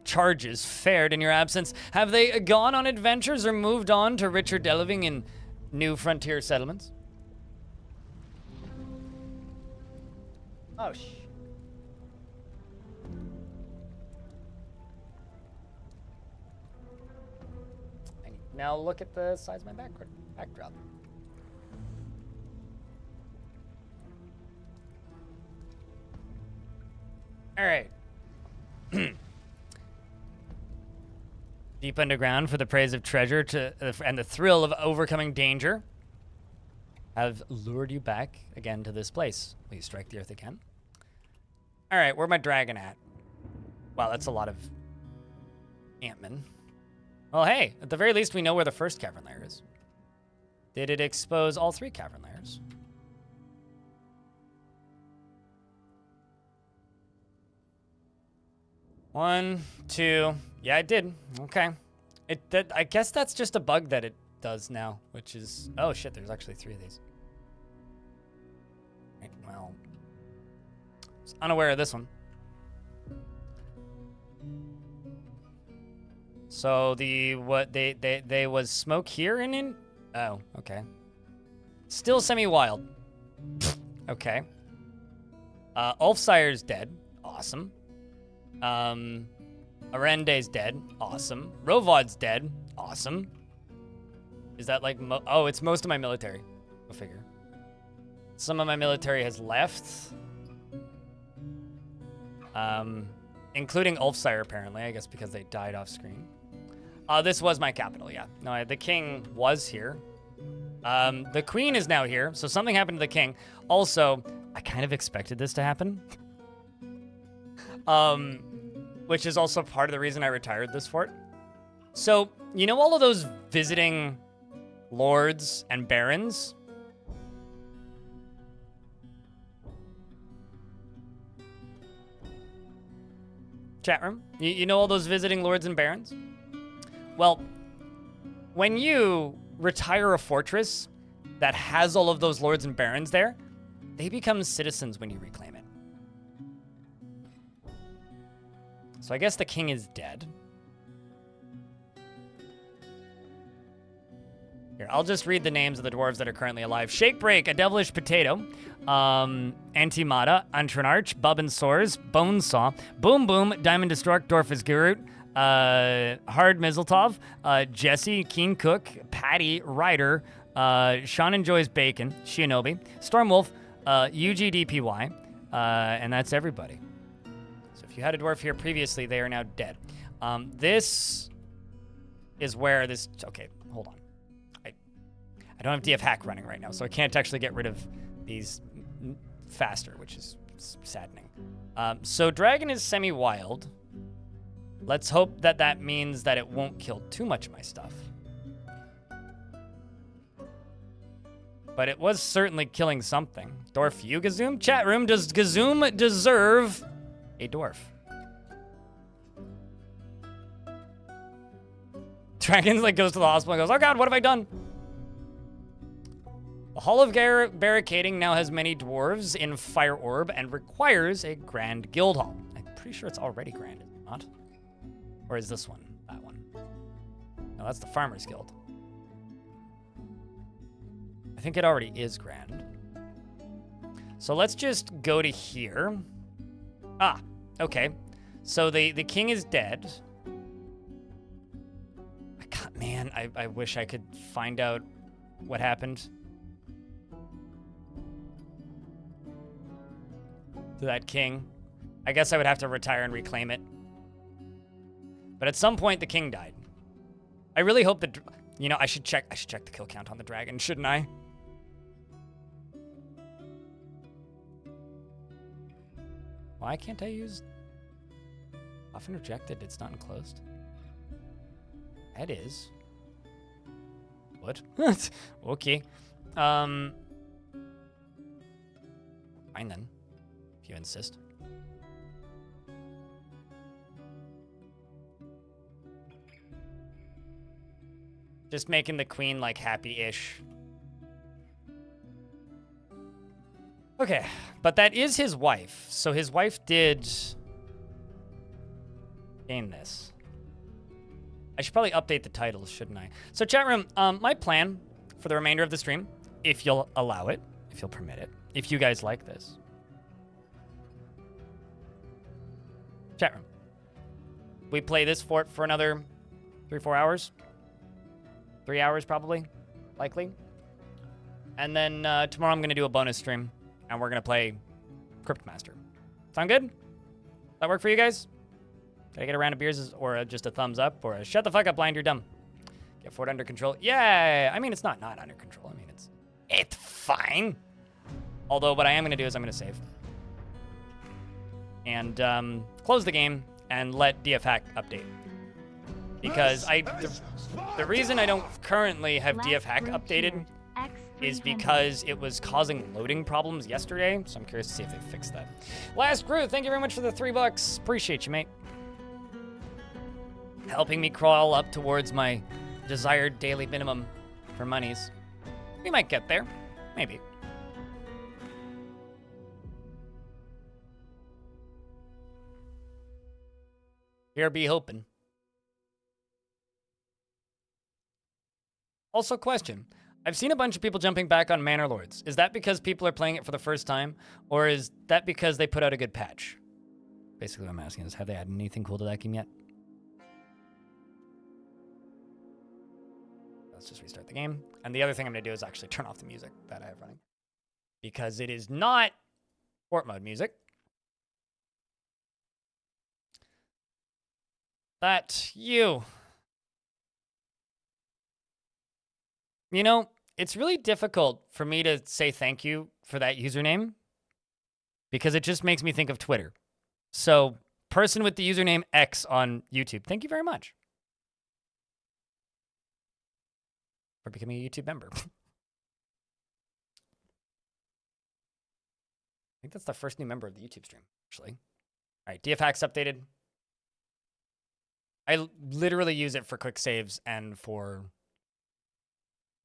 charges fared in your absence? Have they gone on adventures or moved on to richer delving in new frontier settlements? Oh, Now look at the size of my backdrop. All right. Deep underground for the praise of treasure and the thrill of overcoming danger have lured you back again to this place. Will you strike the earth again? All right, where's my dragon at? Wow, that's a lot of Ant-Man. Well, hey, at the very least, we know where the first cavern lair is. Did it expose all 3 cavern lairs? One, 2. Yeah, it did. Okay. I guess that's just a bug that it does now, which is... Oh, shit, there's actually 3 of these. Right, well... I was unaware of this one. So they was smoke here and in? Oh, okay. Still semi-wild. Okay. Ulfsire's dead. Awesome. Arende's dead. Awesome. Rovod's dead. Awesome. Is that like oh, it's most of my military. Go figure. Some of my military has left. Including Ulfsire, apparently, I guess because they died off screen. This was my capital, yeah. No, the king was here. The queen is now here, so something happened to the king. Also, I kind of expected this to happen. Which is also part of the reason I retired this fort. So, you know all of those visiting lords and barons? Chat room? You know all those visiting lords and barons? Well, when you retire a fortress that has all of those lords and barons there, they become citizens when you reclaim it. So I guess the king is dead. Here, I'll just read the names of the dwarves that are currently alive. Shakebreak, a devilish potato. Antimata, Antronarch, Bub and Sores, Bonesaw, Boom Boom, Diamond Destruct, Dorfus Gurut, Hard Mizzletov, Jesse, Keen Cook, Patty, Ryder, Sean Enjoys Bacon, Shinobi, Stormwolf, UGDPY, and that's everybody. So if you had a dwarf here previously, they are now dead. This is where this... Okay, hold on. I don't have DF hack running right now, so I can't actually get rid of these faster, which is saddening. So Dragon is semi-wild. Let's hope that that means that it won't kill too much of my stuff. But it was certainly killing something. Dwarf you, Gazoom? Chat room, does Gazoom deserve a dwarf? Dragon like goes to the hospital and goes, oh god, what have I done? The Hall of Barricading now has many dwarves in FireOrb and requires a grand guild hall. I'm pretty sure it's already grand, is it not? Or is this one? That one. No, that's the Farmer's Guild. I think it already is grand. So let's just go to here. Ah, okay. So the king is dead. Man, I wish I could find out what happened to that king. I guess I would have to retire and reclaim it. But at some point, the king died. I really hope that, you know, I should check the kill count on the dragon, shouldn't I? Why can't I use... Often rejected, it's not enclosed. That is. What? Okay. Fine then, if you insist. Just making the queen, like, happy-ish. Okay, but that is his wife. So his wife did... Gain this. I should probably update the titles, shouldn't I? So chat room, my plan for the remainder of the stream, if you'll allow it, if you'll permit it, if you guys like this. Chat room. We play this for another 3-4 hours. 3 hours probably, likely. And then tomorrow I'm going to do a bonus stream, and we're going to play Cryptmaster. Sound good? That work for you guys? Did I get a round of beers or just a thumbs up or a shut the fuck up, blind, you're dumb? Get Fort under control. Yeah, I mean, it's not under control. I mean, it's fine. Although what I am going to do is I'm going to save. And close the game and let DFHack update. Because the reason I don't currently have DFHack updated is because it was causing loading problems yesterday. So I'm curious to see if they fixed that. Last Groove, thank you very much for the $3. Appreciate you, mate. Helping me crawl up towards my desired daily minimum for monies. We might get there. Maybe. Here be hoping. Also, question. I've seen a bunch of people jumping back on Manor Lords. Is that because people are playing it for the first time? Or is that because they put out a good patch? Basically what I'm asking is, have they added anything cool to that game yet? Let's just restart the game. And the other thing I'm going to do is actually turn off the music that I have running. Because it is not port mode music. That you. You know, it's really difficult for me to say thank you for that username. Because it just makes me think of Twitter. So, person with the username X on YouTube, thank you very much. For becoming a YouTube member. I think that's the first new member of the YouTube stream, actually. All right, DFHack's updated. I literally use it for quick saves and for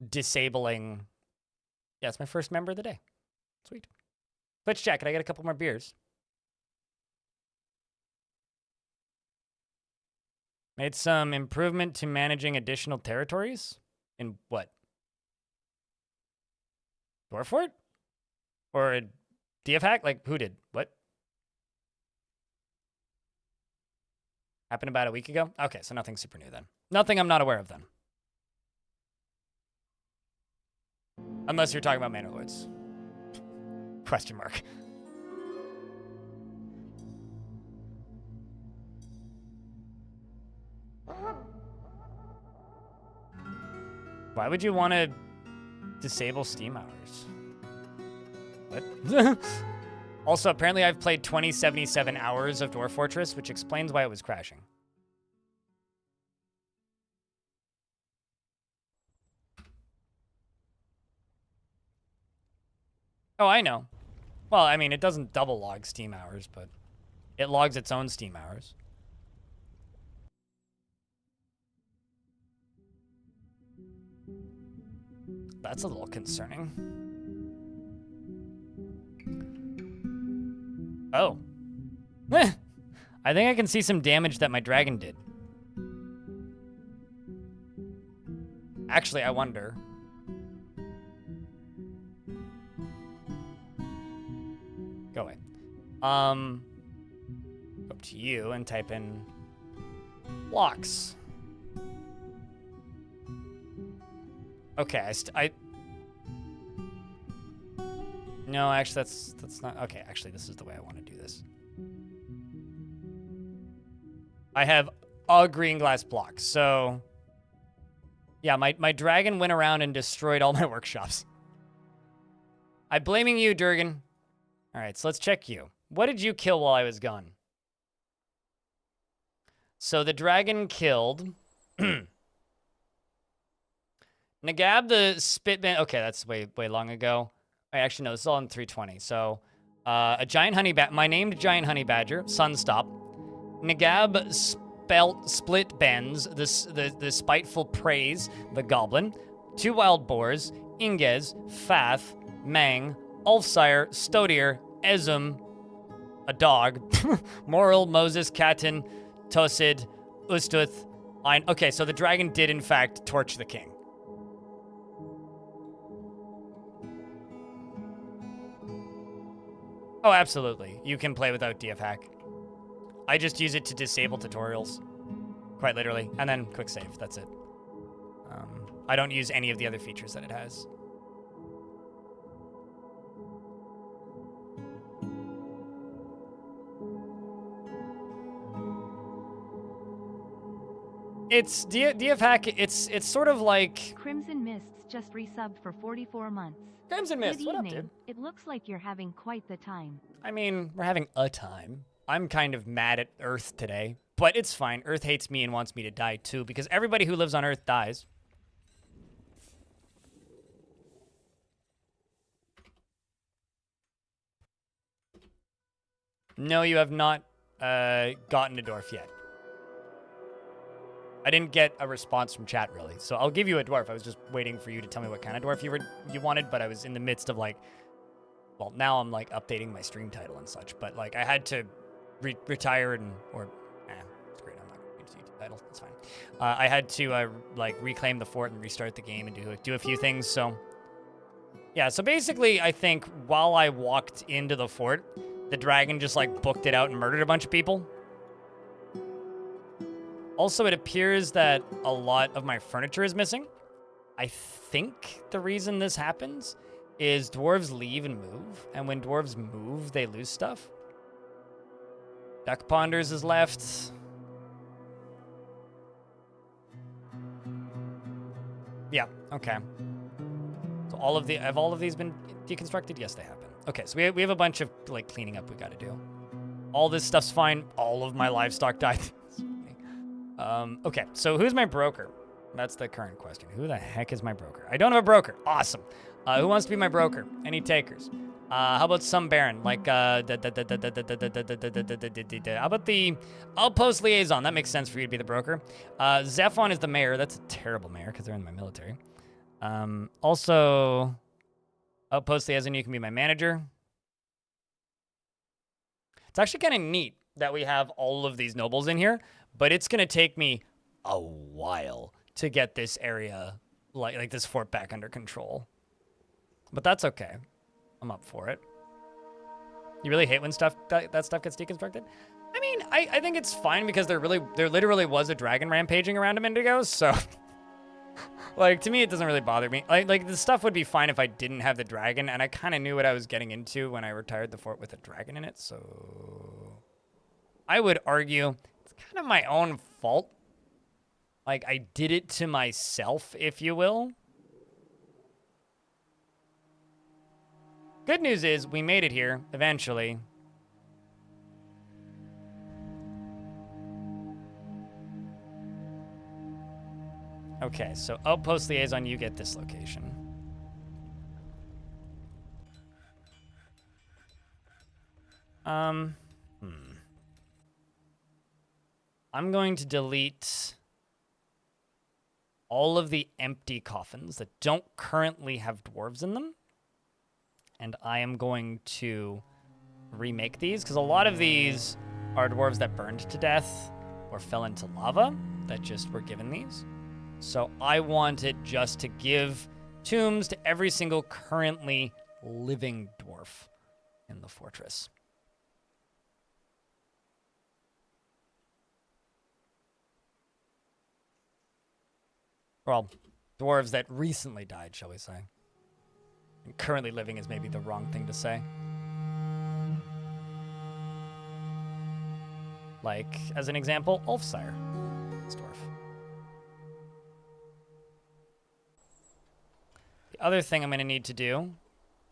disabling. Yeah, it's my first member of the day. Sweet. Twitch chat, can I get a couple more beers? Made some improvement to managing additional territories? In what? Dwarf Fort? Or a DFHack? Like, who did? What? Happened about a week ago? Okay, so nothing super new then. Nothing I'm not aware of then. Unless you're talking about Manor Lords. Question mark. Why would you want to disable Steam hours? What? Also, apparently I've played 2077 hours of Dwarf Fortress, which explains why it was crashing. Oh, I know. Well, I mean, it doesn't double log Steam hours, but it logs its own Steam hours. That's a little concerning. Oh. I think I can see some damage that my dragon did. Actually, I wonder. Go away. Up to you and type in blocks. Okay, no, actually, that's not... Okay, actually, this is the way I want to do this. I have a green glass block, so... Yeah, my dragon went around and destroyed all my workshops. I'm blaming you, Durgan. All right, so let's check you. What did you kill while I was gone? So the dragon killed... Nagab the Spitman. Okay, that's way long ago. I actually, no, this is all in 320. So, a giant honey badger, my named giant honey badger, Sunstop. Nagab split bends, the spiteful praise, the goblin. 2 wild boars, Ingez, Fath, Mang, Ulfsire, Stodier, Ezum, a dog, Moral, Moses, Katin, Tosid, Ustuth, Ein. Okay, so the dragon did in fact torch the king. Oh, absolutely. You can play without DF hack. I just use it to disable tutorials, quite literally, and then quick save. That's it. I don't use any of the other features that it has. It's DF hack. It's sort of like Crimson Mists just resubbed for 44 months. Crimson Mist. What up, dude? It looks like you're having quite the time. I mean, we're having a time. I'm kind of mad at Earth today, but it's fine. Earth hates me and wants me to die too, because everybody who lives on Earth dies. No, you have not gotten a dwarf yet. I didn't get a response from chat, really. So I'll give you a dwarf. I was just waiting for you to tell me what kind of dwarf you wanted, but I was in the midst of, like... Well, now I'm, like, updating my stream title and such, but, like, I had to retire and... it's great. I'm not going to use the title. That's fine. I had to, like, reclaim the fort and restart the game and do a few things, so... Yeah, so basically, I think while I walked into the fort, the dragon just, like, booked it out and murdered a bunch of people. Also, it appears that a lot of my furniture is missing. I think the reason this happens is dwarves leave and move, and when dwarves move, they lose stuff. Duck Ponders is left. Yeah, okay. So have all of these been deconstructed? Yes, they have been. Okay, so we have a bunch of, like, cleaning up we gotta do. All this stuff's fine. All of my livestock died. Okay, so who's my broker? That's the current question. Who the heck is my broker? I don't have a broker. Awesome. Who wants to be my broker? Any takers? How about some baron? Like, how about the outpost liaison? That makes sense for you to be the broker. Zephon is the mayor. That's a terrible mayor because they're in my military. Also, outpost liaison, you can be my manager. It's actually kind of neat that we have all of these nobles in here, but it's going to take me a while to get this area, like this fort back under control. But that's okay. I'm up for it. You really hate when that stuff gets deconstructed? I mean, I think it's fine because there literally was a dragon rampaging around a minute ago, so... like, to me, it doesn't really bother me. Like, the stuff would be fine if I didn't have the dragon, and I kind of knew what I was getting into when I retired the fort with a dragon in it, so... I would argue it's kind of my own fault. Like, I did it to myself, if you will. Good news is, we made it here, eventually. Okay, so outpost liaison, you get this location. I'm going to delete all of the empty coffins that don't currently have dwarves in them. And I am going to remake these, because a lot of these are dwarves that burned to death or fell into lava that just were given these. So I wanted just to give tombs to every single currently living dwarf in the fortress. Well, dwarves that recently died, shall we say. And currently living is maybe the wrong thing to say. Like, as an example, Ulfsire. It's dwarf. The other thing I'm going to need to do...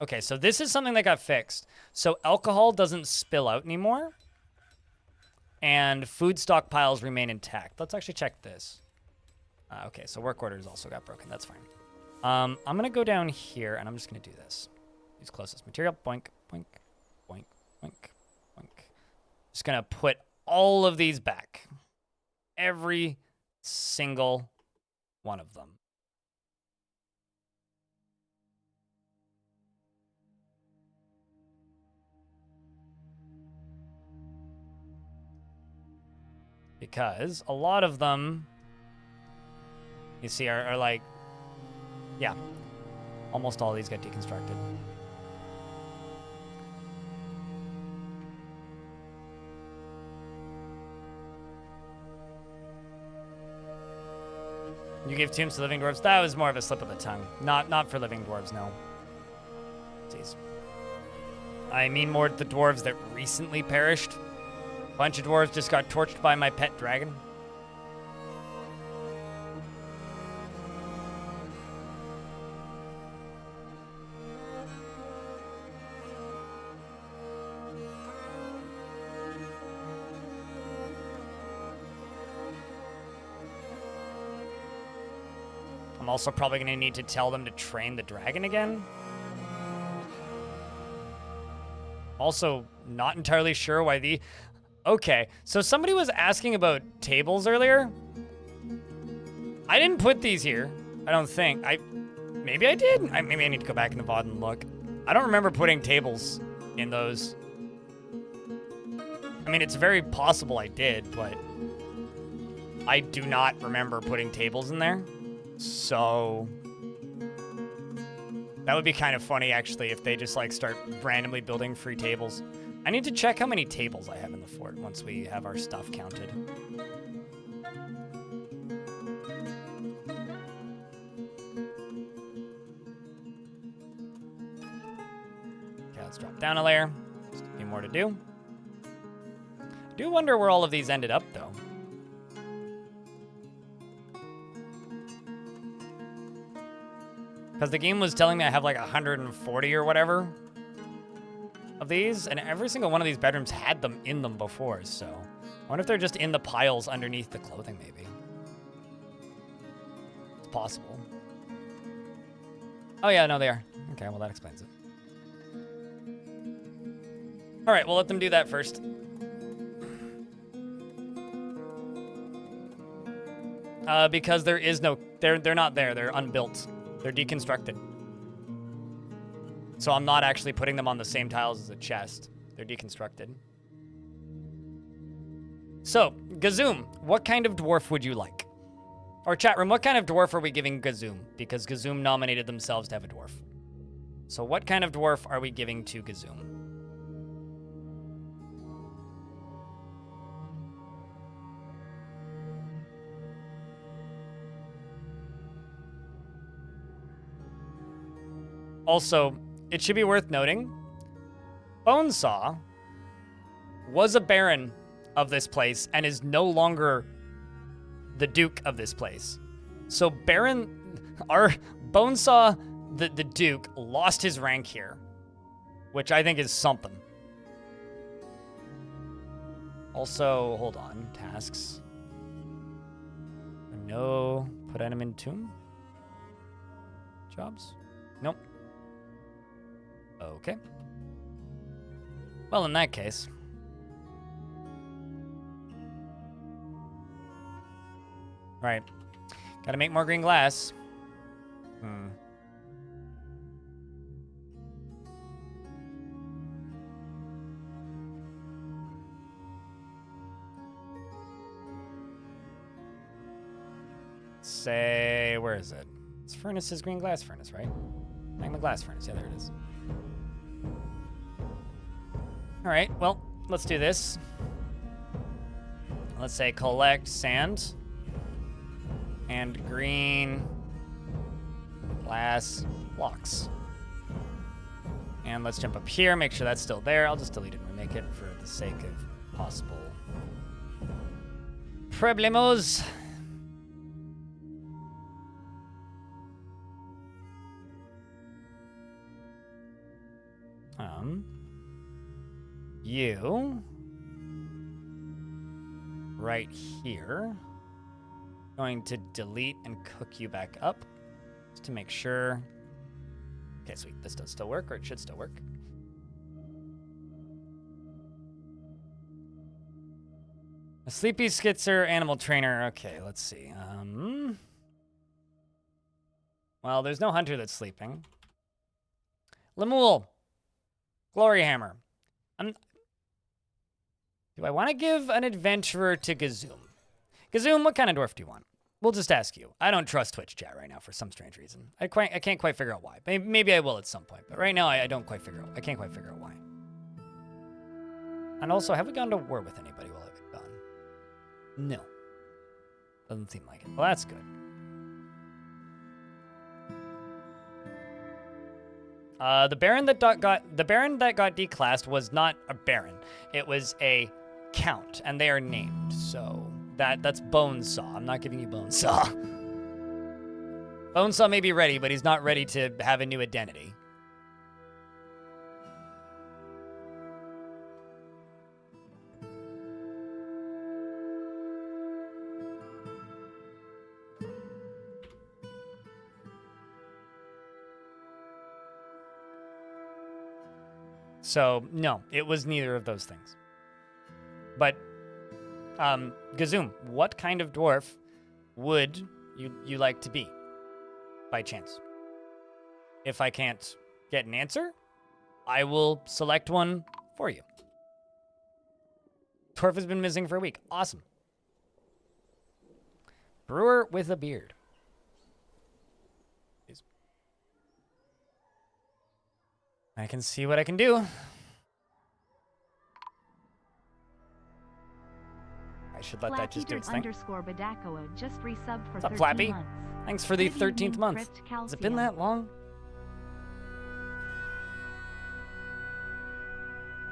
Okay, so this is something that got fixed. So alcohol doesn't spill out anymore. And food stockpiles remain intact. Let's actually check this. Okay, so work orders also got broken. That's fine. I'm going to go down here, and I'm just going to do this. Use closest material. Boink, boink, boink, boink, boink. Just going to put all of these back. Every single one of them. because a lot of them, you see, are like, yeah, almost all these get deconstructed. You give tombs to living dwarves? That was more of a slip of the tongue. Not for living dwarves, no. Jeez. I mean more the dwarves that recently perished. A bunch of dwarves just got torched by my pet dragon. I'm also probably going to need to tell them to train the dragon again. Also, not entirely sure why the... Okay, so somebody was asking about tables earlier. I didn't put these here, I don't think. Maybe I did? Maybe I need to go back in the VOD and look. I don't remember putting tables in those. I mean, it's very possible I did, but I do not remember putting tables in there. So that would be kind of funny, actually, if they just like start randomly building free tables. I need to check how many tables I have in the fort once we have our stuff counted. Okay, let's drop down a layer. Just a few more to do. I do wonder where all of these ended up, though. Because the game was telling me I have like 140 or whatever of these, and every single one of these bedrooms had them in them before, so I wonder if they're just in the piles underneath the clothing, maybe. It's possible. Oh yeah, no, they are. Okay, well that explains it. All right, we'll let them do that first. Because there is no, they're not there, they're unbuilt. They're deconstructed. So I'm not actually putting them on the same tiles as a chest. They're deconstructed. So, Gazoom, what kind of dwarf would you like? Or chat room, what kind of dwarf are we giving Gazoom? Because Gazoom nominated themselves to have a dwarf. So what kind of dwarf are we giving to Gazoom? Also, it should be worth noting, Bonesaw was a baron of this place and is no longer the duke of this place. So Bonesaw, the duke, lost his rank here, which I think is something. Also, hold on, tasks. No, put item in tomb. Jobs? Nope. Okay. Well, in that case. Right. Gotta make more green glass. Say, where is it? It's furnace's green glass furnace, right? Magma glass furnace, yeah, there it is. All right, well, let's do this. Let's say collect sand and green glass blocks. And let's jump up here, make sure that's still there. I'll just delete it and remake it for the sake of possible problemos. You right here, going to delete and cook you back up just to make sure. Okay, sweet. This does still work, or it should still work. A sleepy skitzer animal trainer. Okay, let's see. Well, there's no hunter that's sleeping. Lemuel. Glory hammer. Do I want to give an adventurer to Gazoom? Gazoom, what kind of dwarf do you want? We'll just ask you. I don't trust Twitch chat right now for some strange reason. I can't quite figure out why. Maybe I will at some point, but right now I can't quite figure out why. And also, have we gone to war with anybody while I've been gone? No. Doesn't seem like it. Well, that's good. The Baron that got declassed was not a Baron. It was a Count, and they are named. So that's Bonesaw. I'm not giving you Bonesaw. Bonesaw may be ready, but he's not ready to have a new identity. So, no, it was neither of those things. But, Gazoom, what kind of dwarf would you like to be, by chance? If I can't get an answer, I will select one for you. Dwarf has been missing for a week. Awesome. Brewer with a beard. I can see what I can do. I should let that just do its thing. _Badakoa just resubbed for What's up, 13 Flappy? months. Thanks for the Good 13th evening, month. Crypt Has it been Calcium. that long?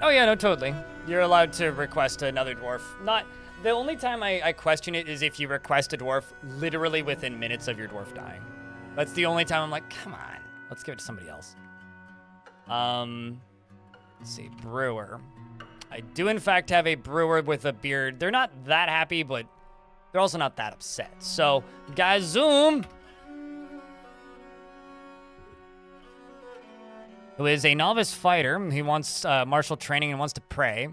Oh yeah, no, totally. You're allowed to request another dwarf. Not the only time I question it is if you request a dwarf literally within minutes of your dwarf dying. That's the only time I'm like, come on, let's give it to somebody else. Let's see, brewer. I do in fact have a brewer with a beard. They're not that happy, but they're also not that upset. So, Gazoom, who is a novice fighter, he wants martial training and wants to pray.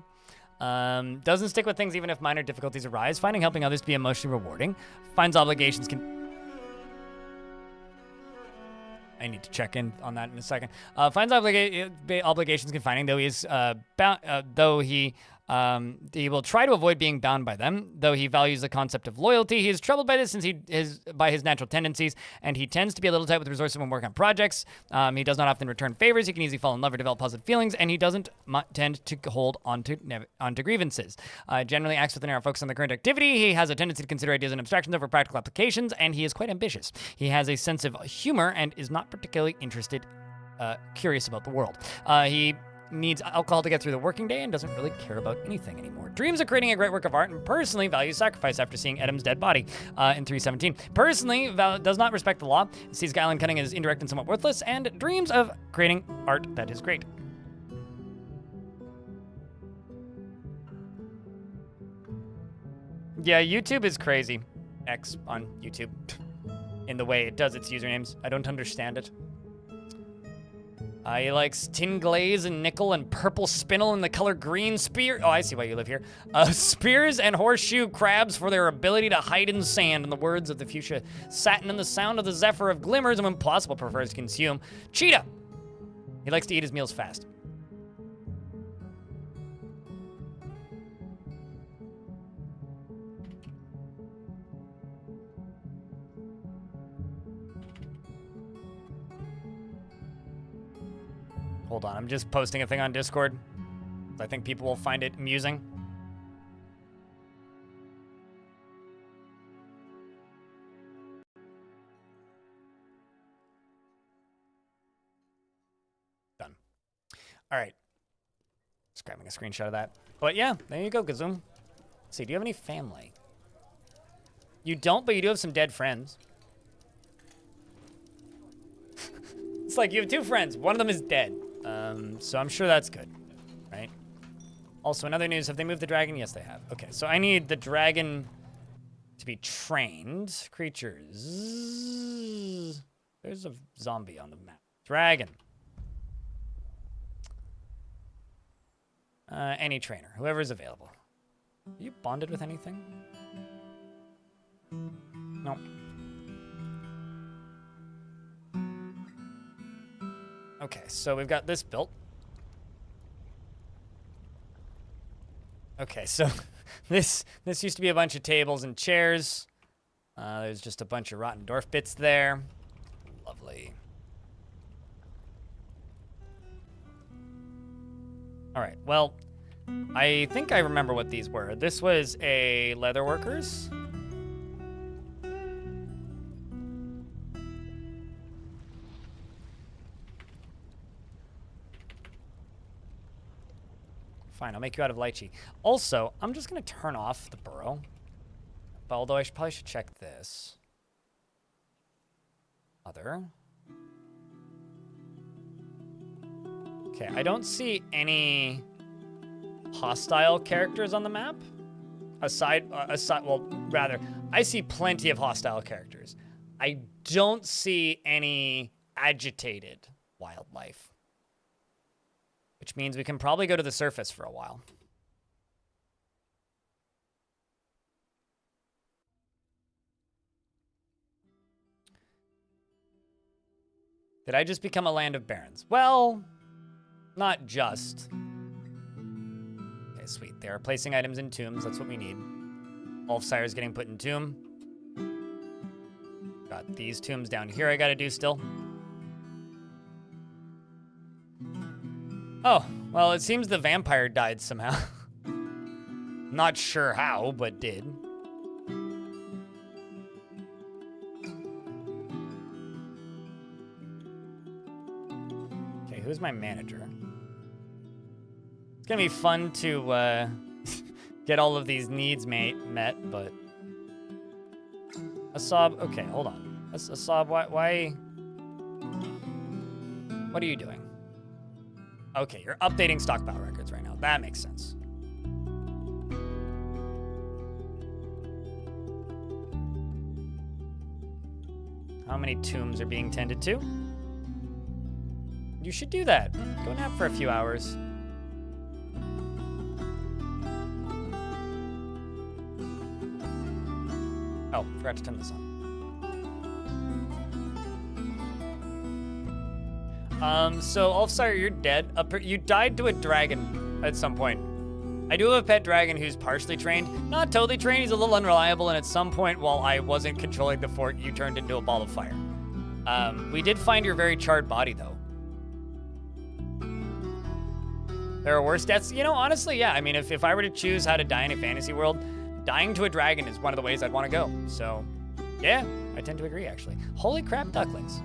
Doesn't stick with things even if minor difficulties arise. Finding helping others to be emotionally rewarding. Finds obligations can... I need to check in on that in a second. Finds obligations confining, though he is he will try to avoid being bound by them. Though he values the concept of loyalty, he is troubled by this since by his natural tendencies, and he tends to be a little tight with resources when working on projects. He does not often return favors. He can easily fall in love or develop positive feelings, and he doesn't tend to hold onto grievances. Generally acts with a narrow focus on the current activity. He has a tendency to consider ideas and abstractions over practical applications, and he is quite ambitious. He has a sense of humor and is not particularly curious about the world. He needs alcohol to get through the working day and doesn't really care about anything anymore. Dreams of creating a great work of art and personally values sacrifice after seeing Edam's dead body in 317. Personally, does not respect the law, sees guile and cunning as indirect and somewhat worthless, and dreams of creating art that is great. Yeah, YouTube is crazy. X on YouTube. In the way it does its usernames. I don't understand it. He likes tin glaze and nickel and purple spinel in the color green spear. Oh, I see why you live here. Spears and horseshoe crabs for their ability to hide in sand. In the words of the fuchsia, satin and the sound of the zephyr of glimmers, and when possible prefers to consume. Cheetah. He likes to eat his meals fast. Hold on, I'm just posting a thing on Discord. I think people will find it amusing. Done. All right. Just grabbing a screenshot of that. But yeah, there you go, Gazoom. Let's see, do you have any family? You don't, but you do have some dead friends. It's like you have two friends. One of them is dead. So I'm sure that's good, right? Also, in other news, have they moved the dragon? Yes, they have. Okay, so I need the dragon to be trained. Creatures. There's a zombie on the map. Dragon. Any trainer, whoever's available. Are you bonded with anything? No. Okay, so we've got this built. Okay, so This used to be a bunch of tables and chairs. There's just a bunch of rotten dwarf bits there. Lovely. All right, well, I think I remember what these were. This was a leatherworkers. Fine, I'll make you out of lychee. Also, I'm just gonna turn off the burrow. But although I probably should check this. Other. Okay, I don't see any hostile characters on the map. Well, rather, I see plenty of hostile characters. I don't see any agitated wildlife. Which means we can probably go to the surface for a while. Did I just become a land of barons? Well, not just. Okay, sweet. They are placing items in tombs. That's what we need. Ulfsire is getting put in tomb. Got these tombs down here I gotta do still. Oh, well, it seems the vampire died somehow. Not sure how, but did. Okay, who's my manager? It's gonna be fun to get all of these needs met, but... Asab, okay, hold on. Asab, why... What are you doing? Okay, you're updating stockpile records right now. That makes sense. How many tombs are being tended to? You should do that. Go nap for a few hours. Oh, forgot to turn this on. So Ulfsire, you're dead. You died to a dragon at some point. I do have a pet dragon who's partially trained. Not totally trained, he's a little unreliable, and at some point while I wasn't controlling the fort, you turned into a ball of fire. We did find your very charred body, though. There are worse deaths? You know, honestly, yeah. I mean, if I were to choose how to die in a fantasy world, dying to a dragon is one of the ways I'd want to go. So, yeah, I tend to agree, actually. Holy crap, ducklings.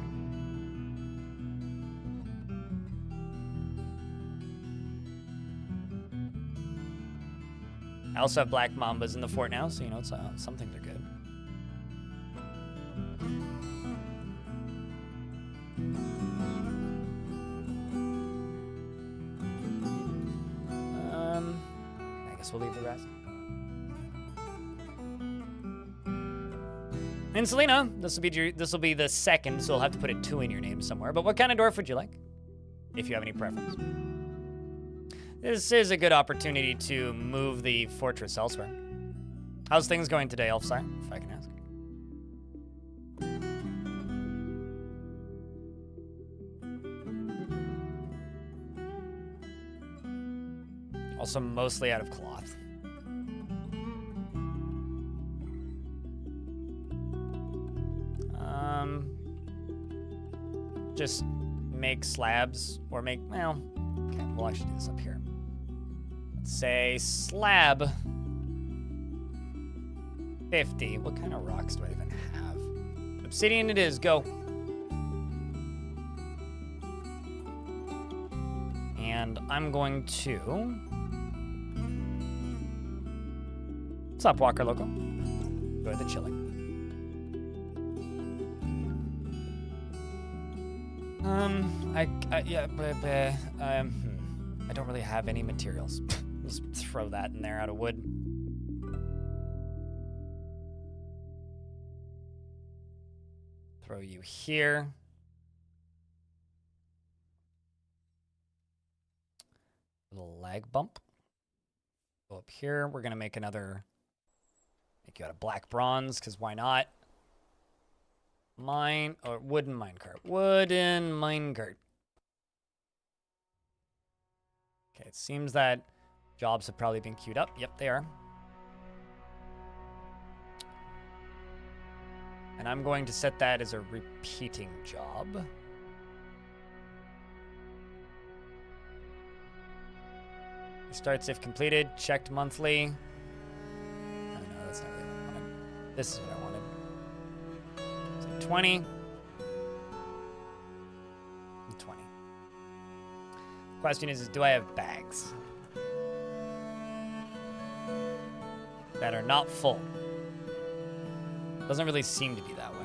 I also have black mambas in the fort now, so, you know, it's, some things are good. I guess we'll leave the rest. And Selena, this will be the second, so we'll have to put a 2 in your name somewhere. But what kind of dwarf would you like, if you have any preference? This is a good opportunity to move the fortress elsewhere. How's things going today, Elfsire, if I can ask? Also mostly out of cloth. Just make slabs or make, well, okay, we'll actually do this up here. Let's say slab 50. What kind of rocks do I even have? Obsidian it is, go. And I'm going to... What's up, Walker Loco? Enjoy the chilling. I don't really have any materials. Just throw that in there out of wood. Throw you here. Little lag bump. Go up here. We're gonna make another. Make you out of black bronze, because why not? Wooden minecart. Wooden minecart. Okay, it seems that jobs have probably been queued up. Yep, they are. And I'm going to set that as a repeating job. Starts if completed, checked monthly. Oh, no, that's not really what I wanted. This is what I wanted. So 20. And 20. Question is do I have bags that are not full? Doesn't really seem to be that way.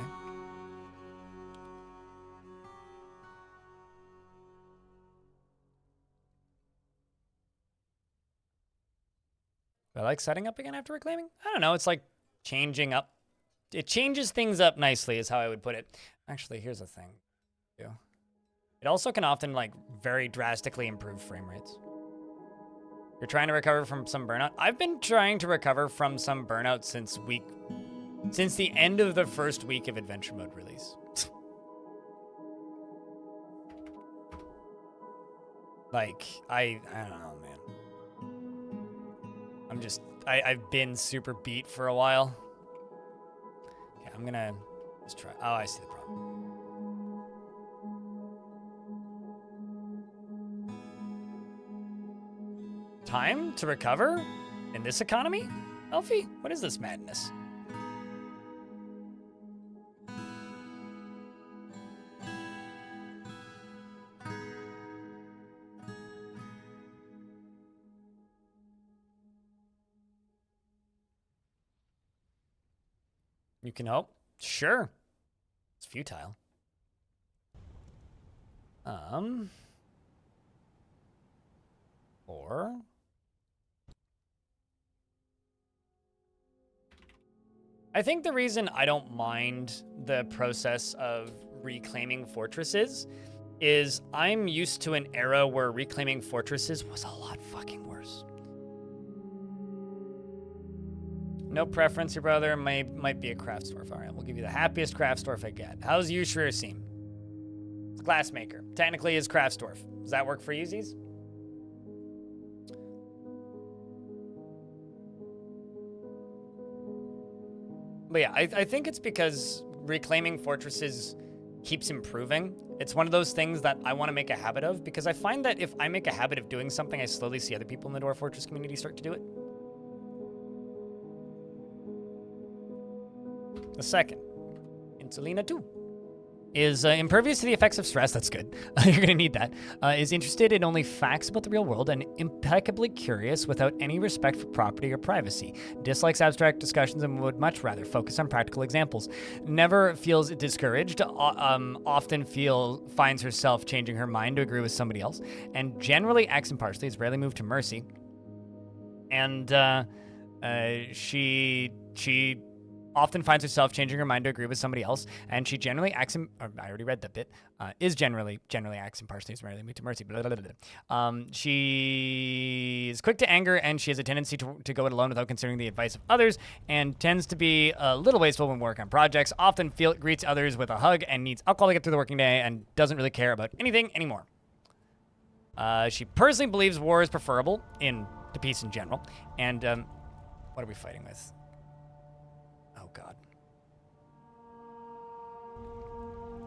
Do I like setting up again after reclaiming? I don't know. It's like changing up. It changes things up nicely is how I would put it. Actually, here's the thing. It also can often like very drastically improve frame rates. You're trying to recover from some burnout. I've been trying to recover from some burnout since the end of the first week of Adventure Mode release. Like, I don't know, man. I've been super beat for a while. Okay, I'm gonna just try. Oh, I see the problem. Time to recover in this economy? Elfie, what is this madness? You can hope. Sure. It's futile. Or I think the reason I don't mind the process of reclaiming fortresses is I'm used to an era where reclaiming fortresses was a lot fucking worse. No preference, your brother might be a craft dwarf. All right, we'll give you the happiest craft dwarf I get. How's Yushrir seem? It's a glassmaker. Technically is craft dwarf. Does that work for you, Z's? But yeah, I think it's because reclaiming fortresses keeps improving. It's one of those things that I want to make a habit of because I find that if I make a habit of doing something, I slowly see other people in the Dwarf Fortress community start to do it. The second, Insulina 2, is impervious to the effects of stress. That's good. You're going to need that. Is interested in only facts about the real world and impeccably curious without any respect for property or privacy. Dislikes abstract discussions and would much rather focus on practical examples. Never feels discouraged. Often finds herself changing her mind to agree with somebody else. And generally acts impartially. Is rarely moved to mercy. And she often finds herself changing her mind to agree with somebody else, and she generally acts. I already read that bit. Is generally acts impartially, is rarely moved to mercy. Blah, blah, blah, blah. She is quick to anger, and she has a tendency to go it alone without considering the advice of others, and tends to be a little wasteful when working on projects. Often greets others with a hug and needs alcohol to get through the working day, and doesn't really care about anything anymore. She personally believes war is preferable to peace in general. And what are we fighting with? Oh, God.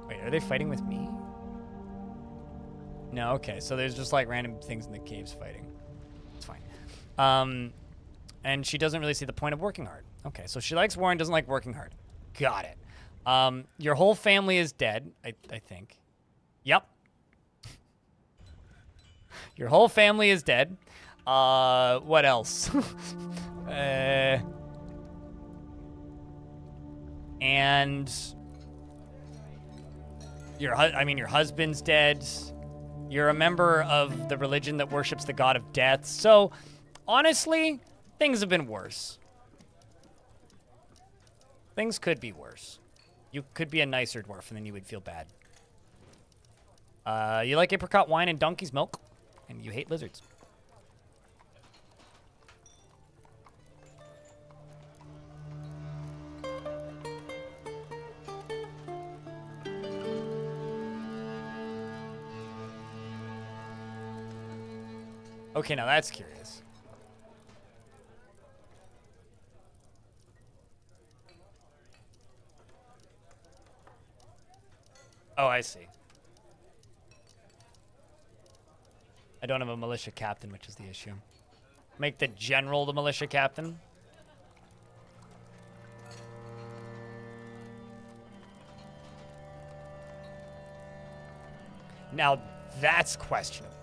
Wait, are they fighting with me? No, okay. So there's just like random things in the caves fighting. It's fine. And she doesn't really see the point of working hard. Okay, so she likes war and doesn't like working hard. Got it. Your whole family is dead, I think. Yep. Your whole family is dead. What else? And your husband's dead. You're a member of the religion that worships the god of death. So, honestly, things have been worse. Things could be worse. You could be a nicer dwarf, and then you would feel bad. You like apricot wine and donkey's milk, and you hate lizards. Okay, now that's curious. Oh, I see. I don't have a militia captain, which is the issue. Make the general the militia captain. Now, that's questionable.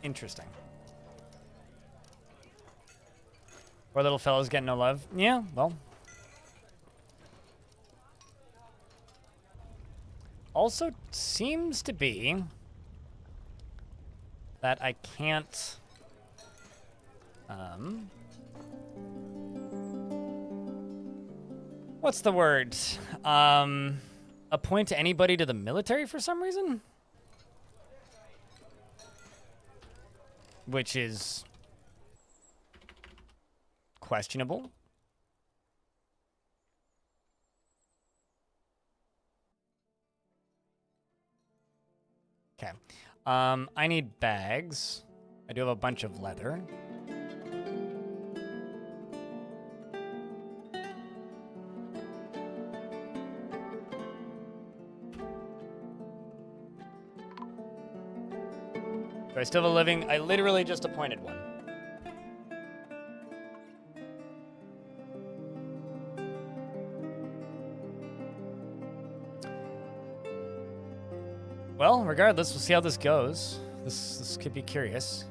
Interesting. Poor little fellows getting no love. Yeah, well. Also seems to be that I can't... what's the word? Appoint anybody to the military for some reason? Which is questionable. Okay. I need bags. I do have a bunch of leather. Do I still have a living? I literally just appointed one. Well, regardless, we'll see how this goes. This could be curious.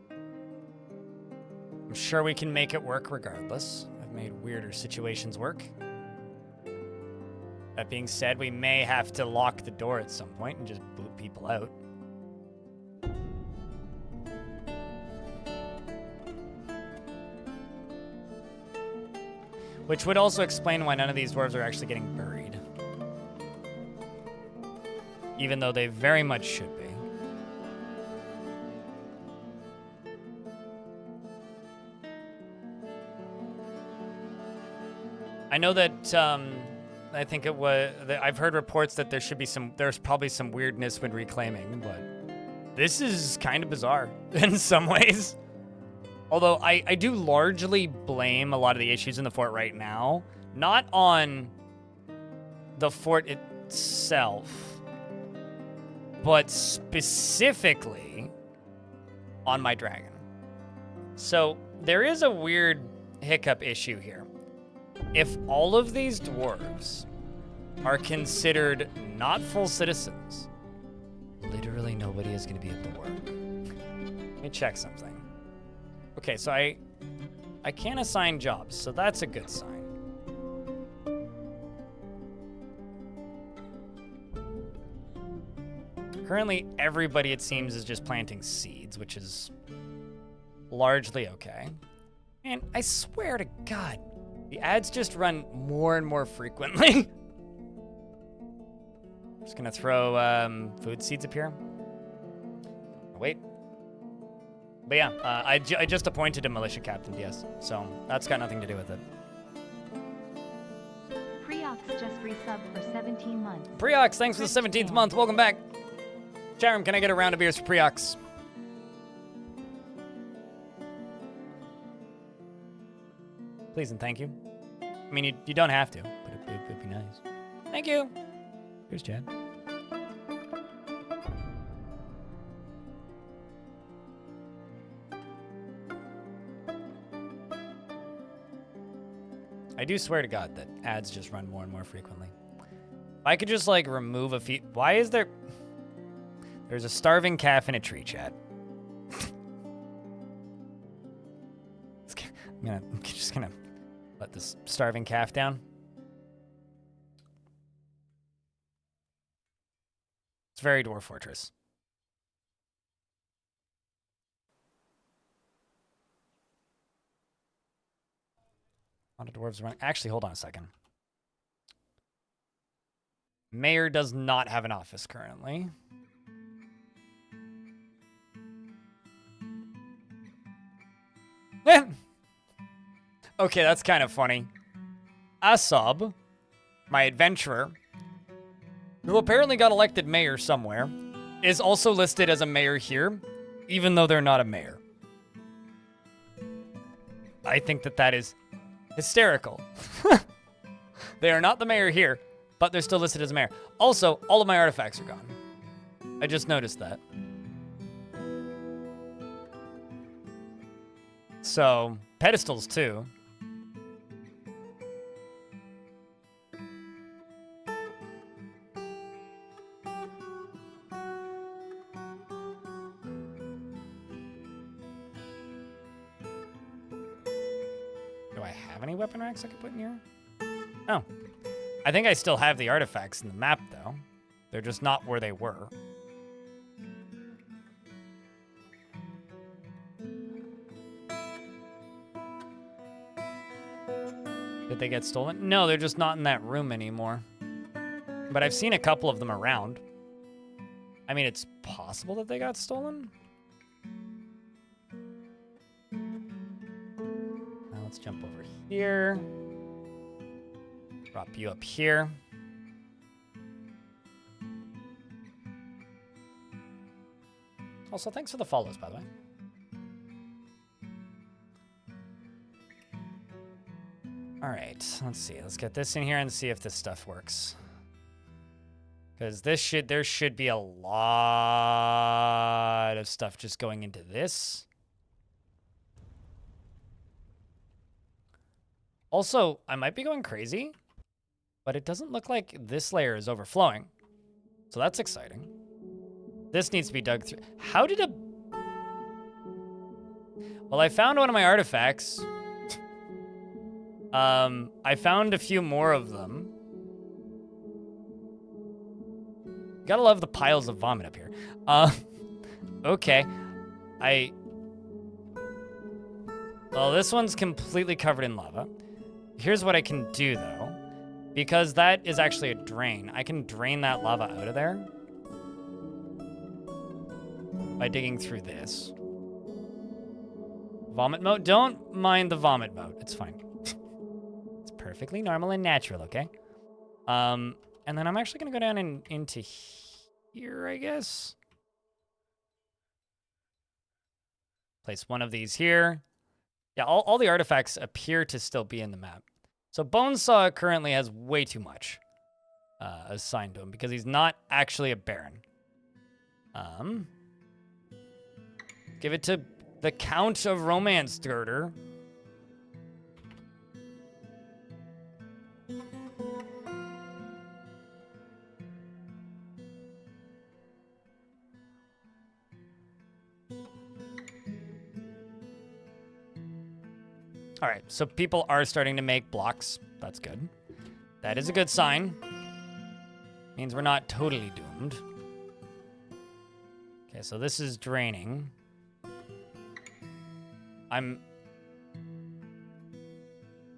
I'm sure we can make it work regardless. I've made weirder situations work. That being said, we may have to lock the door at some point and just boot people out. Which would also explain why none of these dwarves are actually getting buried. Even though they very much should be. I know that, I think it was, I've heard reports that there's probably some weirdness when reclaiming, but this is kind of bizarre in some ways. Although I do largely blame a lot of the issues in the fort right now, not on the fort itself, but specifically on my dragon. So there is a weird hiccup issue here. If all of these dwarves are considered not full citizens, literally nobody is going to be able to work. Let me check something. Okay, so I can't assign jobs, so that's a good sign. Currently, everybody, it seems, is just planting seeds, which is largely okay. And I swear to God, the ads just run more and more frequently. Just gonna throw food seeds up here. Wait. But yeah, I just appointed a militia captain, yes. So that's got nothing to do with it. Preox just resubbed for 17 months. Preox, thanks for the 17th month. Welcome back. Charum, can I get a round of beers for Preox? Please and thank you. I mean, you don't have to, but it'd be nice. Thank you. Here's Chad. I do swear to God that ads just run more and more frequently. If I could just, like, remove a few... Why is there... There's a starving calf in a tree, chat. I'm just gonna let this starving calf down. It's very Dwarf Fortress. A lot of dwarves running. Actually, hold on a second. Mayor does not have an office currently. Okay, that's kind of funny. Asab, my adventurer, who apparently got elected mayor somewhere, is also listed as a mayor here, even though they're not a mayor. I think that that is hysterical. They are not the mayor here, but they're still listed as a mayor. Also, all of my artifacts are gone. I just noticed that. So, pedestals too. Do I have any weapon racks I could put in here? Oh. I think I still have the artifacts in the map, though. They're just not where they were. Did they get stolen? No, they're just not in that room anymore. But I've seen a couple of them around. I mean, it's possible that they got stolen. Now let's jump over here. Drop you up here. Also, thanks for the follows, by the way. All right, let's see. Let's get this in here and see if this stuff works. Because there should be a lot of stuff just going into this. Also, I might be going crazy, but it doesn't look like this layer is overflowing. So that's exciting. This needs to be dug through. How did a... Well, I found one of my artifacts. I found a few more of them. Gotta love the piles of vomit up here. Okay. Well, this one's completely covered in lava. Here's what I can do, though. Because that is actually a drain. I can drain that lava out of there by digging through this. Vomit mode? Don't mind the vomit mode. It's fine. It's perfectly normal and natural, okay? And then I'm actually going to go down into here, I guess. Place one of these here. Yeah, all the artifacts appear to still be in the map. So Bonesaw currently has way too much assigned to him because he's not actually a baron. Give it to the Count of Romance Girder. All right, so people are starting to make blocks. That's good. That is a good sign. Means we're not totally doomed. Okay, so this is draining.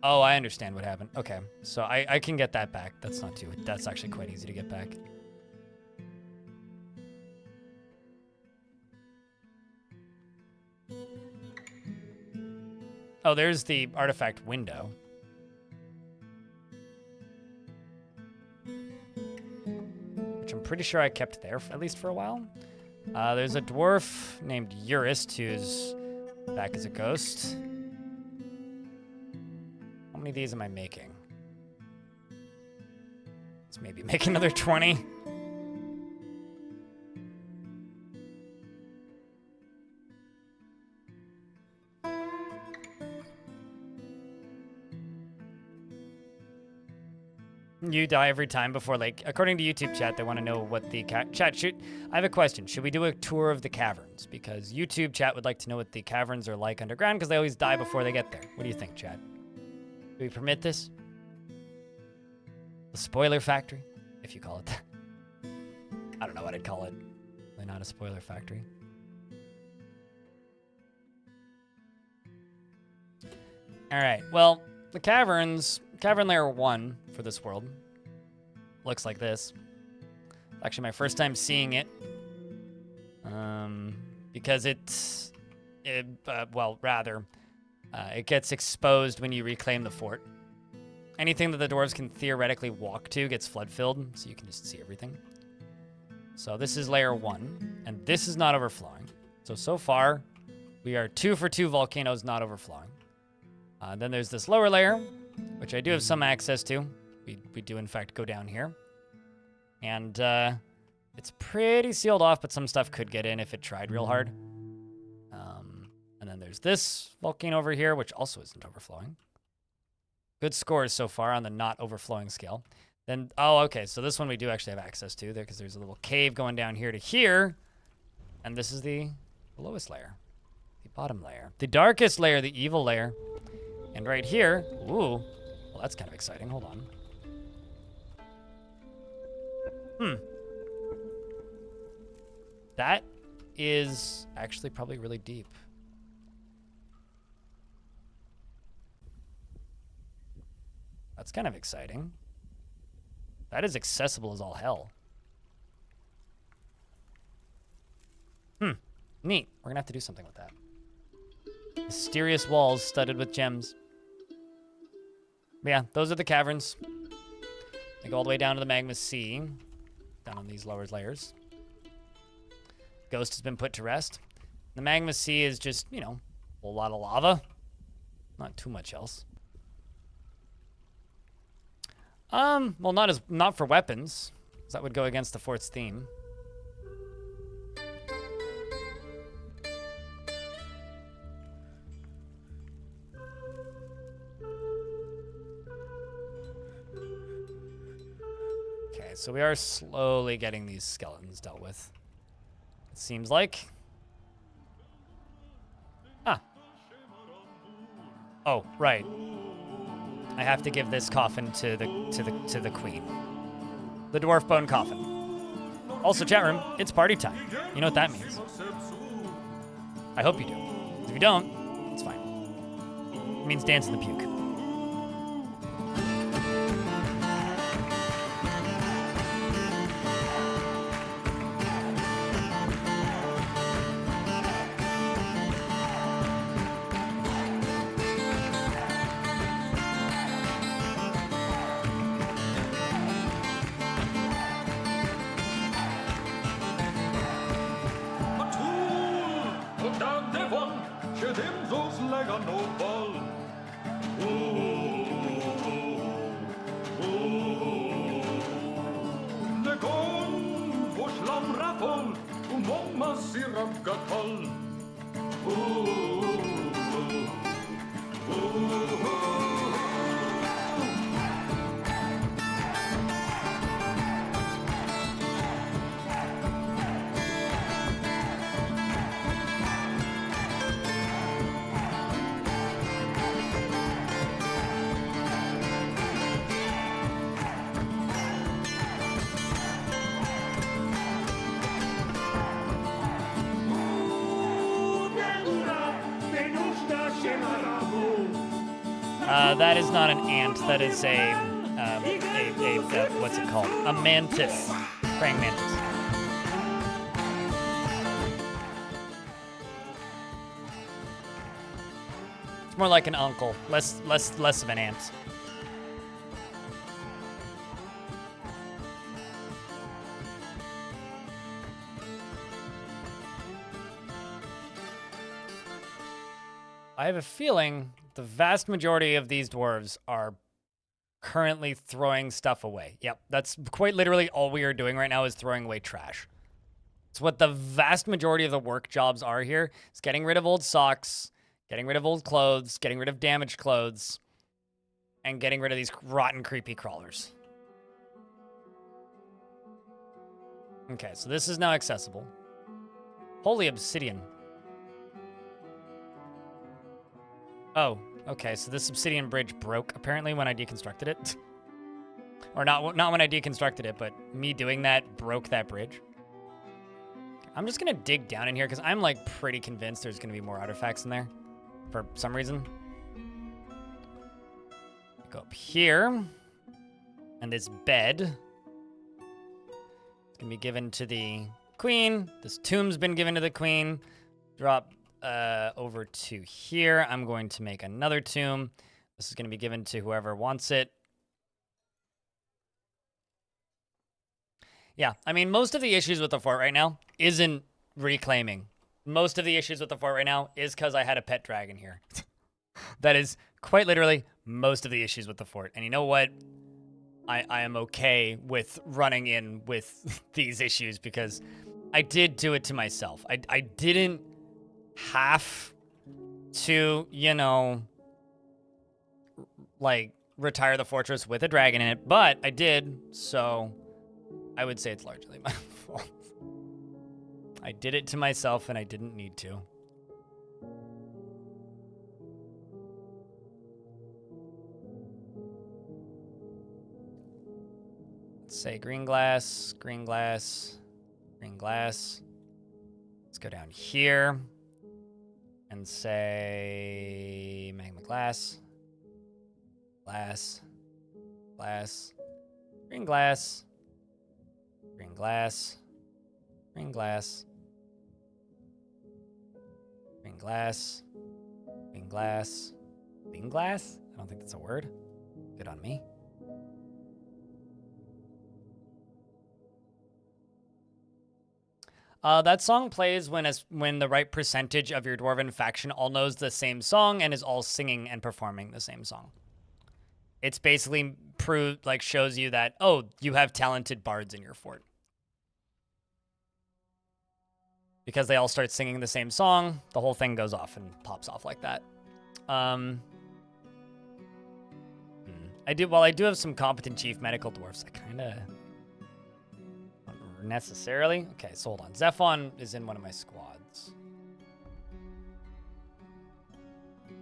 Oh, I understand what happened. Okay, so I can get that back. That's not too... That's actually quite easy to get back. Oh, there's the artifact window. Which I'm pretty sure I kept there, at least for a while. There's a dwarf named Urist who's back as a ghost. How many of these am I making? Let's maybe make another 20. You die every time before, like, according to YouTube chat, they want to know what the chat should... I have a question. Should we do a tour of the caverns? Because YouTube chat would like to know what the caverns are like underground, because they always die before they get there. What do you think, chat? Do we permit this? The spoiler factory, if you call it that. I don't know what I'd call it. They're not a spoiler factory. All right, well, the caverns... Cavern Layer 1 for this world looks like this. Actually, my first time seeing it. Because it gets exposed when you reclaim the fort. Anything that the dwarves can theoretically walk to gets flood-filled, so you can just see everything. So this is layer 1, and this is not overflowing. So far, we are 2 for 2 volcanoes not overflowing. Then there's this lower layer, which I do have some access to. We do, in fact, go down here. And it's pretty sealed off, but some stuff could get in if it tried real hard. And then there's this volcano over here, which also isn't overflowing. Good scores so far on the not overflowing scale. Then, oh, okay, so this one we do actually have access to there because there's a little cave going down here to here. And this is the lowest layer, the bottom layer. The darkest layer, the evil layer. And right here, ooh, well, that's kind of exciting. Hold on. That is actually probably really deep. That's kind of exciting. That is accessible as all hell. Neat. We're gonna have to do something with that. Mysterious walls studded with gems. But yeah, those are the caverns. They go all the way down to the magma sea, down on these lower layers. Ghost has been put to rest. The magma sea is just, you know, a lot of lava. Not too much else. Well, not for weapons, 'cause that would go against the fort's theme. Okay, so we are slowly getting these skeletons dealt with. It seems like. Ah. Oh, right. I have to give this coffin to the queen. The dwarf bone coffin. Also, chat room, it's party time. You know what that means. I hope you do. If you don't, it's fine. It means dance in the puke. That is not an ant. That is a what's it called? A mantis. Praying mantis. It's more like an uncle, less of an ant. I have a feeling the vast majority of these dwarves are currently throwing stuff away. Yep, that's quite literally all we are doing right now is throwing away trash. It's what the vast majority of the work jobs are here. It's getting rid of old socks, getting rid of old clothes, getting rid of damaged clothes, and getting rid of these rotten, creepy crawlers. Okay, so this is now accessible. Holy obsidian. Oh, okay, so this obsidian bridge broke, apparently, when I deconstructed it. Or not when I deconstructed it, but me doing that broke that bridge. I'm just gonna dig down in here, because I'm, like, pretty convinced there's gonna be more artifacts in there. For some reason. Go up here. And this bed. It's gonna be given to the queen. This tomb's been given to the queen. Drop over to here. I'm going to make another tomb. This is going to be given to whoever wants it. Yeah, I mean, most of the issues with the fort right now isn't reclaiming. Most of the issues with the fort right now is because I had a pet dragon here. That is quite literally most of the issues with the fort. And you know what? I am okay with running in with these issues because I did do it to myself. I didn't have to, you know, like retire the fortress with a dragon in it, but I did, so I would say it's largely my fault. I did it to myself and I didn't need to. Let's say green glass, green glass, green glass. Let's go down here and say magma glass, glass, glass, green glass, green glass, green glass, green glass, green glass, green glass? I don't think that's a word. Good on me. That song plays when the right percentage of your dwarven faction all knows the same song and is all singing and performing the same song. It's basically shows you that, oh, you have talented bards in your fort. Because they all start singing the same song, the whole thing goes off and pops off like that. While I do have some competent chief medical dwarfs, I kind of not necessarily. Okay, so hold on. Zephon is in one of my squads.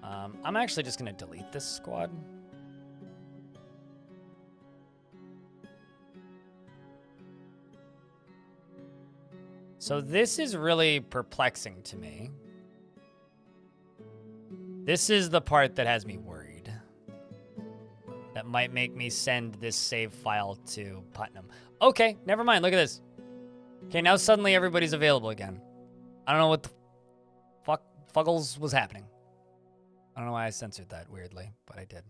I'm actually just gonna delete this squad. So this is really perplexing to me. This is the part that has me worried. That might make me send this save file to Putnam. Okay, never mind. Look at this. Okay, now suddenly everybody's available again. I don't know what the fuggles was happening. I don't know why I censored that weirdly, but I did.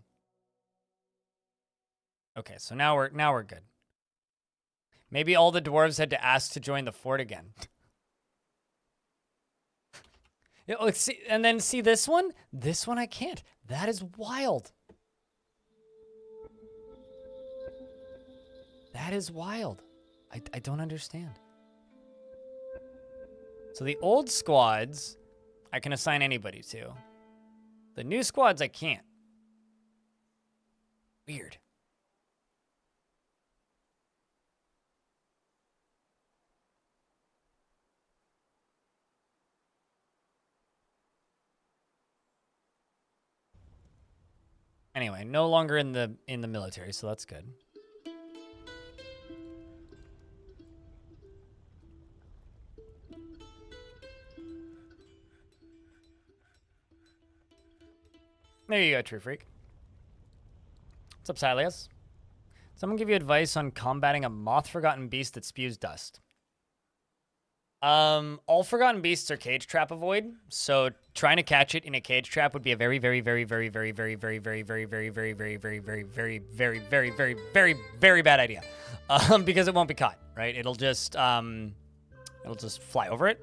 Okay, so now we're good. Maybe all the dwarves had to ask to join the fort again. Let's see, and then see this one? This one I can't. That is wild. That is wild. I don't understand. So the old squads, I can assign anybody to. The new squads, I can't. Weird. Anyway, no longer in the military, so that's good. There you go, True Freak. What's up, Silas? Someone give you advice on combating a moth-forgotten beast that spews dust. All forgotten beasts are cage trap avoid, so trying to catch it in a cage trap would be a very, very, very, very, very, very, very, very, very, very, very, very, very, very, very, very, very, very, very, very bad idea. Because it won't be caught, right? It'll just fly over it.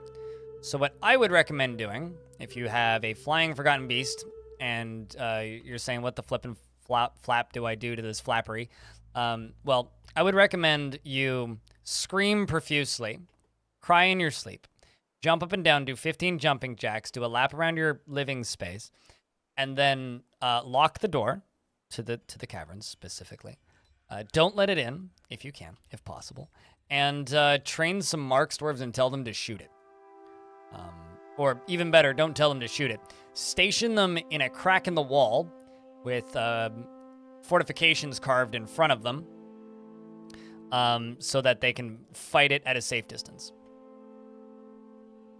So what I would recommend doing, if you have a flying forgotten beast, and you're saying, what the flippin' flap do I do to this flappery? Well, I would recommend you scream profusely, cry in your sleep, jump up and down, do 15 jumping jacks, do a lap around your living space, and then lock the door to the caverns specifically. Don't let it in, if you can, if possible, and train some marks dwarves and tell them to shoot it. Or even better, don't tell them to shoot it. Station them in a crack in the wall with fortifications carved in front of them, so that they can fight it at a safe distance.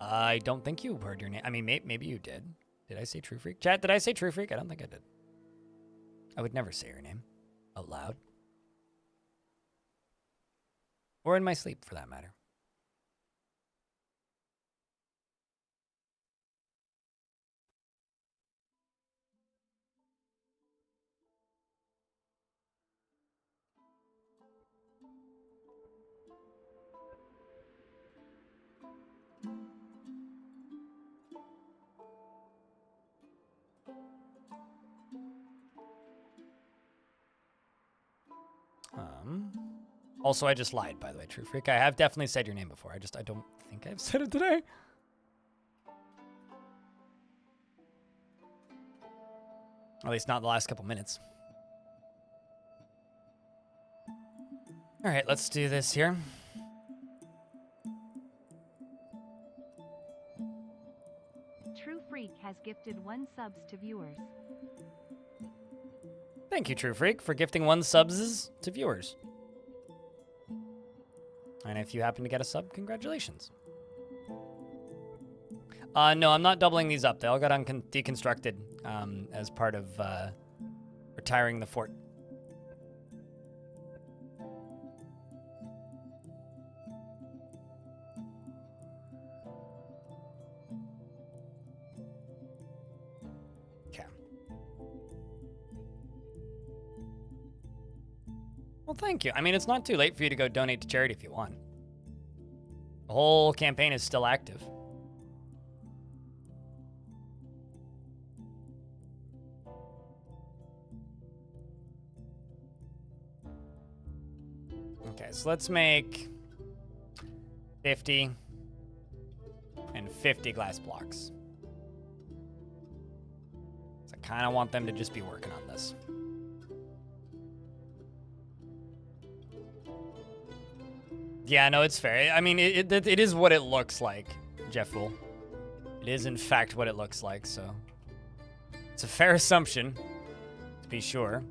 I don't think you heard your name. I mean, maybe you did. Did I say True Freak? Chat, did I say True Freak? I don't think I did. I would never say your name out loud. Or in my sleep, for that matter. them. Also, I just lied, by the way, True Freak. I have definitely said your name before. I don't think I've said it today. At least not in the last couple minutes. All right, let's do this here. True Freak has gifted 1 subs to viewers. Thank you, True Freak, for gifting 1 subs to viewers. And if you happen to get a sub, congratulations. No, I'm not doubling these up. They all got deconstructed as part of retiring the fort. Okay. Well, thank you. I mean, it's not too late for you to go donate to charity if you want. The whole campaign is still active. Okay, so let's make 50 and 50 glass blocks. So I kind of want them to just be working on this. Yeah, no, it's fair. I mean, it is what it looks like, Jeff Fool. It is, in fact, what it looks like, so... It's a fair assumption, to be sure.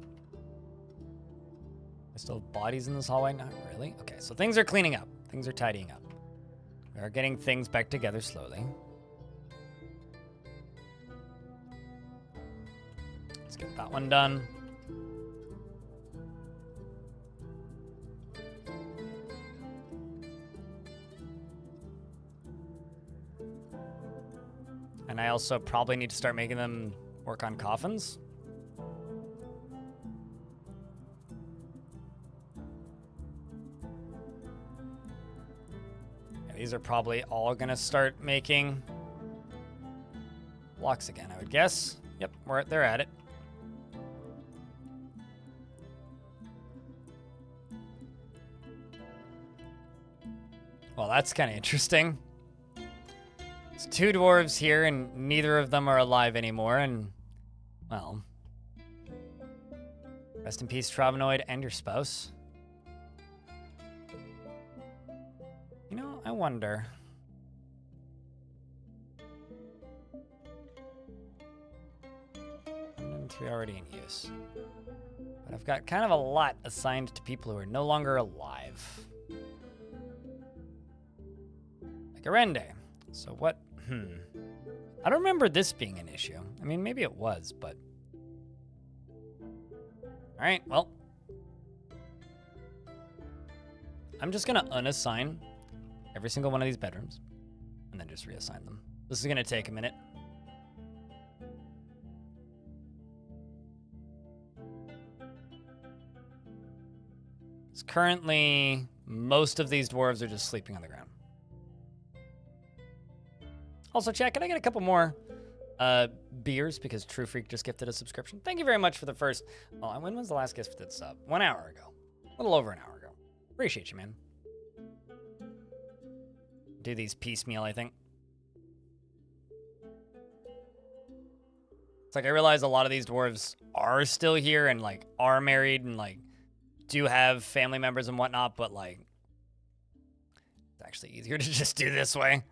I still have bodies in this hallway? Not really. Okay, so things are cleaning up. Things are tidying up. We are getting things back together slowly. Let's get that one done. And I also probably need to start making them work on coffins. Yeah, these are probably all gonna start making blocks again, I would guess. Yep, they're at it. Well, that's kind of interesting. It's 2 dwarves here, and neither of them are alive anymore, and, well, rest in peace, Travenoid, and your spouse. You know, I wonder. And 3 already in use. But I've got kind of a lot assigned to people who are no longer alive. Like Arende. So what? I don't remember this being an issue. I mean, maybe it was, but... All right, well. I'm just going to unassign every single one of these bedrooms and then just reassign them. This is going to take a minute. It's currently, most of these dwarves are just sleeping on the ground. Also, chat, can I get a couple more beers? Because True Freak just gifted a subscription. Thank you very much for the first... Oh, and when was the last gifted sub? 1 hour ago. A little over an hour ago. Appreciate you, man. Do these piecemeal, I think. It's like I realize a lot of these dwarves are still here and, like, are married and, like, do have family members and whatnot, but, like, it's actually easier to just do this way.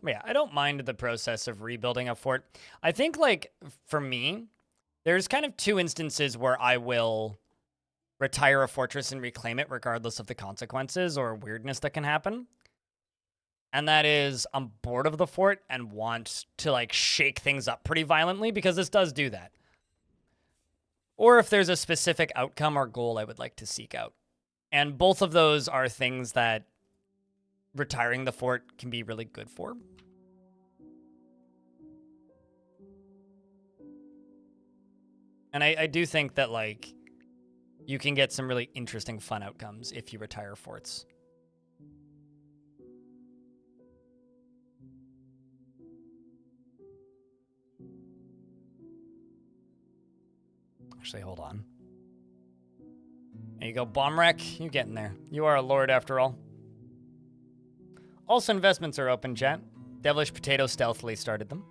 Yeah, I don't mind the process of rebuilding a fort. I think, like, for me, there's kind of 2 instances where I will retire a fortress and reclaim it regardless of the consequences or weirdness that can happen. And that is, I'm bored of the fort and want to, like, shake things up pretty violently, because this does do that. Or if there's a specific outcome or goal I would like to seek out. And both of those are things that retiring the fort can be really good for. And I do think that, like, you can get some really interesting fun outcomes if you retire forts. Actually, hold on. There you go, bomb wreck. You getting there. You are a lord after all. Also, investments are open, chat. Devilish Potato stealthily started them.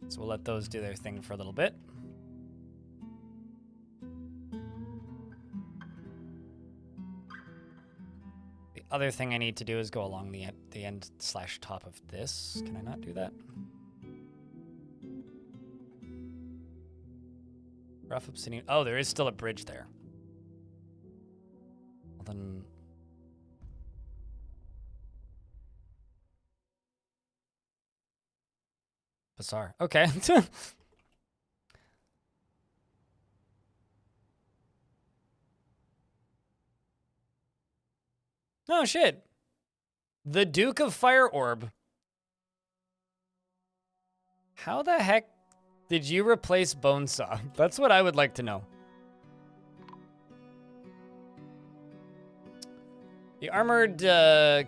So we'll let those do their thing for a little bit. The other thing I need to do is go along the end slash top of this. Can I not do that? Rough obsidian. Oh, there is still a bridge there. Well, then... Bizarre. Okay. Oh, shit. The Duke of FireOrb. How the heck did you replace Bonesaw? That's what I would like to know. The Armored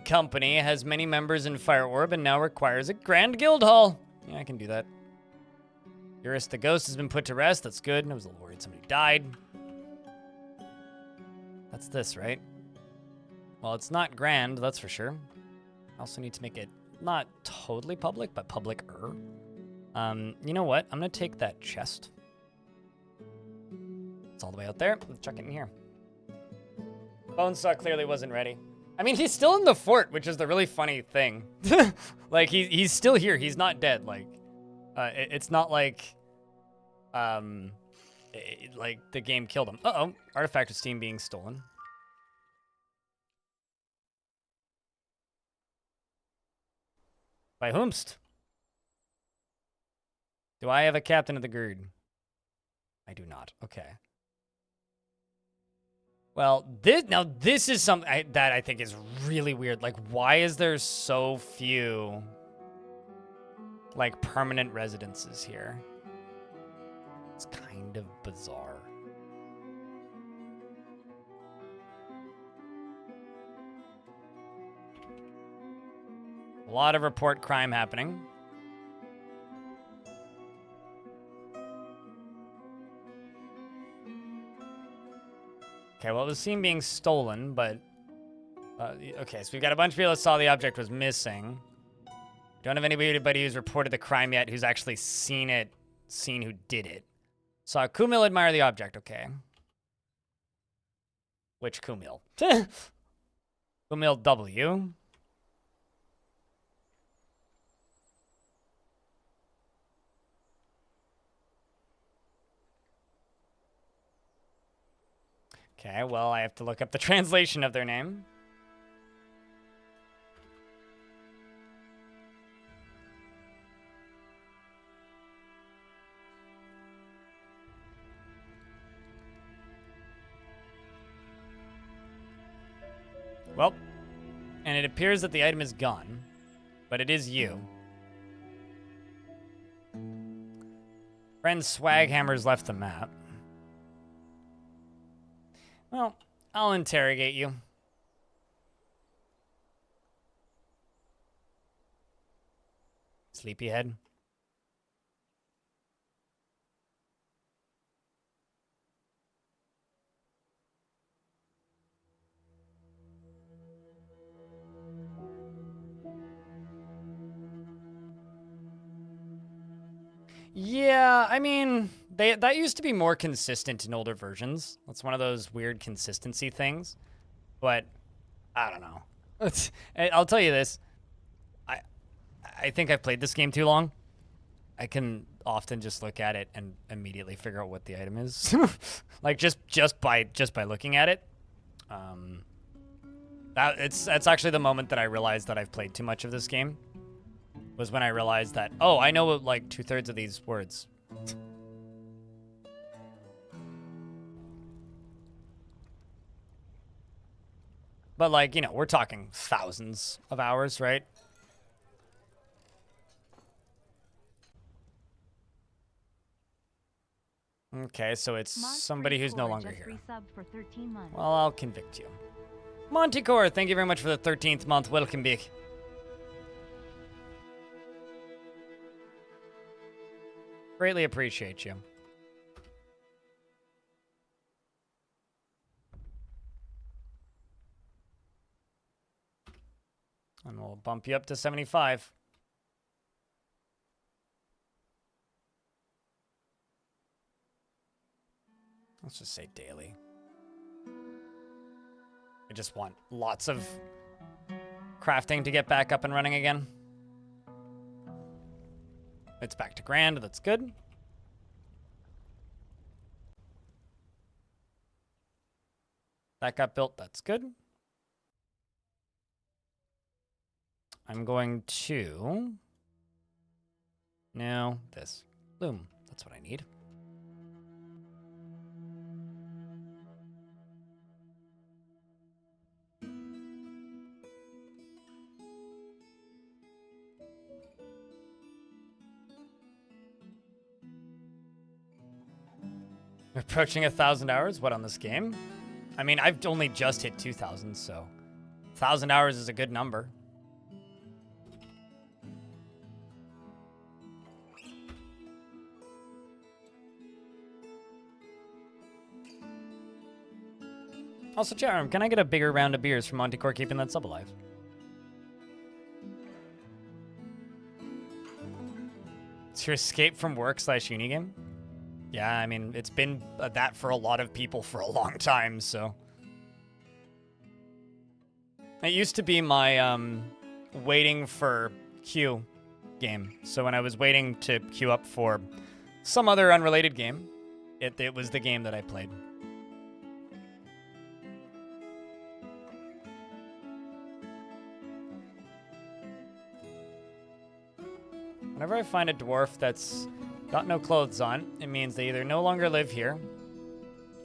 Company has many members in FireOrb and now requires a Grand Guild Hall. Yeah, I can do that. Eurus the Ghost has been put to rest. That's good. I was a little worried somebody died. That's this, right? Well, it's not grand, that's for sure. I also need to make it not totally public, but public-er. You know what? I'm gonna take that chest. It's all the way out there. Let's chuck it in here. Bonesaw clearly wasn't ready. I mean, he's still in the fort, which is the really funny thing. Like, he's still here. He's not dead. Like, it's not like, like the game killed him. Uh-oh. Artifact of Steam being stolen. By whomst? Do I have a captain of the gird? I do not. Okay. Well, this is something that I think is really weird. Like, why is there so few, like, permanent residences here? It's kind of bizarre. A lot of report crime happening. Okay, well, it was seen being stolen, but... okay, so we've got a bunch of people that saw the object was missing. Don't have anybody who's reported the crime yet who's actually seen who did it. Saw Kumil admire the object, okay. Which Kumil? Kumil W. Okay, well, I have to look up the translation of their name. Well, and it appears that the item is gone, but it is you. Friend Swaghammer's left the map. Well, I'll interrogate you. Sleepyhead. Yeah, I mean, that used to be more consistent in older versions. That's one of those weird consistency things. But I don't know. I'll tell you this. I think I've played this game too long. I can often just look at it and immediately figure out what the item is. Like just by looking at it. That's actually the moment that I realized that I've played too much of this game. Was when I realized that, oh, I know like 2/3 of these words. But like, you know, we're talking thousands of hours, right? Okay, so it's Mod somebody who's no longer just here. resubbed for 13 months. Well, I'll convict you. Monticore, thank you very much for the 13th month. Welcome back. Greatly appreciate you. And we'll bump you up to 75. Let's just say daily. I just want lots of crafting to get back up and running again. It's back to grand. That's good. That got built. That's good. I'm going to... No, this. Loom. That's what I need. We're approaching 1,000 hours. What on this game? I mean, I've only just hit 2,000, so 1,000 hours is a good number. Also, Charum, can I get a bigger round of beers from Monticore keeping that sub alive? It's your escape from work / uni game? Yeah, I mean, it's been that for a lot of people for a long time, so. It used to be my waiting for queue game. So when I was waiting to queue up for some other unrelated game, it was the game that I played. Whenever I find a dwarf that's got no clothes on, it means they either no longer live here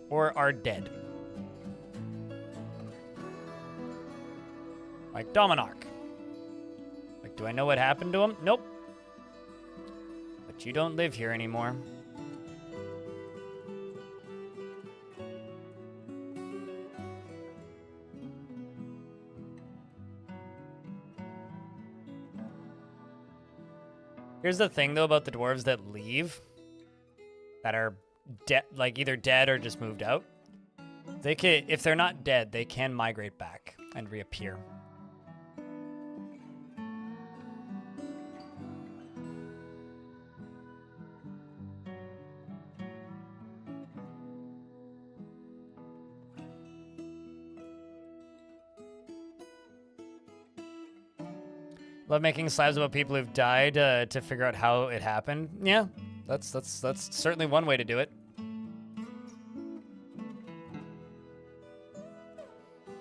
or are dead. Like Dominarch. Like, do I know what happened to him? Nope. But you don't live here anymore. Here's the thing, though, about the dwarves that leave, that are like either dead or just moved out. They can, if they're not dead, they can migrate back and reappear. Love making slabs about people who've died to figure out how it happened. Yeah, that's certainly one way to do it.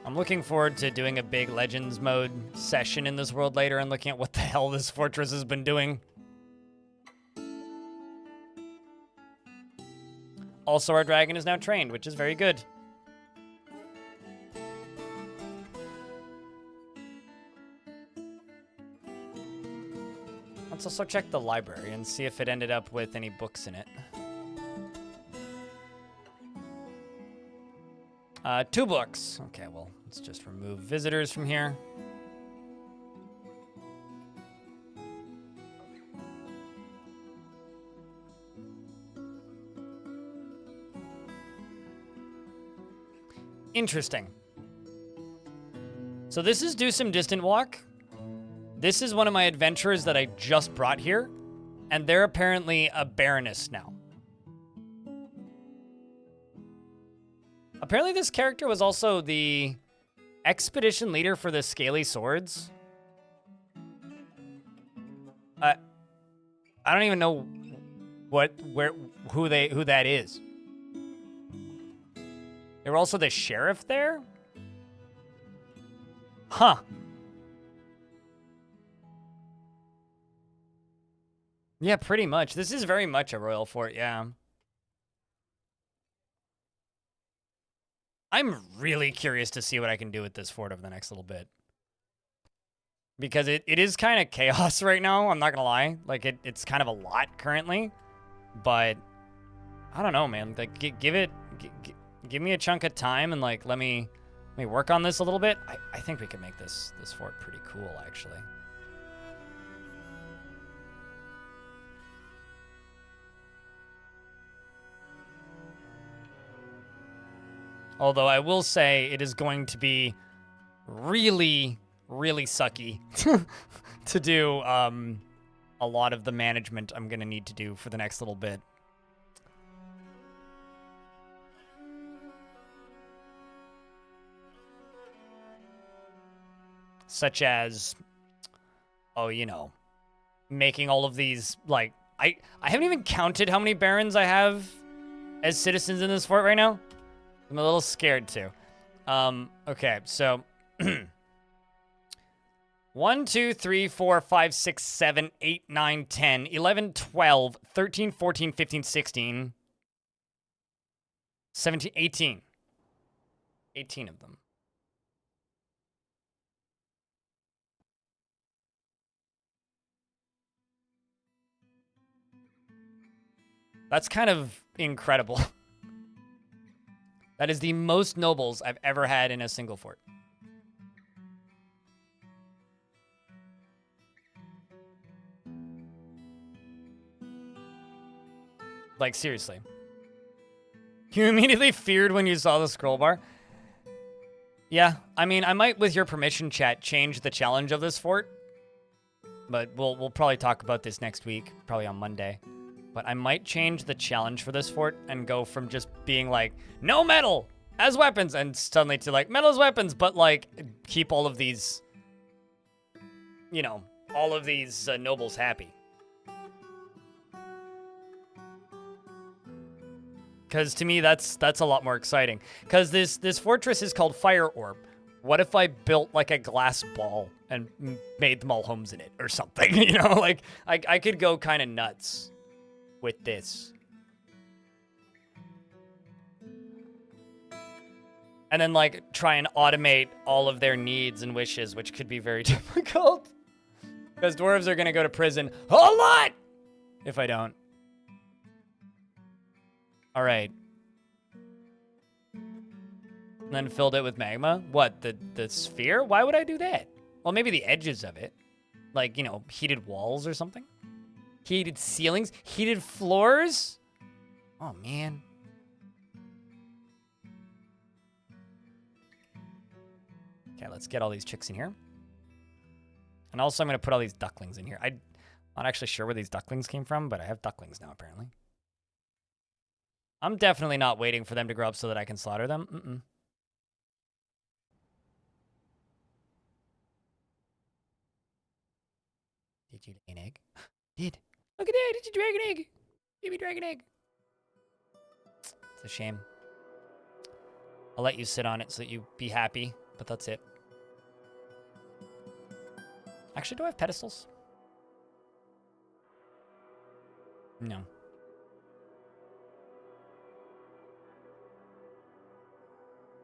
I'm looking forward to doing a big Legends mode session in this world later and looking at what the hell this fortress has been doing. Also, our dragon is now trained, which is very good. Let's also check the library and see if it ended up with any books in it. 2 books. Okay, well, let's just remove visitors from here. Interesting. So this is Do Some Distant Walk. This is one of my adventurers that I just brought here, and they're apparently a baroness now. Apparently this character was also the expedition leader for the Scaly Swords. I don't even know who that is. They were also the sheriff there? Huh. Yeah, pretty much. This is very much a royal fort, yeah. I'm really curious to see what I can do with this fort over the next little bit. Because it is kind of chaos right now, I'm not gonna lie. Like, it's kind of a lot currently. But I don't know, man. Like, give me a chunk of time and like let me work on this a little bit. I think we could make this fort pretty cool, actually. Although I will say it is going to be really, really sucky to do a lot of the management I'm going to need to do for the next little bit. Such as, oh, you know, making all of these, like, I haven't even counted how many barons I have as citizens in this fort right now. I'm a little scared too. Okay, so 1, 2, 3, 4, 5, 6, 7, 8, 9, 10, 11, 12, 13, 14, 15, 16, 17, 18. 18 of them. That's kind of incredible. That is the most nobles I've ever had in a single fort. Like, seriously. You immediately feared when you saw the scroll bar? Yeah, I mean, I might, with your permission, chat, change the challenge of this fort. But we'll probably talk about this next week, probably on Monday. But I might change the challenge for this fort and go from just being like, no metal as weapons, and suddenly to like, metal as weapons, but like, keep all of these, you know, all of these nobles happy. Because to me, that's a lot more exciting. Because this fortress is called FireOrb. What if I built like a glass ball and made them all homes in it or something? You know, like I could go kind of nuts with this. And then like try and automate all of their needs and wishes, which could be very difficult. Because dwarves are going to go to prison a lot if I don't. All right. And then filled it with magma. What, the sphere? Why would I do that? Well, maybe the edges of it. Like, you know, heated walls or something. Heated ceilings? Heated floors? Oh, man. Okay, let's get all these chicks in here. And also I'm going to put all these ducklings in here. I'm not actually sure where these ducklings came from, but I have ducklings now, apparently. I'm definitely not waiting for them to grow up so that I can slaughter them. Did you lay an egg? Did. Look at that. Did you drag an egg? Baby dragon egg. It's a shame. I'll let you sit on it so that you be happy, but that's it. Actually, do I have pedestals? No.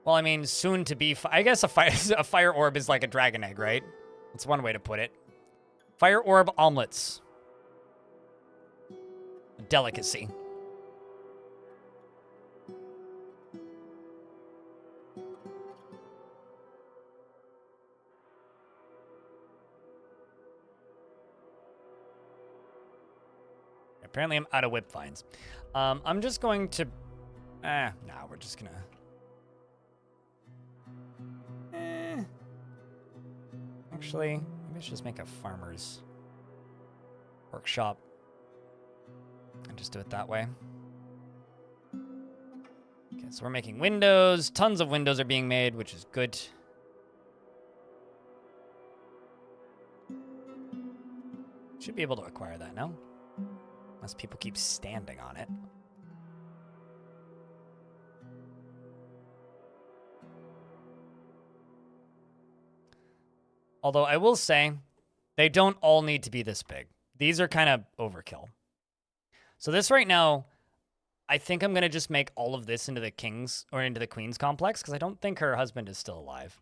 Well, I mean, soon to be... I guess a fire orb is like a dragon egg, right? That's one way to put it. Fire orb omelets. A delicacy. Apparently I'm out of whip vines. I'm just going to... nah, we're just gonna... Actually, maybe I should just make a farmer's workshop. And just do it that way. Okay, so we're making windows. Tons of windows are being made, which is good. Should be able to acquire that now. Unless people keep standing on it. Although I will say, they don't all need to be this big. These are kind of overkill. So this right now, I think I'm going to just make all of this into the king's or into the queen's complex because I don't think her husband is still alive.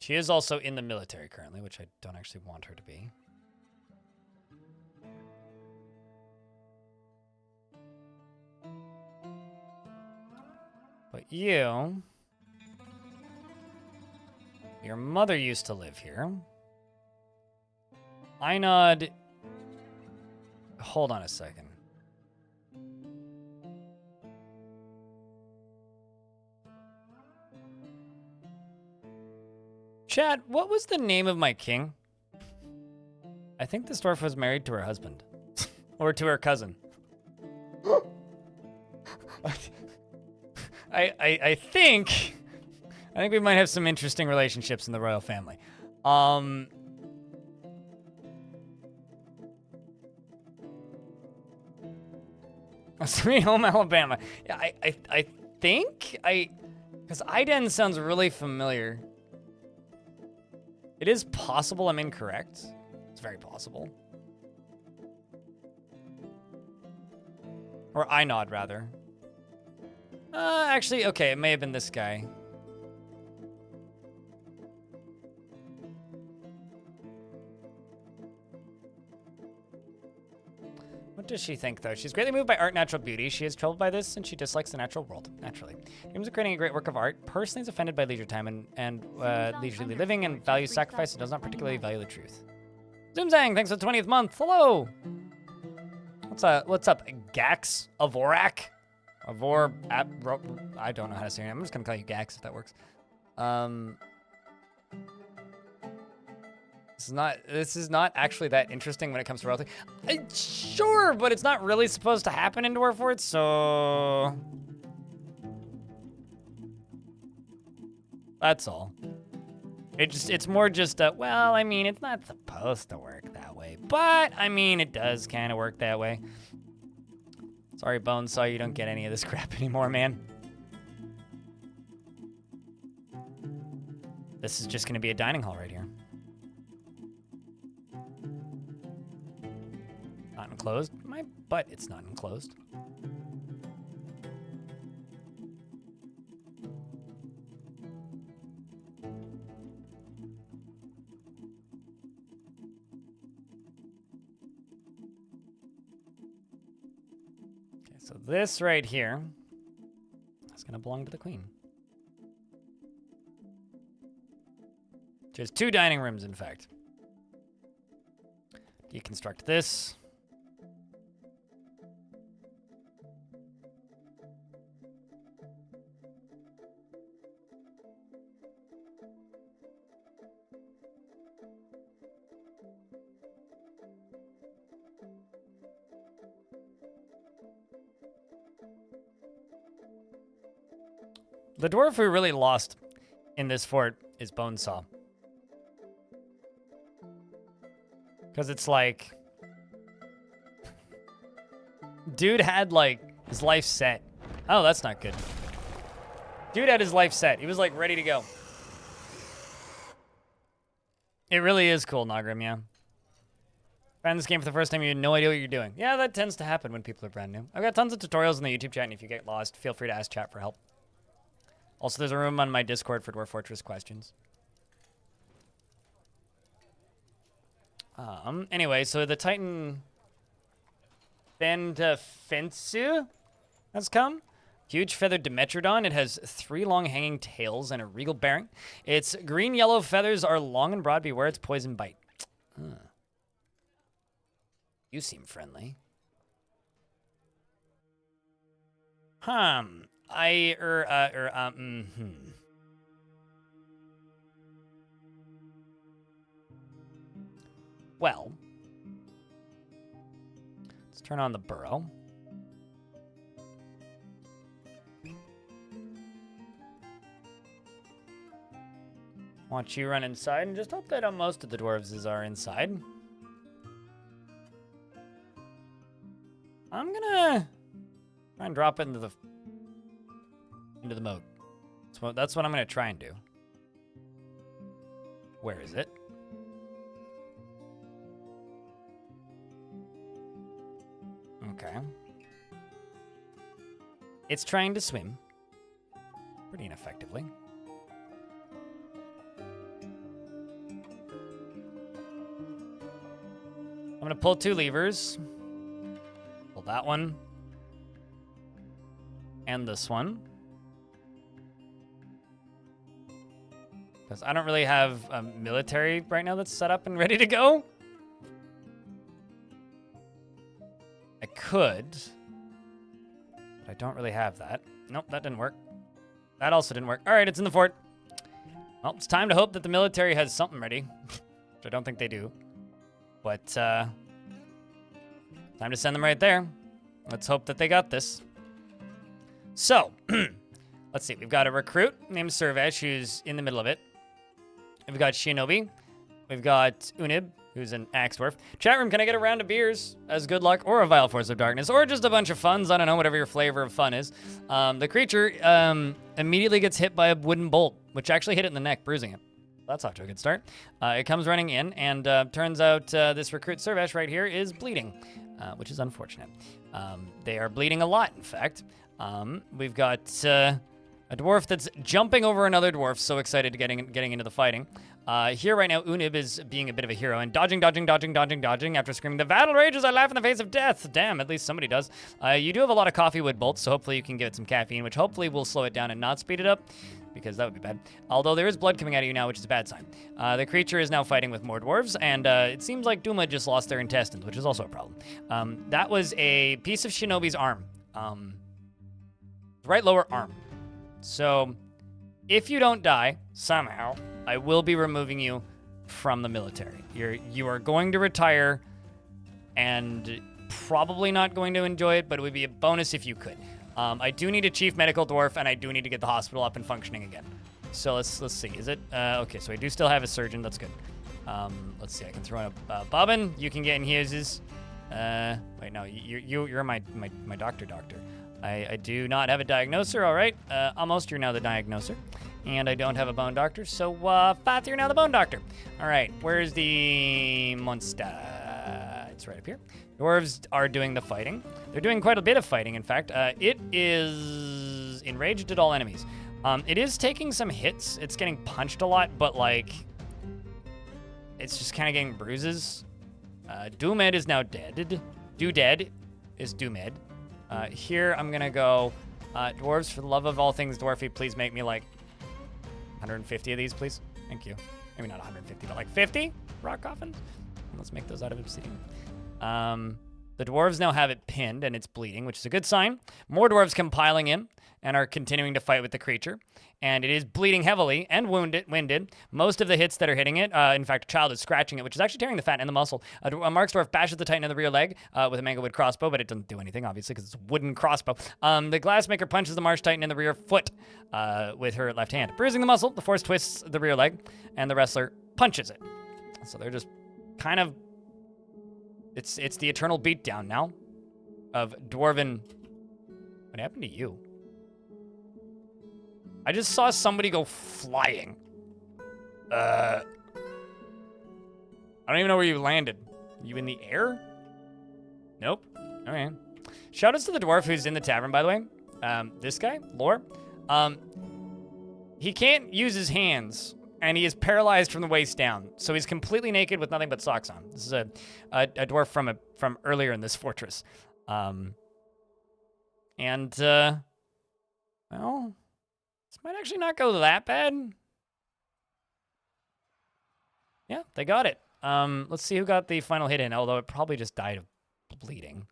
She is also in the military currently, which I don't actually want her to be. you... Your mother used to live here. Einod... Hold on a second. Chat, what was the name of my king? I think this dwarf was married to her husband. Or to her cousin. I think we might have some interesting relationships in the royal family. Sweet Home, Alabama. Yeah, I think because Iden sounds really familiar. It is possible I'm incorrect. It's very possible. Or Einod, rather. Actually, okay, it may have been this guy. What does she think, though? She's greatly moved by art, natural beauty. She is troubled by this, and she dislikes the natural world, naturally. Dreams of creating a great work of art. Personally is offended by leisure time and leisurely living and values sacrifice and does not particularly value the truth. Zoomzang, thanks for the 20th month. Hello! What's up, Gax? Avorak? I don't know how to say it. I'm just gonna call you Gax if that works. This is not actually that interesting when it comes to royalty. Sure, but it's not really supposed to happen in Dwarf Forts, so... That's all. It's more just well, I mean, it's not supposed to work that way, but I mean, it does kind of work that way. Sorry, Bonesaw, you don't get any of this crap anymore, man. This is just gonna be a dining hall right here. Not enclosed. My butt, it's not enclosed. So this right here is going to belong to the queen. There's 2 dining rooms, in fact. Deconstruct this. The dwarf who really lost in this fort is Bonesaw. Because it's like... Dude had, like, his life set. Oh, that's not good. Dude had his life set. He was, like, ready to go. It really is cool, Nagrim, yeah. Found this game for the first time, you had no idea what you're doing. Yeah, that tends to happen when people are brand new. I've got tons of tutorials in the YouTube chat, and if you get lost, feel free to ask chat for help. Also, there's a room on my Discord for Dwarf Fortress questions. Anyway, so the Titan Fentu has come. Huge feathered Dimetrodon. It has 3 long hanging tails and a regal bearing. Its green-yellow feathers are long and broad. Beware its poison bite. You seem friendly. Well, let's turn on the burrow. Want you run inside and just hope that most of the dwarves are inside. I'm gonna try and drop it into the moat. So that's what I'm gonna try and do. Where is it? Okay. It's trying to swim. Pretty ineffectively. I'm gonna pull 2 levers. Pull that one. And this one. Because I don't really have a military right now that's set up and ready to go. I could. But I don't really have that. Nope, that didn't work. That also didn't work. All right, it's in the fort. Well, it's time to hope that the military has something ready. Which I don't think they do. But, time to send them right there. Let's hope that they got this. So, let's see. We've got a recruit named Servesh who's in the middle of it. We've got Shinobi. We've got Unib, who's an axe dwarf. Chat room, can I get a round of beers as good luck, or a vile force of darkness, or just a bunch of funs? I don't know, whatever your flavor of fun is. The creature immediately gets hit by a wooden bolt, which actually hit it in the neck, bruising it. That's off to a good start. It comes running in, and turns out this recruit Servesh right here is bleeding, which is unfortunate. They are bleeding a lot, in fact. We've got a dwarf that's jumping over another dwarf, so excited to getting into the fighting. Here right now, Unib is being a bit of a hero and dodging after screaming, "The battle rages, I laugh in the face of death." Damn, at least somebody does. You do have a lot of coffee wood bolts, so hopefully you can give it some caffeine, which hopefully will slow it down and not speed it up, because that would be bad. Although there is blood coming out of you now, which is a bad sign. The creature is now fighting with more dwarves, and it seems like Duma just lost their intestines, which is also a problem. That was a piece of Shinobi's arm. Right lower arm. So, if you don't die, somehow, I will be removing you from the military. You are going to retire, and probably not going to enjoy it, but it would be a bonus if you could. I do need a chief medical dwarf, and I do need to get the hospital up and functioning again. So let's see. Is it okay? So I do still have a surgeon. That's good. Let's see. I can throw in a Bobbin. You can get in his. Wait, no. You're my doctor. I do not have a diagnoser. All right. Almost. You're now the diagnoser. And I don't have a bone doctor. So, Fath, you're now the bone doctor. All right. Where's the monster? It's right up here. Dwarves are doing the fighting. They're doing quite a bit of fighting, in fact. It is enraged at all enemies. It is taking some hits. It's getting punched a lot, but, like, it's just kind of getting bruises. Doomed is now dead. Dead is Doomed. Here, I'm going to go, dwarves, for the love of all things dwarfy, please make me, like, 150 of these, please. Thank you. Maybe not 150, but like 50 rock coffins. Let's make those out of obsidian. The dwarves now have it pinned, and it's bleeding, which is a good sign. More dwarves come piling in and are continuing to fight with the creature. And it is bleeding heavily and winded. Most of the hits that are hitting it, in fact, a child is scratching it, which is actually tearing the fat and the muscle. A Marksdwarf bashes the Titan in the rear leg with a mangowood crossbow, but it doesn't do anything, obviously, because it's a wooden crossbow. The Glassmaker punches the Marsh Titan in the rear foot with her left hand. Bruising the muscle, the Force twists the rear leg, and the Wrestler punches it. So they're just kind of... It's the eternal beatdown now of Dwarven... What happened to you? I just saw somebody go flying. I don't even know where you landed. You in the air? Nope. Okay. Shout outs to the dwarf who's in the tavern, by the way. This guy, Lore. He can't use his hands, and he is paralyzed from the waist down. So he's completely naked with nothing but socks on. This is a dwarf from earlier in this fortress. Well, this might actually not go that bad. Yeah, they got it. Let's see who got the final hit in, although it probably just died of bleeding.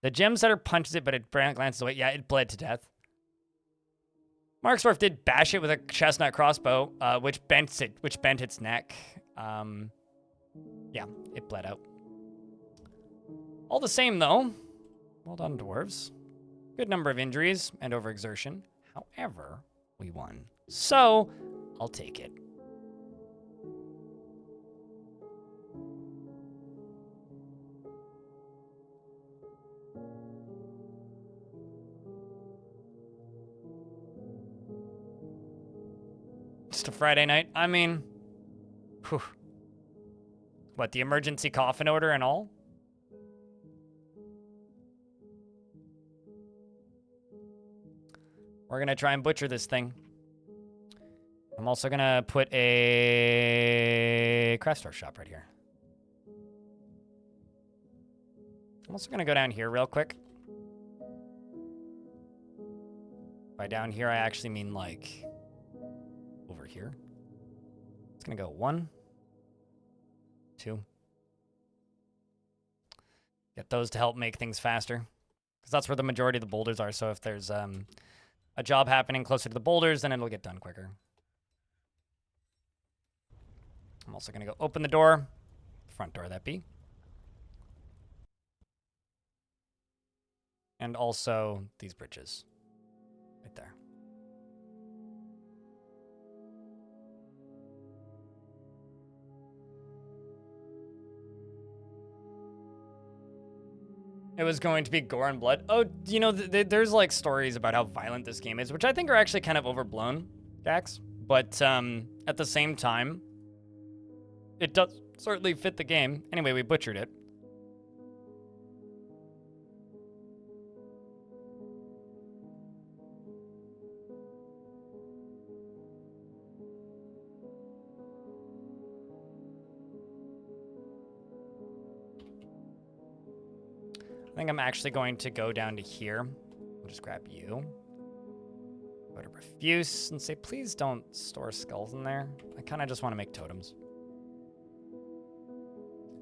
The gem setter punches it, but it glances away. Yeah, it bled to death. Marksdorf did bash it with a chestnut crossbow, which bent its neck. Yeah, it bled out. All the same, though, well done, dwarves. Good number of injuries and overexertion. However, we won. So, I'll take it. Just a Friday night? I mean, whew. What, the emergency coffin order and all? We're going to try and butcher this thing. I'm also going to put a craft store shop right here. I'm also going to go down here real quick. By down here, I actually mean, like, over here. gonna go 1, 2. Get those to help make things faster, because that's where the majority of the boulders are. So if there's a job happening closer to the boulders, then it'll get done quicker. I'm also gonna go open the door, front door that be. And also these bridges right there. It was going to be gore and blood. Oh, you know, there's like stories about how violent this game is, which I think are actually kind of overblown, Jax. But at the same time, it does certainly fit the game. Anyway, we butchered it. I think I'm actually going to go down to here. We'll just grab you. Go to Refuse and say, please don't store skulls in there. I kind of just want to make totems.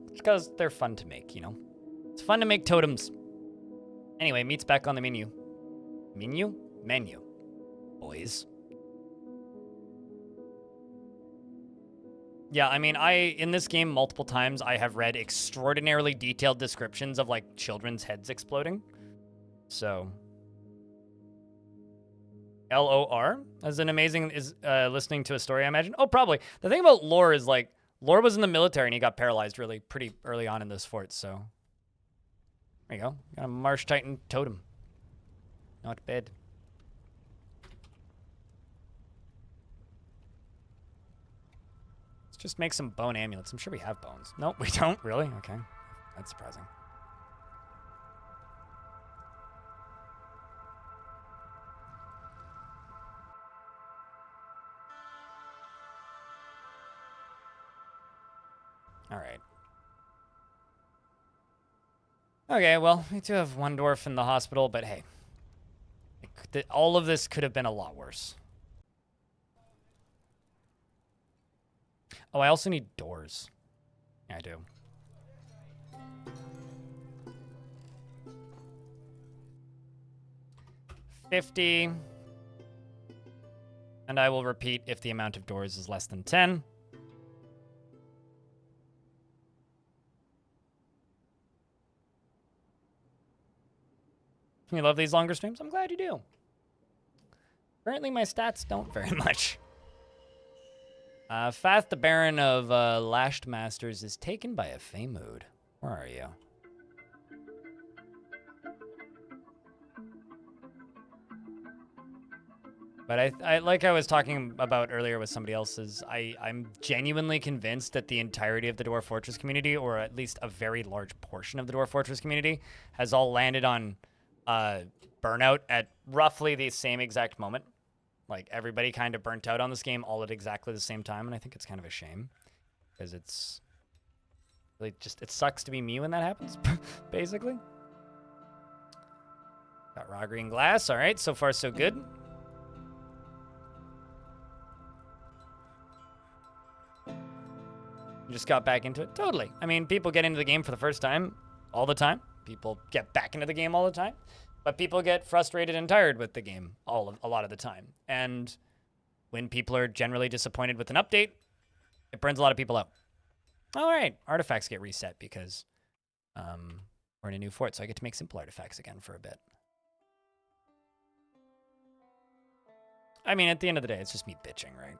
Just because they're fun to make, you know? It's fun to make totems. Anyway, meat's back on the menu. Menu? Menu. Boys. Yeah, I mean, in this game, multiple times, I have read extraordinarily detailed descriptions of, like, children's heads exploding. So. LOR? As an amazing, is listening to a story, I imagine? Oh, probably. The thing about Lore is, like, Lore was in the military and he got paralyzed really pretty early on in this fort, so. There you go. Got a Marsh Titan totem. Not bad. Just make some bone amulets. I'm sure we have bones. Nope, we don't. Really? Okay. That's surprising. All right. Okay, well, we do have one dwarf in the hospital, but hey. All of this could have been a lot worse. Oh, I also need doors. Yeah, I do. $50. And I will repeat if the amount of doors is less than 10. You love these longer streams? I'm glad you do. Currently, my stats don't very much. Fath, the Baron of Lashed Masters, is taken by a Fey mood. Where are you? But I like I was talking about earlier with somebody else's, I'm genuinely convinced that the entirety of the Dwarf Fortress community, or at least a very large portion of the Dwarf Fortress community, has all landed on burnout at roughly the same exact moment. Like, everybody kind of burnt out on this game all at exactly the same time, and I think it's kind of a shame. Because it's really just, it sucks to be me when that happens, basically. Got raw green glass. All right, so far so good. Just got back into it. Totally. I mean, people get into the game for the first time all the time. People get back into the game all the time. But people get frustrated and tired with the game a lot of the time. And when people are generally disappointed with an update, it burns a lot of people out. All right, artifacts get reset because we're in a new fort, so I get to make simple artifacts again for a bit. I mean, at the end of the day, it's just me bitching, right?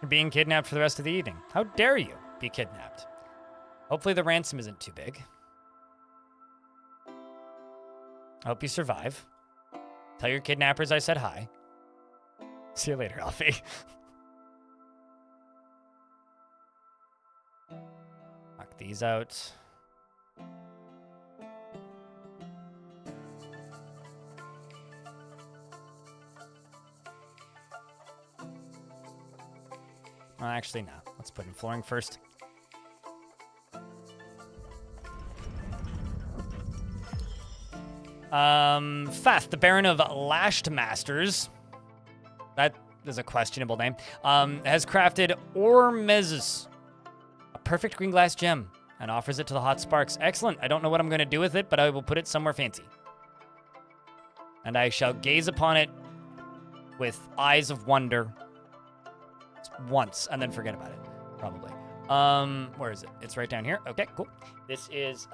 You're being kidnapped for the rest of the evening. How dare you be kidnapped? Hopefully the ransom isn't too big. I hope you survive. Tell your kidnappers I said hi. See you later, Alfie. Knock these out. Well, actually, no. Let's put in flooring first. Fath, the Baron of Lashed Masters. That is a questionable name. Has crafted Ormezus, a perfect green glass gem, and offers it to the Hot Sparks. Excellent. I don't know what I'm going to do with it, but I will put it somewhere fancy. And I shall gaze upon it with eyes of wonder once, and then forget about it, probably. Where is it? It's right down here. Okay, cool. This is,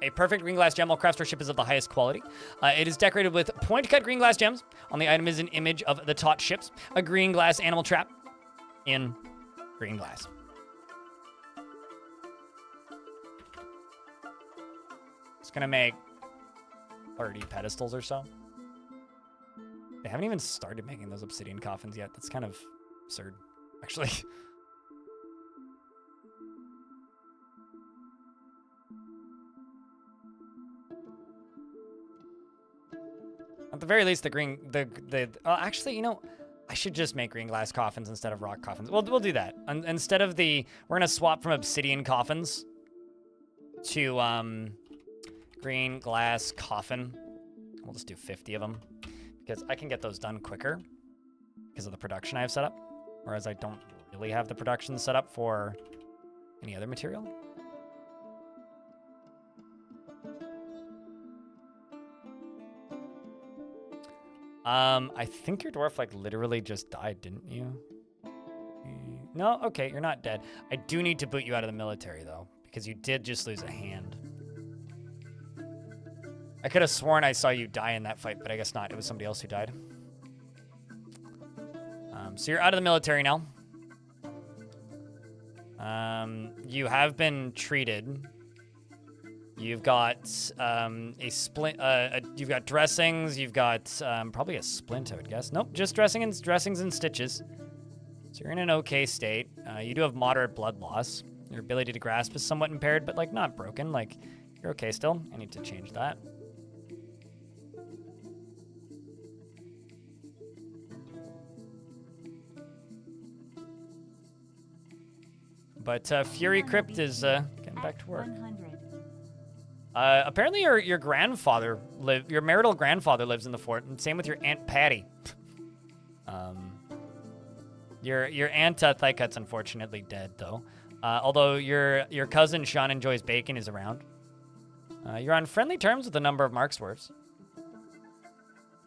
a perfect green glass gem. All craftsmanship is of the highest quality. It is decorated with point-cut green glass gems. On the item is an image of the taut ships, a green glass animal trap in green glass. It's gonna make 30 pedestals or so. They haven't even started making those obsidian coffins yet. That's kind of absurd, actually. At the very least, actually, you know, I should just make green glass coffins instead of rock coffins. We'll do that. Instead of we're gonna swap from obsidian coffins to green glass coffin. We'll just do 50 of them because I can get those done quicker because of the production I have set up, whereas I don't really have the production set up for any other material. I think your dwarf, like, literally just died, didn't you? No? Okay, you're not dead. I do need to boot you out of the military, though, because you did just lose a hand. I could have sworn I saw you die in that fight, but I guess not. It was somebody else who died. So you're out of the military now. You have been treated. You've got a splint. You've got dressings. You've got probably a splint, I would guess. Nope, just dressings and stitches. So you're in an okay state. You do have moderate blood loss. Your ability to grasp is somewhat impaired, but like not broken. Like you're okay still. I need to change that. But Fury Crypt is getting back to work. 100. Apparently your grandfather your marital grandfather lives in the fort, and same with your Aunt Patty. Your Aunt Thykut's unfortunately dead though. Although your cousin Sean Enjoys Bacon is around. You're on friendly terms with a number of Marksdwarfs.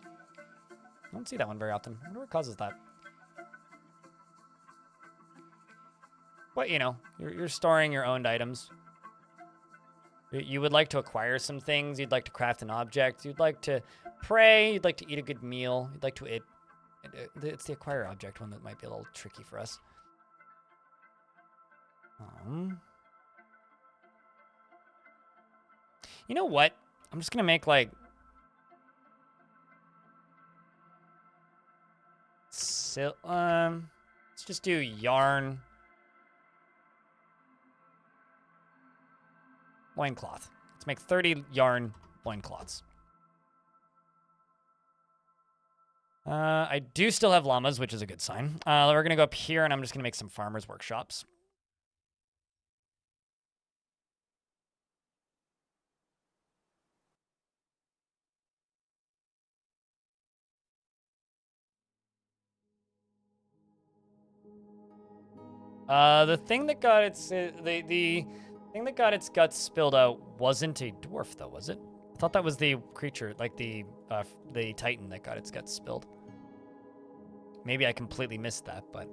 I don't see that one very often. I wonder what causes that. But you know, you're storing your owned items. You would like to acquire some things. You'd like to craft an object. You'd like to pray. You'd like to eat a good meal. You'd like to eat. It's the acquire object one that might be a little tricky for us. You know what? I'm just gonna make like let's just do yarn. Loincloth. Let's make 30 yarn loincloths. I do still have llamas, which is a good sign. We're going to go up here, and I'm just going to make some farmers' workshops. The thing that got its the thing that got its guts spilled out wasn't a dwarf, though, was it? I thought that was the creature, like the titan that got its guts spilled. Maybe I completely missed that, but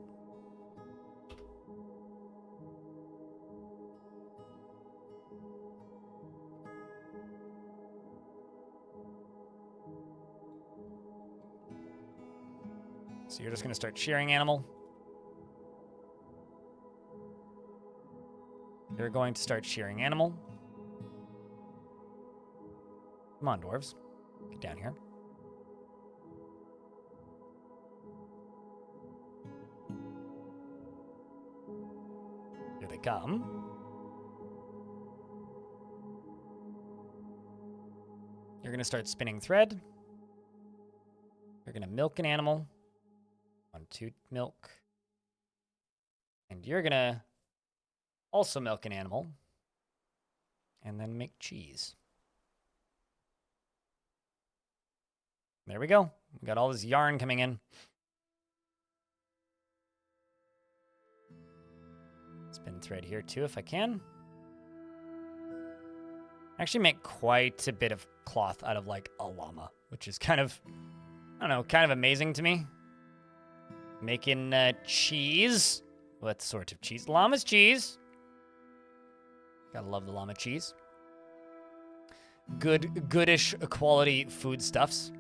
so you're just gonna start shearing animal. You're going to start shearing animal. Come on, dwarves. Get down here. Here they come. You're going to start spinning thread. You're going to milk an animal. 1, 2, milk. And you're gonna also milk an animal. And then make cheese. There we go. We got all this yarn coming in. Spin thread here too if I can. Actually make quite a bit of cloth out of like a llama, which is kind of, I don't know, kind of amazing to me. Making cheese. What sort of cheese? Llama's cheese. Gotta love the llama cheese. Goodish quality foodstuffs.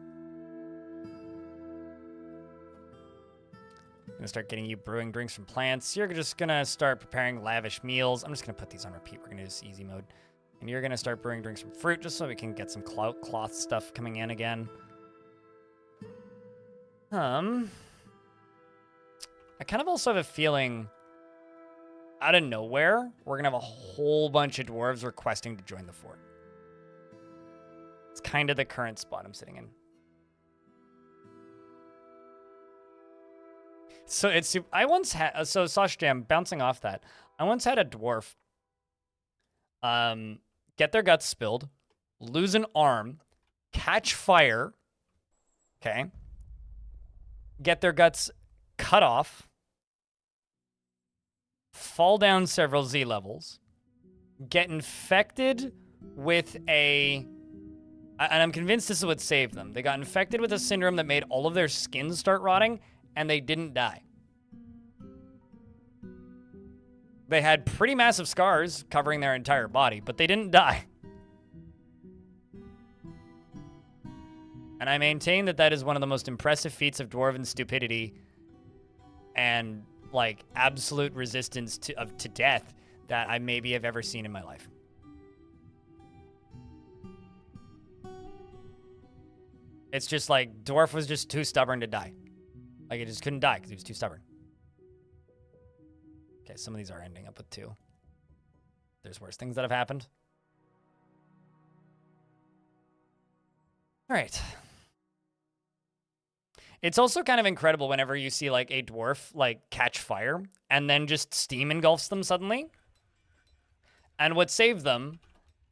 I'm gonna start getting you brewing drinks from plants. You're just gonna start preparing lavish meals. I'm just gonna put these on repeat. We're gonna do this easy mode. And you're gonna start brewing drinks from fruit just so we can get some cloth stuff coming in again. I kind of also have a feeling out of nowhere, we're gonna have a whole bunch of dwarves requesting to join the fort. It's kind of the current spot I'm sitting in. So it's, I once had, so Sash Jam, bouncing off that, I once had a dwarf get their guts spilled, lose an arm, catch fire, okay, get their guts cut off, fall down several Z levels, get infected with a, and I'm convinced this is what saved them. They got infected with a syndrome that made all of their skin start rotting, and they didn't die. They had pretty massive scars covering their entire body, but they didn't die. And I maintain that that is one of the most impressive feats of dwarven stupidity and, like, absolute resistance to death that I maybe have ever seen in my life. It's just like, Dwarf was just too stubborn to die. Like, he just couldn't die because he was too stubborn. Okay, some of these are ending up with 2. There's worse things that have happened. All right. It's also kind of incredible whenever you see, like, a dwarf, like, catch fire and then just steam engulfs them suddenly. And what saved them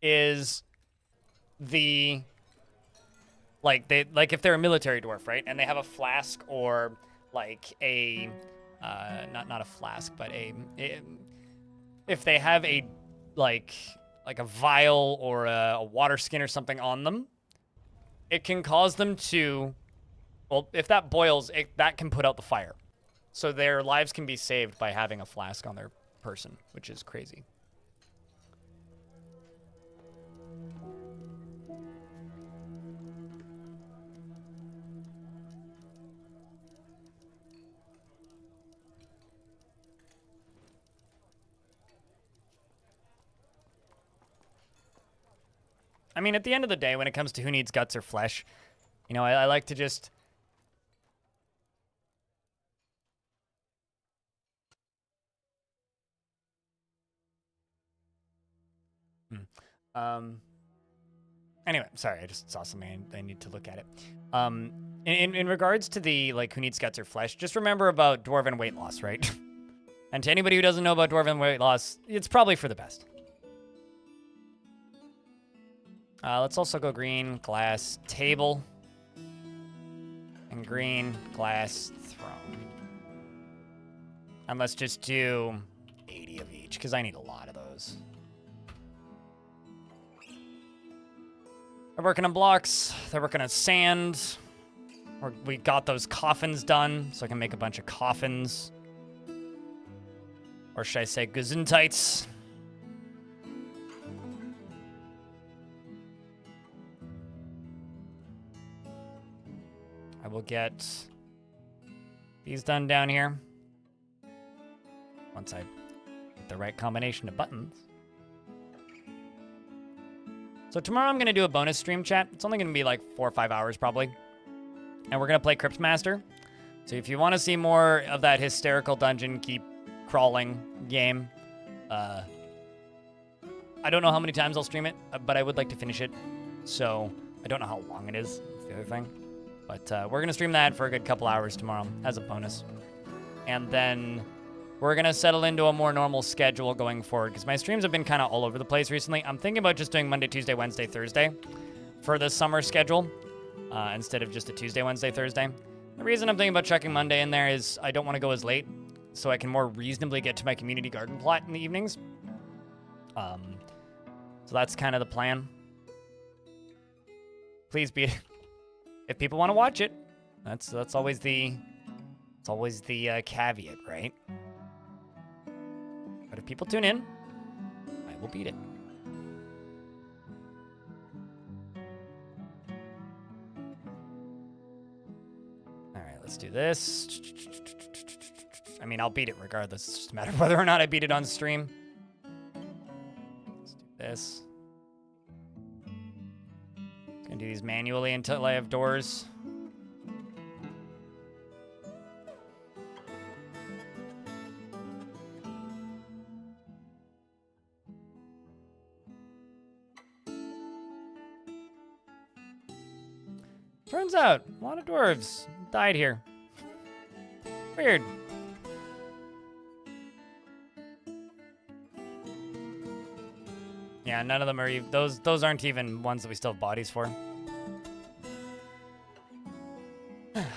is the... Like, if they're a military dwarf, right? And they have a flask or, like, a... not a flask, but if they have a, like a vial or a water skin or something on them, it can cause them to, well, if that boils, that can put out the fire. So their lives can be saved by having a flask on their person, which is crazy. I mean, at the end of the day, when it comes to who needs guts or flesh, you know, I like to just... Anyway, sorry, I just saw something. I need to look at it. In regards to the, like, who needs guts or flesh, just remember about dwarven weight loss, right? And to anybody who doesn't know about dwarven weight loss, it's probably for the best. Let's also go green, glass, table. And green, glass, throne. And let's just do 80 of each, because I need a lot of those. They're working on blocks. They're working on sand. We got those coffins done, so I can make a bunch of coffins. Or should I say Gesundheits? I will get these done down here. Once I get the right combination of buttons. So tomorrow I'm going to do a bonus stream chat. It's only going to be like 4 or 5 hours probably. And we're going to play Cryptmaster. So if you want to see more of that hysterical dungeon keep crawling game, I don't know how many times I'll stream it, but I would like to finish it. So I don't know how long it is. That's the other thing. But we're going to stream that for a good couple hours tomorrow as a bonus. And then we're going to settle into a more normal schedule going forward because my streams have been kind of all over the place recently. I'm thinking about just doing Monday, Tuesday, Wednesday, Thursday for the summer schedule instead of just a Tuesday, Wednesday, Thursday. The reason I'm thinking about checking Monday in there is I don't want to go as late so I can more reasonably get to my community garden plot in the evenings. So that's kind of the plan. Please be, if people want to watch it, that's always the caveat, right? But if people tune in, I will beat it. All right, let's do this. I mean, I'll beat it regardless. It's just a matter of whether or not I beat it on stream. Let's do this. Gonna do these manually until I have doors. Turns out, a lot of dwarves died here. Weird. Yeah, none of them are those aren't even ones that we still have bodies for.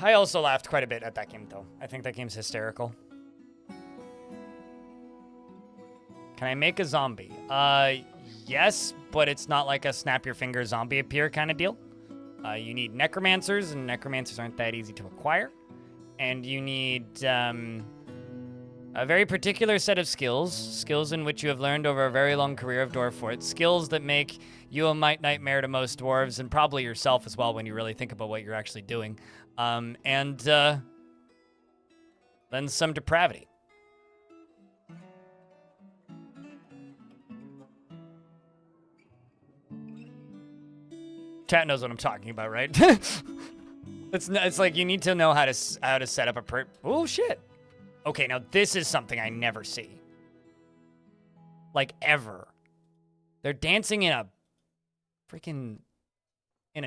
I also laughed quite a bit at that game, though. I think that game's hysterical. Can I make a zombie? Yes, but it's not like a snap your finger zombie appear kind of deal. You need necromancers, and necromancers aren't that easy to acquire. And you need a very particular set of skills in which you have learned over a very long career of dwarf fort, skills that make you a might nightmare to most dwarves, and probably yourself as well when you really think about what you're actually doing. And then some depravity. Chat knows what I'm talking about, right? It's like you need to know how to set up a oh shit. Okay, now this is something I never see. Like ever. They're dancing in a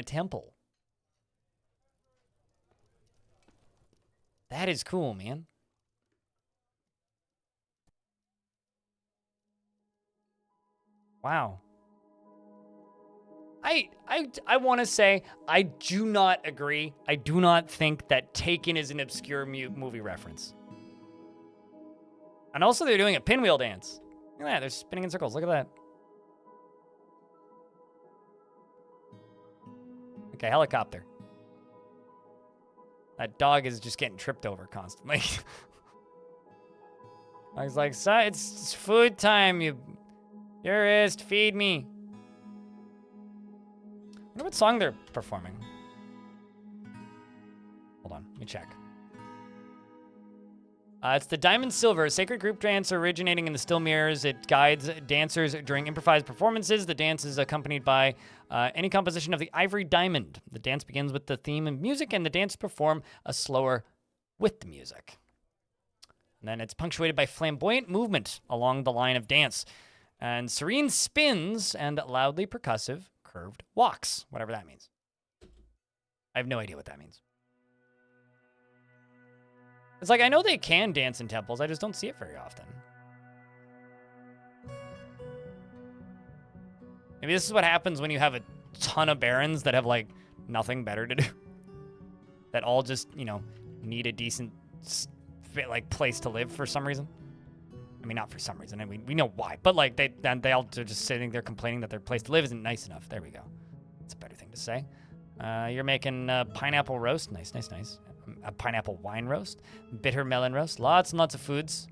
temple. That is cool, man. Wow. I want to say I do not agree. I do not think that Taken is an obscure movie reference. And also they're doing a pinwheel dance. Look at that. They're spinning in circles. Look at that. Okay, helicopter. That dog is just getting tripped over constantly. I was like, son, it's food time. You tourist, feed me. I wonder what song they're performing. Hold on, let me check. It's the Diamond Silver, a sacred group dance originating in the Still Mirrors. It guides dancers during improvised performances. The dance is accompanied by any composition of the Ivory Diamond. The dance begins with the theme and music, and the dancers perform a slower with the music. And then it's punctuated by flamboyant movement along the line of dance, and serene spins and loudly percussive curved walks, whatever that means. I have no idea what that means. It's like, I know they can dance in temples, I just don't see it very often. Maybe this is what happens when you have a ton of barons that have, like, nothing better to do. That all just, you know, need a decent, like, place to live for some reason. I mean, not for some reason. I mean, we know why. But, like, they all are just sitting there complaining that their place to live isn't nice enough. There we go. That's a better thing to say. You're making pineapple roast. Nice, nice, nice. A pineapple wine roast. Bitter melon roast. Lots and lots of foods.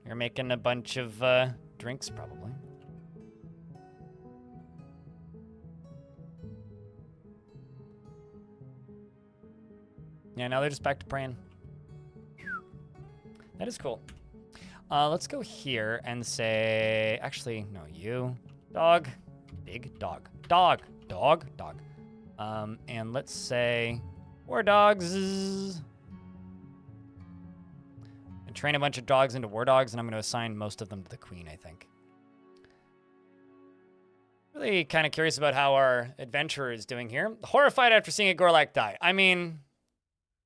You're making a bunch of drinks, probably. Yeah, now they're just back to praying. That is cool. Let's go here and say... Actually, no, you. Dog. Big dog. Dog. Dog. Dog. And let's say... War dogs. And train a bunch of dogs into war dogs, and I'm going to assign most of them to the queen, I think. Really kind of curious about how our adventurer is doing here. Horrified after seeing a Gorlak die. I mean...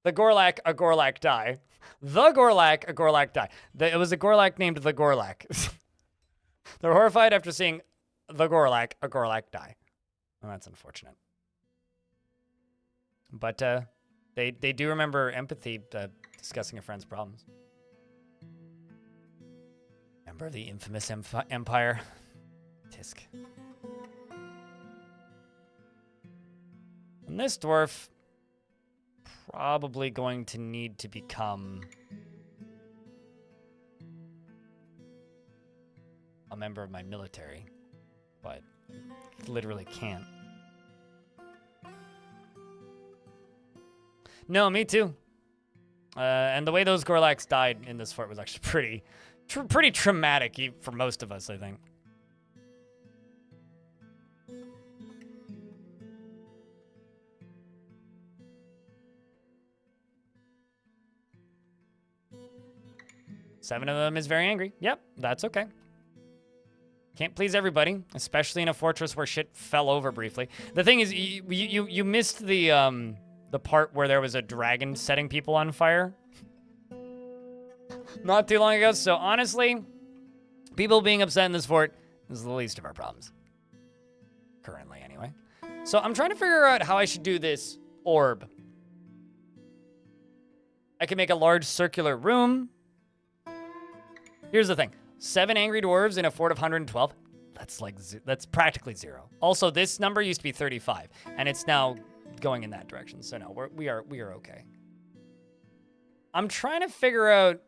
The Gorlak, a Gorlak die. The Gorlak, a Gorlak die. It was a Gorlak named the Gorlak. They're horrified after seeing the Gorlak, a Gorlak die. Well, that's unfortunate. But they do remember empathy, discussing a friend's problems. Remember the infamous empire? Tisk. And this dwarf probably going to need to become a member of my military, but literally can't. No, me too. And the way those Gorlaks died in this fort was actually pretty traumatic for most of us, I think. Seven of them is very angry. Yep, that's okay. Can't please everybody, especially in a fortress where shit fell over briefly. The thing is, you missed the part where there was a dragon setting people on fire not too long ago. So honestly, people being upset in this fort is the least of our problems. Currently, anyway. So I'm trying to figure out how I should do this orb. I can make a large circular room. Here's the thing. 7 angry dwarves in a fort of 112. That's practically 0. Also, this number used to be 35, and it's now going in that direction. So no, we are okay. I'm trying to figure out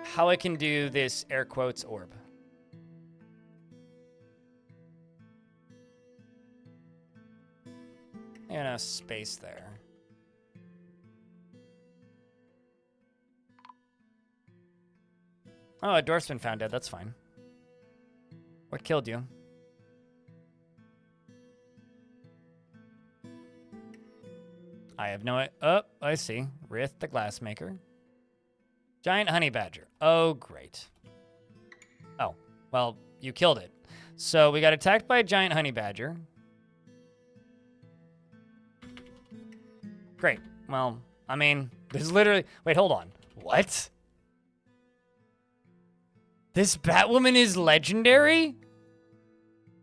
how I can do this air quotes orb. And a space there. Oh, a dwarf's been found dead. That's fine. What killed you? I have no... Oh, I see. Rith the glassmaker. Giant honey badger. Oh, great. Oh, well, you killed it. So we got attacked by a giant honey badger. Great. Well, I mean, there's literally... Wait, hold on. What? This Batwoman is legendary?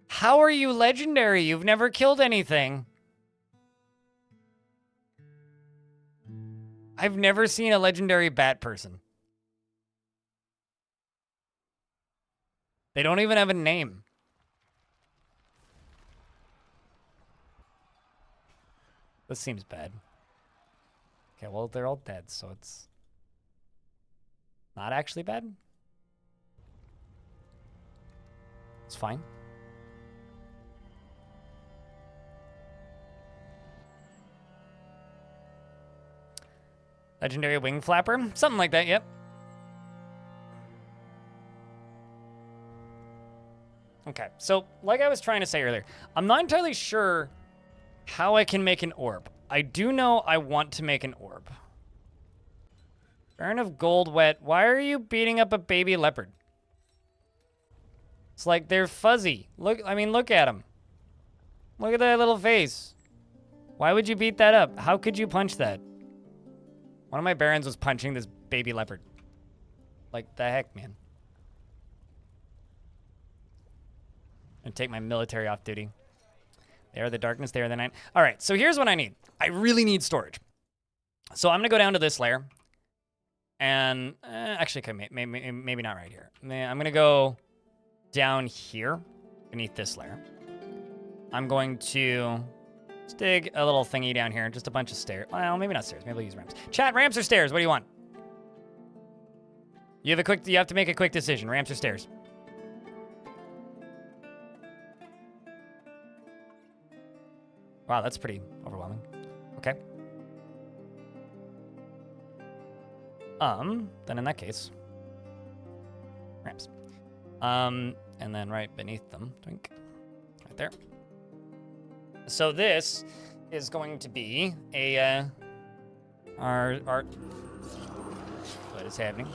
How are you legendary? You've never killed anything. I've never seen a legendary bat person. They don't even have a name. This seems bad. Okay, well, they're all dead, so it's not actually bad. It's fine. Legendary wing flapper? Something like that, yep. Okay, so like I was trying to say earlier, I'm not entirely sure how I can make an orb. I do know I want to make an orb. Baron of Gold Wet, why are you beating up a baby leopard? It's like they're fuzzy. Look, I mean, look at them. Look at that little face. Why would you beat that up? How could you punch that? One of my barons was punching this baby leopard. Like, the heck, man. I'm gonna take my military off duty. They are the darkness, they are the night. All right, so here's what I need. I really need storage. So I'm gonna go down to this layer. And, actually, okay, maybe not right here. I'm gonna go down here, beneath this layer. I'm going to dig a little thingy down here, just a bunch of stairs. Well, maybe not stairs, maybe I'll use ramps. Chat, ramps or stairs? What do you want? You have to make a quick decision, ramps or stairs? Wow, that's pretty overwhelming. Okay. Then in that case, ramps. And then right beneath them, twink, right there. So this is going to be a, our, what is happening?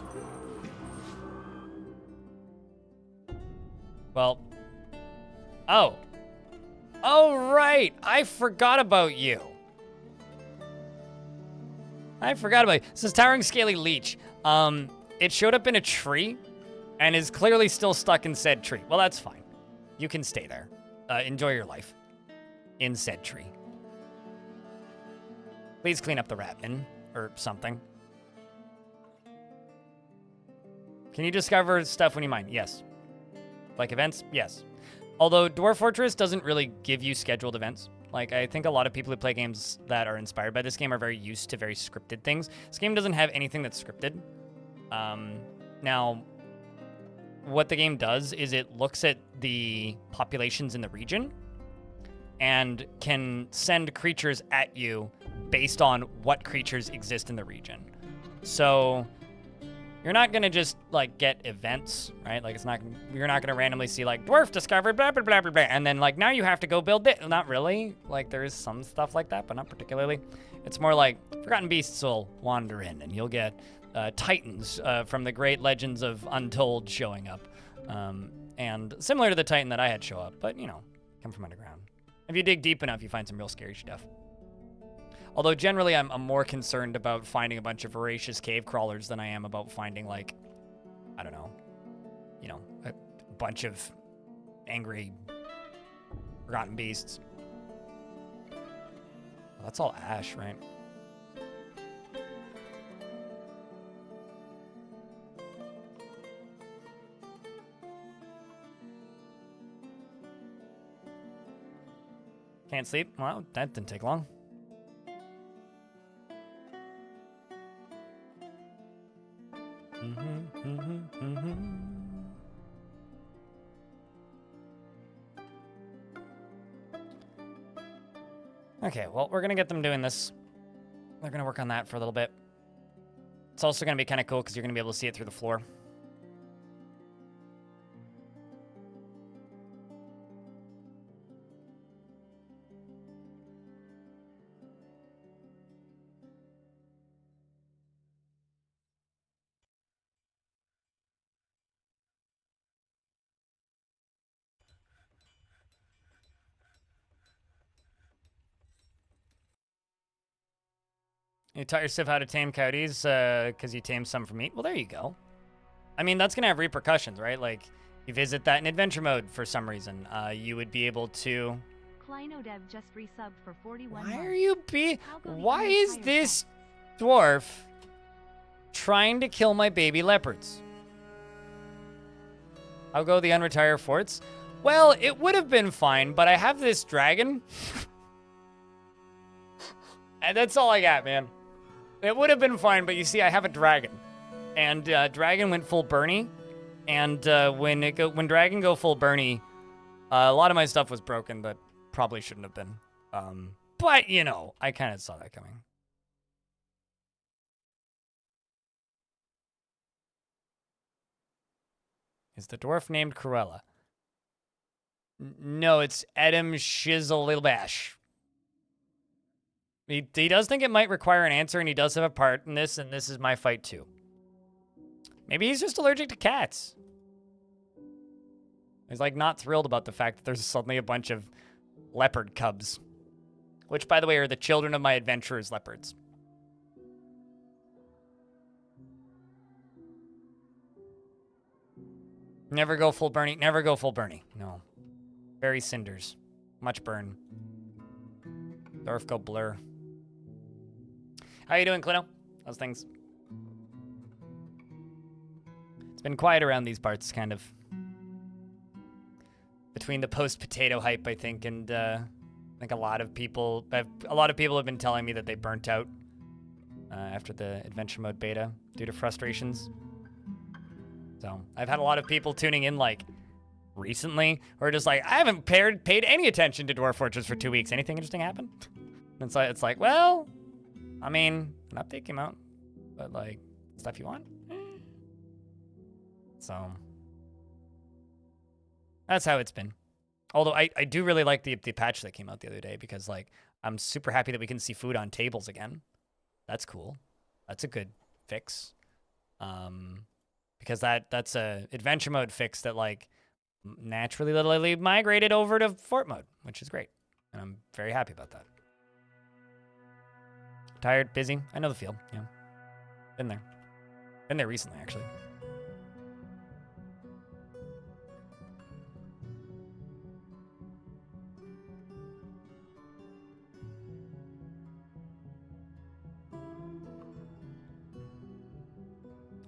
Well, oh, right, I forgot about you. I forgot about it. This is Towering Scaly Leech. It showed up in a tree and is clearly still stuck in said tree. Well, that's fine. You can stay there. Enjoy your life in said tree. Please clean up the rat bin or something. Can you discover stuff when you mine? Yes. Like events? Yes. Although Dwarf Fortress doesn't really give you scheduled events. Like, I think a lot of people who play games that are inspired by this game are very used to very scripted things. This game doesn't have anything that's scripted. Now, what the game does is it looks at the populations in the region and can send creatures at you based on what creatures exist in the region. So you're not gonna just like get events, right? Like you're not gonna randomly see like dwarf discovered, blah, blah, blah, blah, blah, and then like now you have to go build it. Not really. Like there is some stuff like that, but not particularly. It's more like forgotten beasts will wander in and you'll get titans from the great legends of Untold showing up. And similar to the titan that I had show up, but you know, come from underground. If you dig deep enough, you find some real scary stuff. Although generally I'm more concerned about finding a bunch of voracious cave crawlers than I am about finding like, I don't know, you know, a bunch of angry forgotten beasts. Well, that's all ash, right? Can't sleep? Well, that didn't take long. Okay, well, we're gonna get them doing this. They're gonna work on that for a little bit. It's also gonna be kind of cool because you're gonna be able to see it through the floor. You taught yourself how to tame coyotes because you tamed some for meat. Well, there you go. I mean, that's going to have repercussions, right? Like, you visit that in adventure mode for some reason. You would be able to... Kleinodev just resubbed for 41 Why months. are you be... How go the Why is entire this dwarf trying to kill my baby leopards? I'll go the unretire forts. Well, it would have been fine, but I have this dragon. And that's all I got, man. It would have been fine, but you see, I have a dragon. And dragon went full Bernie. And when dragon go full Bernie, a lot of my stuff was broken that probably shouldn't have been. But, you know, I kind of saw that coming. Is the dwarf named Cruella? No, it's Edem Shizzle He does think it might require an answer, and he does have a part in this, and this is my fight too. Maybe he's just allergic to cats. He's like not thrilled about the fact that there's suddenly a bunch of leopard cubs. Which, by the way, are the children of my adventurers leopards. Never go full Bernie. Never go full Bernie. No. Very cinders. Much burn. Dwarf go blur. How you doing, Clino? How's things? It's been quiet around these parts, kind of. Between the post-potato hype, I think, and I think a lot of people have been telling me that they burnt out after the adventure mode beta due to frustrations. So I've had a lot of people tuning in, like, recently, who are just like, I haven't paid any attention to Dwarf Fortress for 2 weeks. Anything interesting happen? And so it's like, well, I mean, an update came out, but like, stuff you want? So that's how it's been. Although I do really like the patch that came out the other day because like, I'm super happy that we can see food on tables again. That's cool. That's a good fix. Because that's a adventure mode fix that like naturally literally migrated over to fort mode, which is great. And I'm very happy about that. Tired, busy. I know the feel. Yeah. Been there. Been there recently, actually.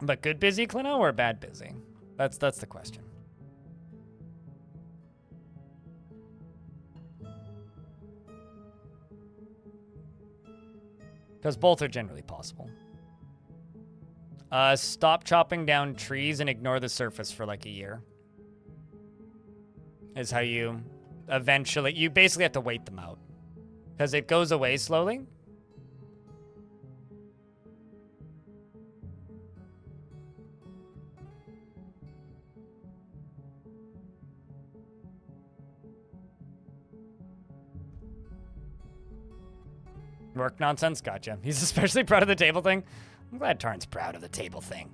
But good busy, Clino, or bad busy? That's the question. Because both are generally possible. Stop chopping down trees and ignore the surface for like a year. Is how you eventually... You basically have to wait them out. Because it goes away slowly. Work nonsense? Gotcha. He's especially proud of the table thing. I'm glad Tarn's proud of the table thing.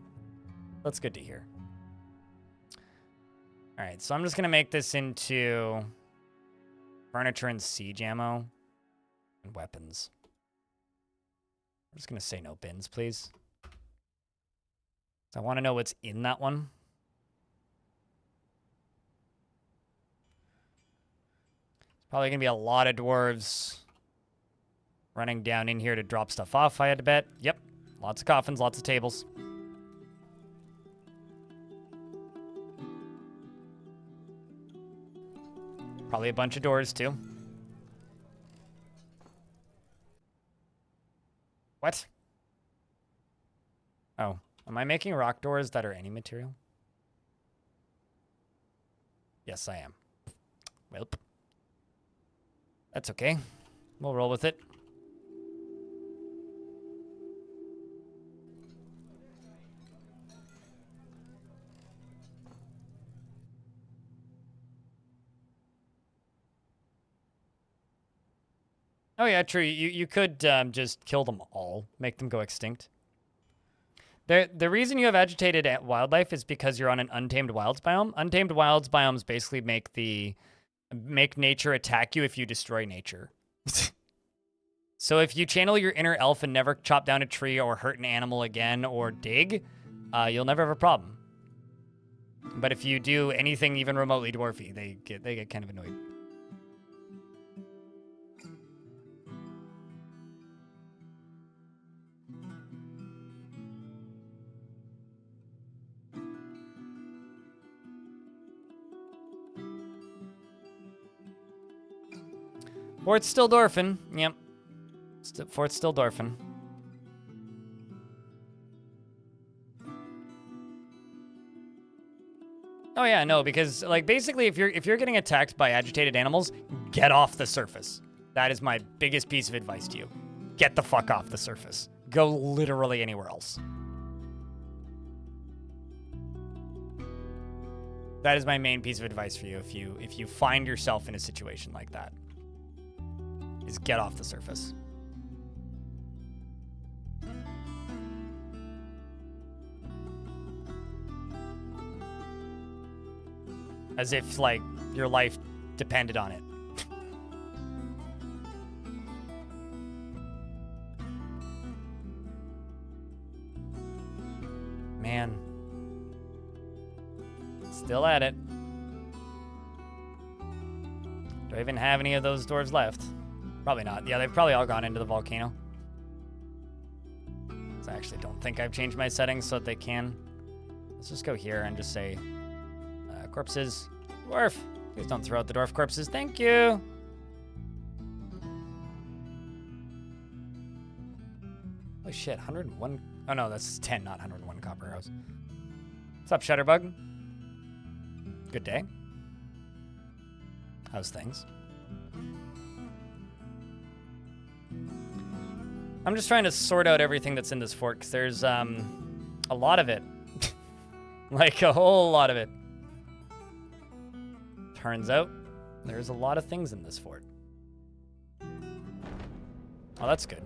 That's good to hear. All right, so I'm just going to make this into furniture and siege ammo and weapons. I'm just going to say no bins, please. So I want to know what's in that one. It's probably going to be a lot of dwarves running down in here to drop stuff off, I had to bet. Yep. Lots of coffins, lots of tables. Probably a bunch of doors, too. What? Oh. Am I making rock doors that are any material? Yes, I am. Well, that's okay. We'll roll with it. Oh yeah, true. You could just kill them all, make them go extinct. The reason you have agitated wildlife is because you're on an untamed wilds biome. Untamed wilds biomes basically make nature attack you if you destroy nature. So if you channel your inner elf and never chop down a tree or hurt an animal again or dig, you'll never have a problem. But if you do anything even remotely dwarfy, they get kind of annoyed. Fort's still Dwarfing. Yep. Fort's still Dwarfing. Oh yeah, no, because like basically if you're getting attacked by agitated animals, get off the surface. That is my biggest piece of advice to you. Get the fuck off the surface. Go literally anywhere else. That is my main piece of advice for you if you find yourself in a situation like that. Is get off the surface. As if, like, your life depended on it. Man. Still at it. Do I even have any of those dwarves left? Probably not. Yeah, they've probably all gone into the volcano. So I actually don't think I've changed my settings so that they can. Let's just go here and just say, corpses. Dwarf. Please don't throw out the dwarf corpses. Thank you. Holy shit, 101. Oh no, that's 10, not 101 copper arrows. What's up, Shutterbug? Good day. How's things? I'm just trying to sort out everything that's in this fort, because there's a lot of it. Like, a whole lot of it. Turns out, there's a lot of things in this fort. Oh, that's good.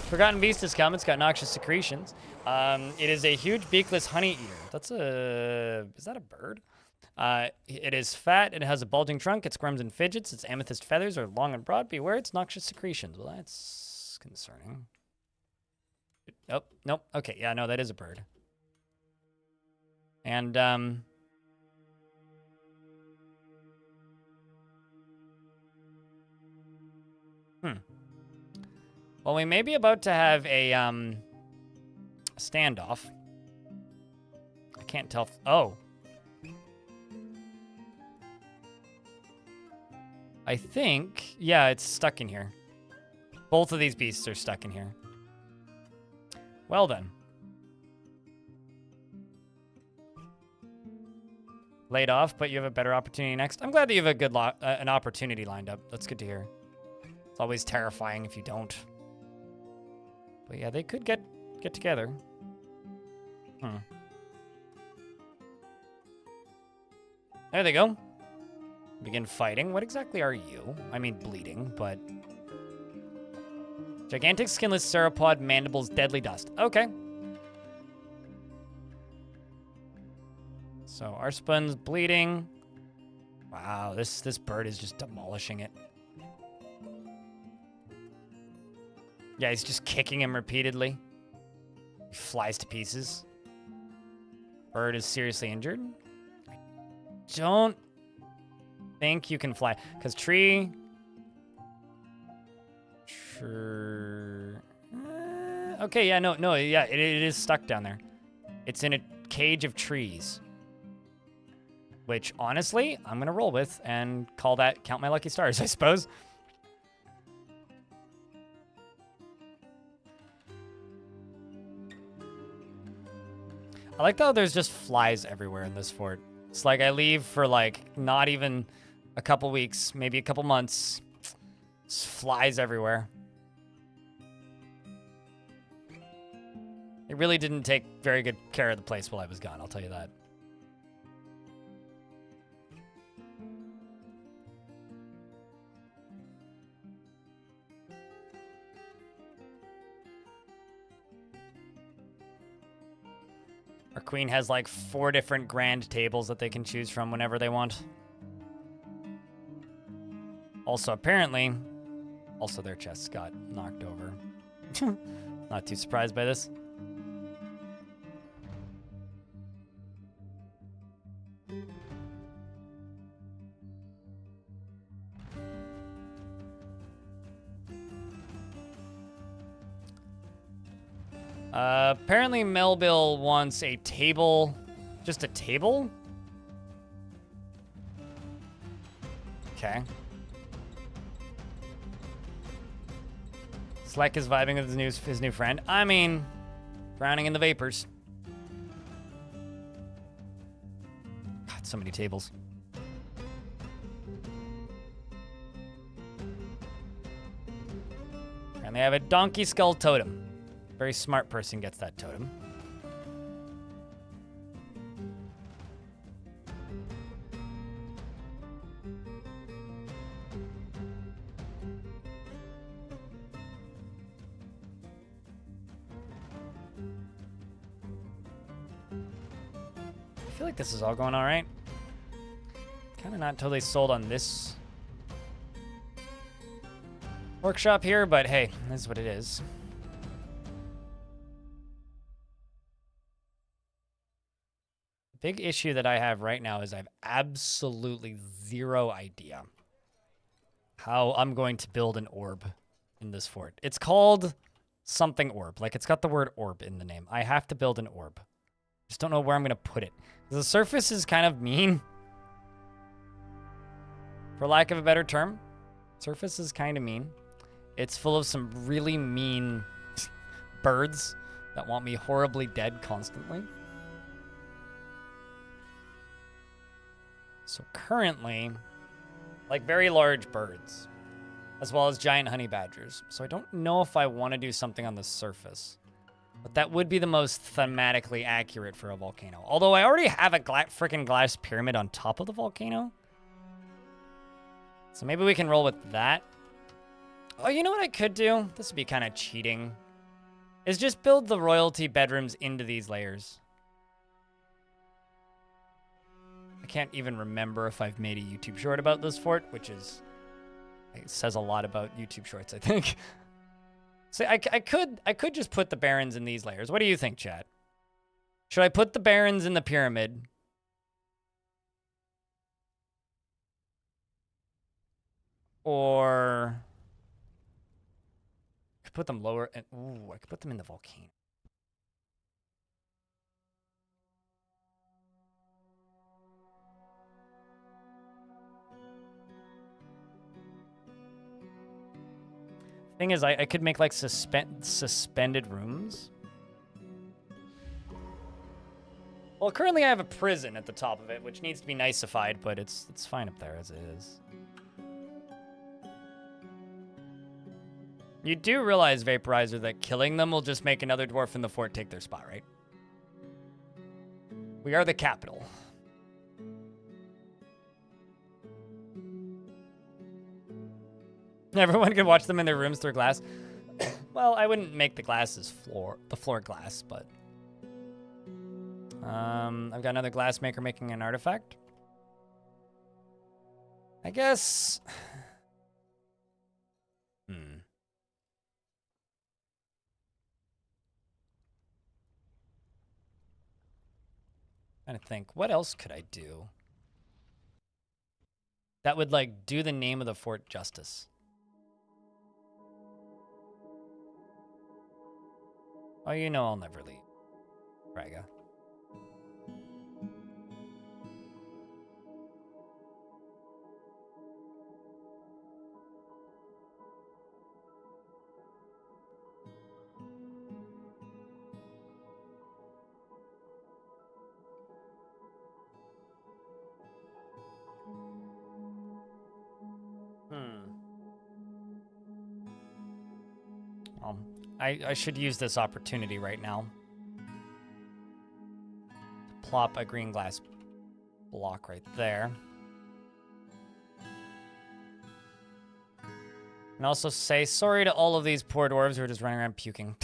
Forgotten Beast has come. It's got noxious secretions. It is a huge beakless honey eater. That's a... Is that a bird? It is fat. It has a bulging trunk. It squirms and fidgets. Its amethyst feathers are long and broad. Beware its noxious secretions. Well, that's concerning. Oh, nope. Okay, yeah, no, that is a bird. And, well, we may be about to have a, standoff. I can't tell oh. I think, yeah, it's stuck in here. Both of these beasts are stuck in here. Well then. Laid off, but you have a better opportunity next. I'm glad that you have a good an opportunity lined up. That's good to hear. It's always terrifying if you don't. But yeah, they could get together. There they go. Begin fighting. What exactly are you? I mean, bleeding, but... Gigantic skinless sauropod mandibles, deadly dust. Okay. So Arspun's bleeding. Wow, this bird is just demolishing it. Yeah, he's just kicking him repeatedly. He flies to pieces. Bird is seriously injured. I don't think you can fly. Because tree... Sure. Okay, yeah, no, yeah, it is stuck down there. It's in a cage of trees. Which, honestly, I'm going to roll with and call that count my lucky stars, I suppose. I like how there's just flies everywhere in this fort. It's like I leave for, like, not even a couple weeks, maybe a couple months. Just flies everywhere. It really didn't take very good care of the place while I was gone, I'll tell you that. Our queen has like 4 different grand tables that they can choose from whenever they want. Also, apparently, also their chests got knocked over. Not too surprised by this. Apparently Melville wants a table. Just a table? Okay. Sleck is vibing with his new friend. I mean, drowning in the vapors. God, so many tables. And they have a donkey skull totem. Very smart person gets that totem. I feel like this is all going all right. Kind of not totally sold on this workshop here, but hey, this is what it is. Big issue that I have right now is I have absolutely zero idea how I'm going to build an orb in this fort. It's called something orb. Like, it's got the word orb in the name. I have to build an orb. Just don't know where I'm going to put it. The surface is kind of mean. For lack of a better term. Surface is kind of mean. It's full of some really mean birds that want me horribly dead constantly. So currently, like very large birds, as well as giant honey badgers. So I don't know if I want to do something on the surface. But that would be the most thematically accurate for a volcano. Although I already have a freaking glass pyramid on top of the volcano. So maybe we can roll with that. Oh, you know what I could do? This would be kind of cheating. Is just build the royalty bedrooms into these layers. I can't even remember if I've made a YouTube short about this fort, which is... It says a lot about YouTube shorts, I think. So I could just put the barons in these layers. What do you think, chat? Should I put the barons in the pyramid? Or I could put them lower and ooh, I could put them in the volcano. Thing is, I could make like suspended rooms. Well, currently I have a prison at the top of it, which needs to be niceified, but it's fine up there as it is. You do realize, Vaporizer, that killing them will just make another dwarf in the fort take their spot, right? We are the capital. Everyone can watch them in their rooms through glass. Well, I wouldn't make the floor glass, but I've got another glass maker making an artifact. I guess. Trying to think, what else could I do that would like do the name of the fort justice? Oh, you know I'll never leave, Braga. I should use this opportunity right now. Plop a green glass block right there. And also say sorry to all of these poor dwarves who are just running around puking.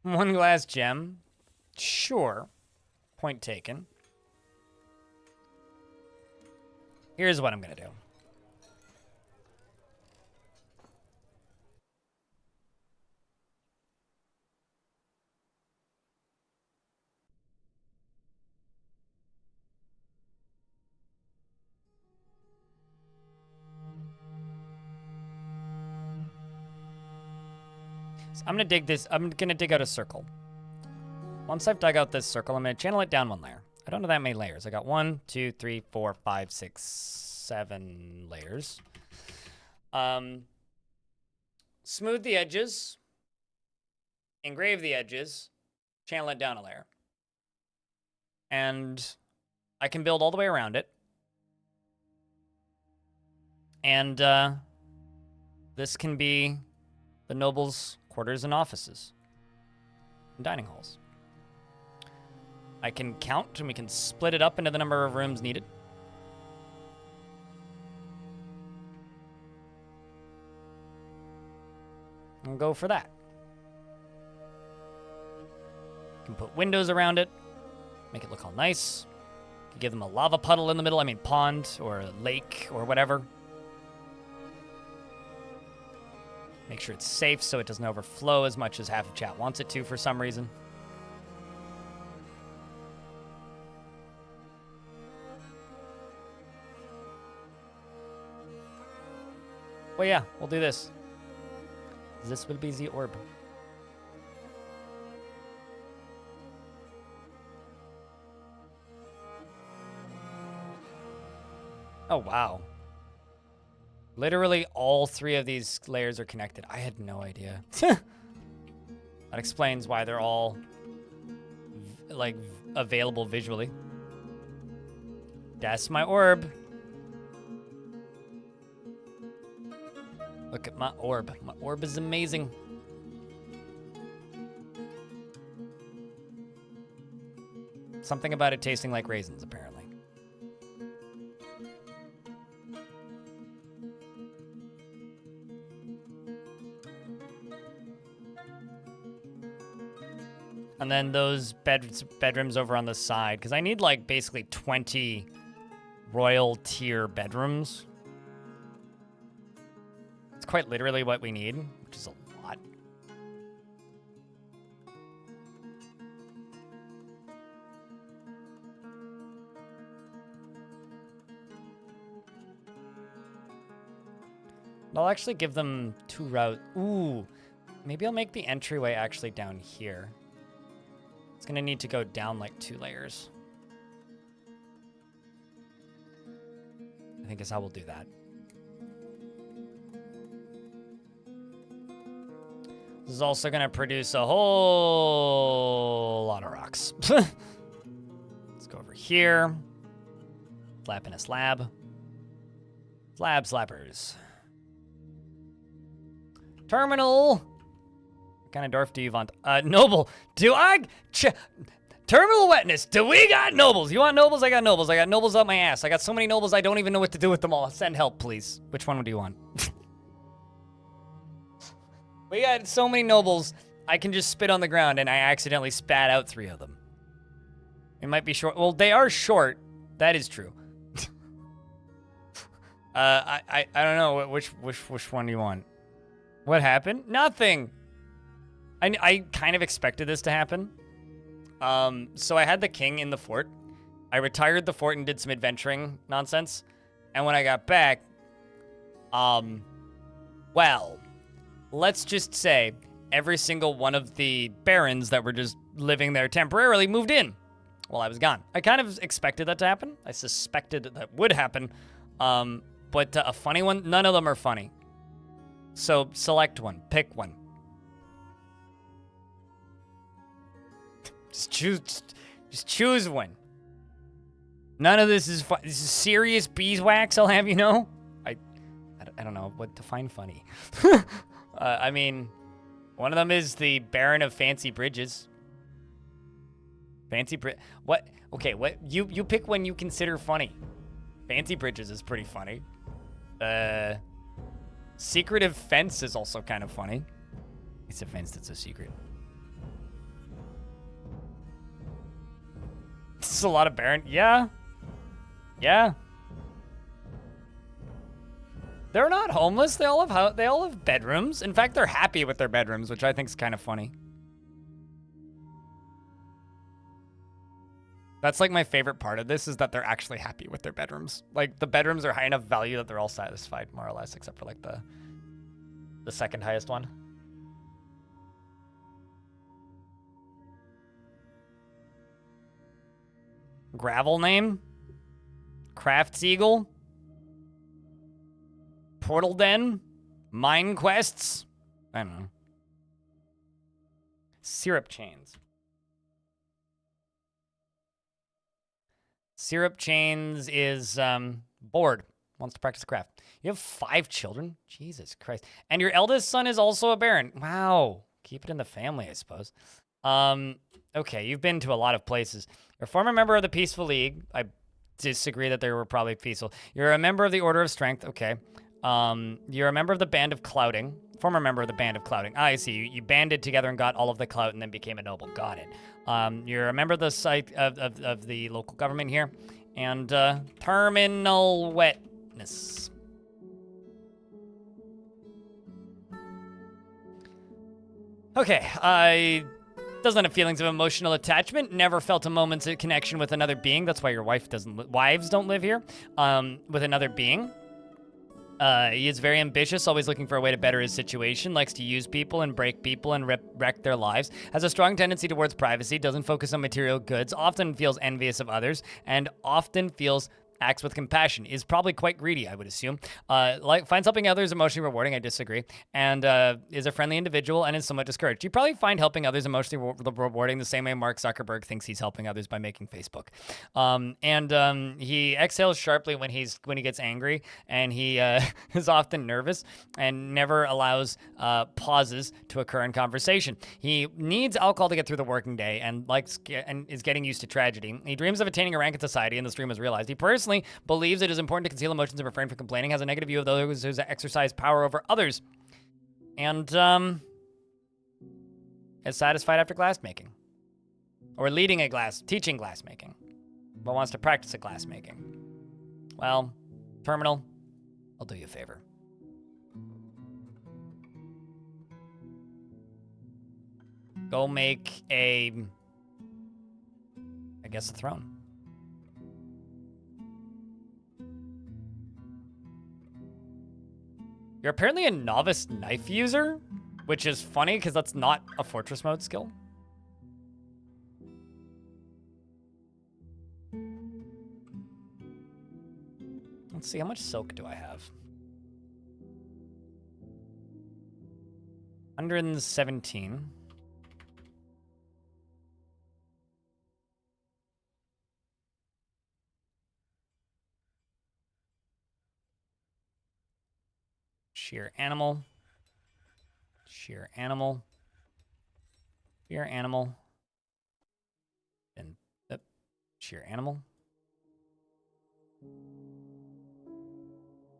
One glass gem. Sure. Point taken. Here's what I'm gonna do. So I'm gonna dig out a circle. Once I've dug out this circle, I'm gonna channel it down one layer. I don't know that many layers. I got 1, 2, 3, 4, 5, 6, 7 layers. Smooth the edges, engrave the edges, channel it down a layer. And I can build all the way around it. And this can be the nobles' quarters and offices and dining halls. I can count and we can split it up into the number of rooms needed. And go for that. You can put windows around it, make it look all nice. You can give them a lava puddle in the middle, pond or a lake or whatever. Make sure it's safe so it doesn't overflow as much as half of chat wants it to for some reason. Well, yeah, we'll do this. This will be the orb. Oh, wow. Literally all 3 of these layers are connected. I had no idea. That explains why they're all like available visually. That's my orb. Look at my orb. My orb is amazing. Something about it tasting like raisins, apparently. And then those bedrooms over on the side, because I need like basically 20 royal tier bedrooms. It's quite literally what we need, which is a lot. I'll actually give them 2 routes. Ooh, maybe I'll make the entryway actually down here. It's gonna need to go down like 2 layers. I think is how we'll do that. This is also gonna produce a whole lot of rocks. Let's go over here. Slap in a slab. Slab slappers. Terminal. What kind of dwarf do you want? Noble. Do I? Terminal wetness. Do we got nobles? You want nobles? I got nobles. I got nobles up my ass. I got so many nobles I don't even know what to do with them all. Send help, please. Which one do you want? We got so many nobles, I can just spit on the ground and I accidentally spat out 3 of them. It might be short. Well, they are short. That is true. I don't know which one do you want? What happened? Nothing. I kind of expected this to happen. So I had the king in the fort. I retired the fort and did some adventuring nonsense. And when I got back, well, let's just say every single one of the barons that were just living there temporarily moved in while I was gone. I kind of expected that to happen. I suspected that would happen. But a funny one, none of them are funny. So select one, pick one. Just choose one. None of this is fun. This is serious beeswax, I'll have you know. I don't know what to find funny. I mean, one of them is the Baron of Fancy Bridges. What? Okay, what? You pick one you consider funny. Fancy Bridges is pretty funny. Secretive Fence is also kind of funny. It's a fence that's a secret. This is a lot of Baron. Yeah. Yeah. They're not homeless. They all have bedrooms. In fact, they're happy with their bedrooms, which I think is kind of funny. That's like my favorite part of this is that they're actually happy with their bedrooms. Like the bedrooms are high enough value that they're all satisfied, more or less, except for like the second highest one. Gravel name? Crafts Eagle? Portal Den? Mine Quests? I don't know. Syrup Chains. Syrup Chains is bored. Wants to practice a craft. You have 5 children? Jesus Christ. And your eldest son is also a baron. Wow. Keep it in the family, I suppose. Okay, you've been to a lot of places. You're a former member of the Peaceful League. I disagree that they were probably peaceful. You're a member of the Order of Strength. Okay. You're a member of the Band of Clouding. Former member of the Band of Clouding. I see. You banded together and got all of the clout and then became a noble. Got it. You're a member of the site of the local government here. And terminal wetness. Okay, doesn't have feelings of emotional attachment. Never felt a moment's connection with another being. That's why your wives don't live here. With another being. He is very ambitious, always looking for a way to better his situation, likes to use people and break people and wreck their lives, has a strong tendency towards privacy, doesn't focus on material goods, often feels envious of others, and often acts with compassion, is probably quite greedy, I would assume. Finds helping others emotionally rewarding, I disagree, and is a friendly individual and is somewhat discouraged. You probably find helping others emotionally rewarding the same way Mark Zuckerberg thinks he's helping others by making Facebook. He exhales sharply when he gets angry, and he is often nervous and never allows pauses to occur in conversation. He needs alcohol to get through the working day and is getting used to tragedy. He dreams of attaining a rank in society, and this dream is realized. He personally believes it is important to conceal emotions and refrain from complaining, has a negative view of those who exercise power over others, and is satisfied after glass making. Or teaching glassmaking, but wants to practice at glassmaking. Well, terminal, I'll do you a favor. Go make I guess a throne. You're apparently a novice knife user, which is funny because that's not a fortress mode skill. Let's see, how much silk do I have? 117. Sheer animal. Sheer animal. Sheer animal. And sheer animal.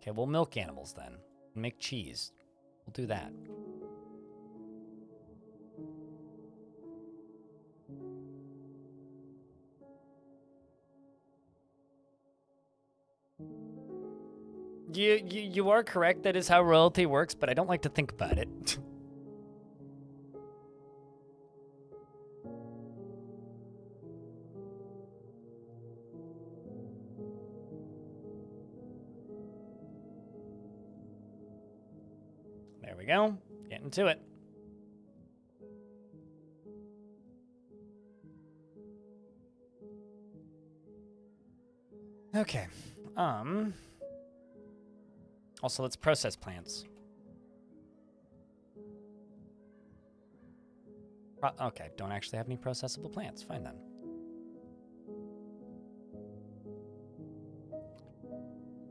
Okay, we'll milk animals then. Make cheese. We'll do that. You are correct. That is how royalty works, but I don't like to think about it. There we go. Getting to it. Okay. Also, let's process plants. Okay, don't actually have any processable plants. Fine then.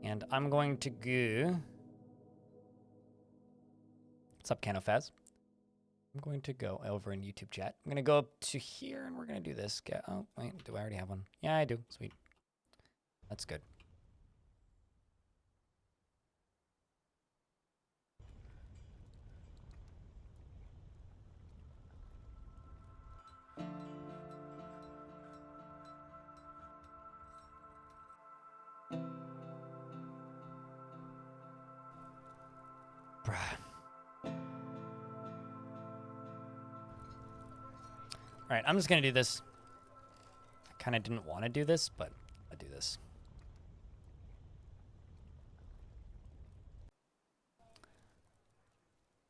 And I'm going to go... What's up, Canofaz? I'm going to go over in YouTube chat. I'm going to go up to here, and we're going to do this. Oh, wait, do I already have one? Yeah, I do. Sweet. That's good. Bruh. All right, I'm just going to do this. I kind of didn't want to do this, but I'll do this.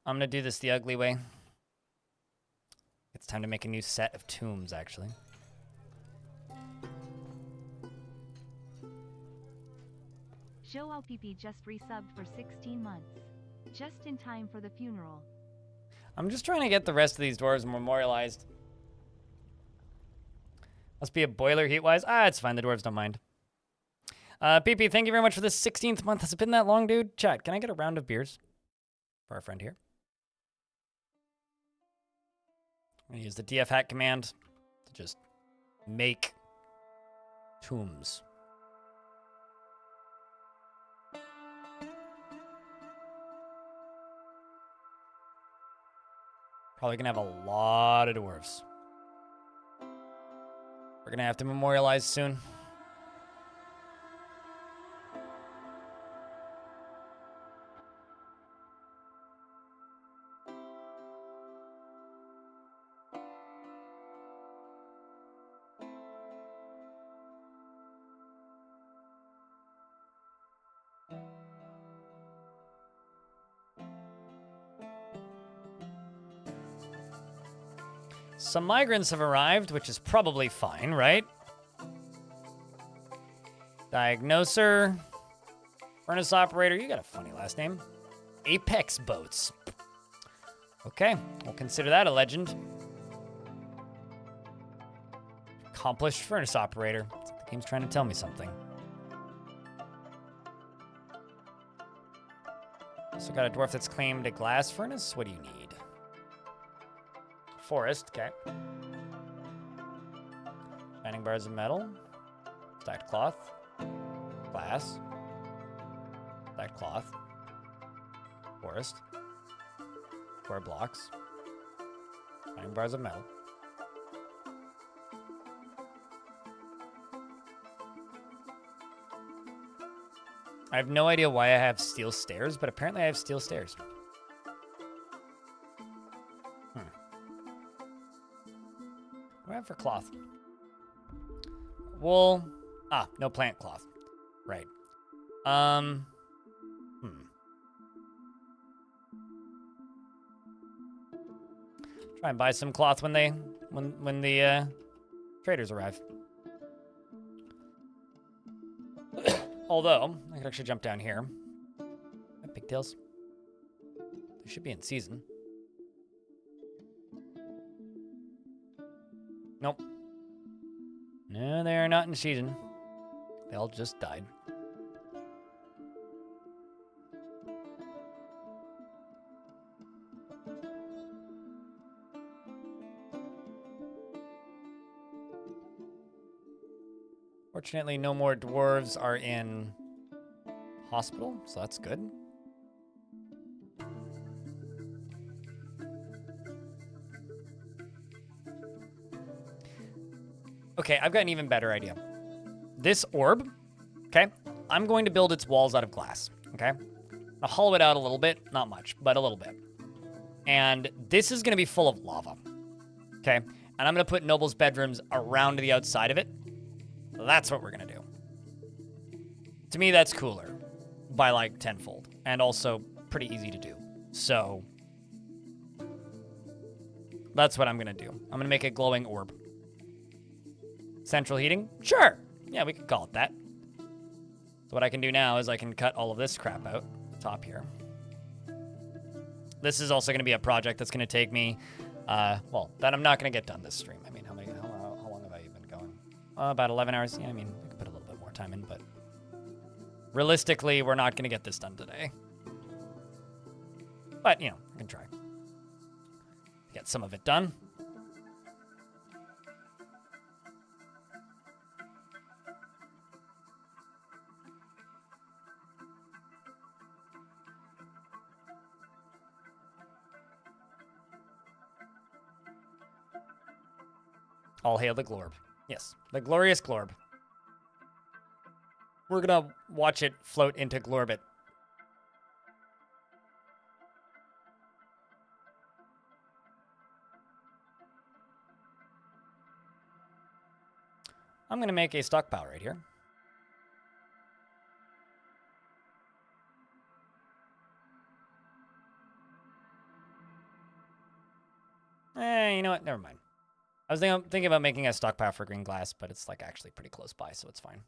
I'm going to do this the ugly way. It's time to make a new set of tombs, actually. Show LPP just resubbed for 16 months. Just in time for the funeral. I'm just trying to get the rest of these dwarves memorialized. Must be a boiler heat-wise. Ah, it's fine. The dwarves don't mind. PP, thank you very much for this 16th month. Has it been that long, dude? Chat, can I get a round of beers for our friend here? I'm going to use the DF hack command to just make tombs. Probably going to have a lot of dwarves. We're going to have to memorialize soon. Some migrants have arrived, which is probably fine, right? Diagnoser. Furnace operator. You got a funny last name. Apex boats. Okay, we'll consider that a legend. Accomplished furnace operator. It's like the game's trying to tell me something. Also got a dwarf that's claimed a glass furnace. What do you need? Forest, okay. Shining bars of metal. Stacked cloth. Glass. Stacked cloth. Forest. Square blocks. Shining bars of metal. I have no idea why I have steel stairs, but apparently I have steel stairs. What do I have for cloth? Wool. Ah, no plant cloth. Right. Try and buy some cloth when the traders arrive. Although, I could actually jump down here. Pigtails. They should be in season. Nope. No, they are not in season. They all just died. Fortunately, no more dwarves are in hospital, so that's good. Okay, I've got an even better idea. This orb, okay, I'm going to build its walls out of glass, okay? I'll hollow it out a little bit, not much, but a little bit. And this is going to be full of lava, okay? And I'm going to put nobles' bedrooms around the outside of it. That's what we're going to do. To me, that's cooler by like tenfold, and also pretty easy to do. So that's what I'm going to do. I'm going to make a glowing orb. Central heating? Sure. Yeah, we could call it that. So what I can do now is I can cut all of this crap out top here. This is also going to be a project that's going to take me, well, that I'm not going to get done this stream. I mean, how long have I been going? About 11 hours. Yeah, I mean, I could put a little bit more time in, but realistically, we're not going to get this done today. But, you know, I can try. Get some of it done. All hail the Glorb. Yes, the glorious Glorb. We're gonna watch it float into Glorbit. I'm gonna make a stockpile right here. You know what? Never mind. I was thinking about making a stockpile for green glass, but it's like actually pretty close by, so it's fine.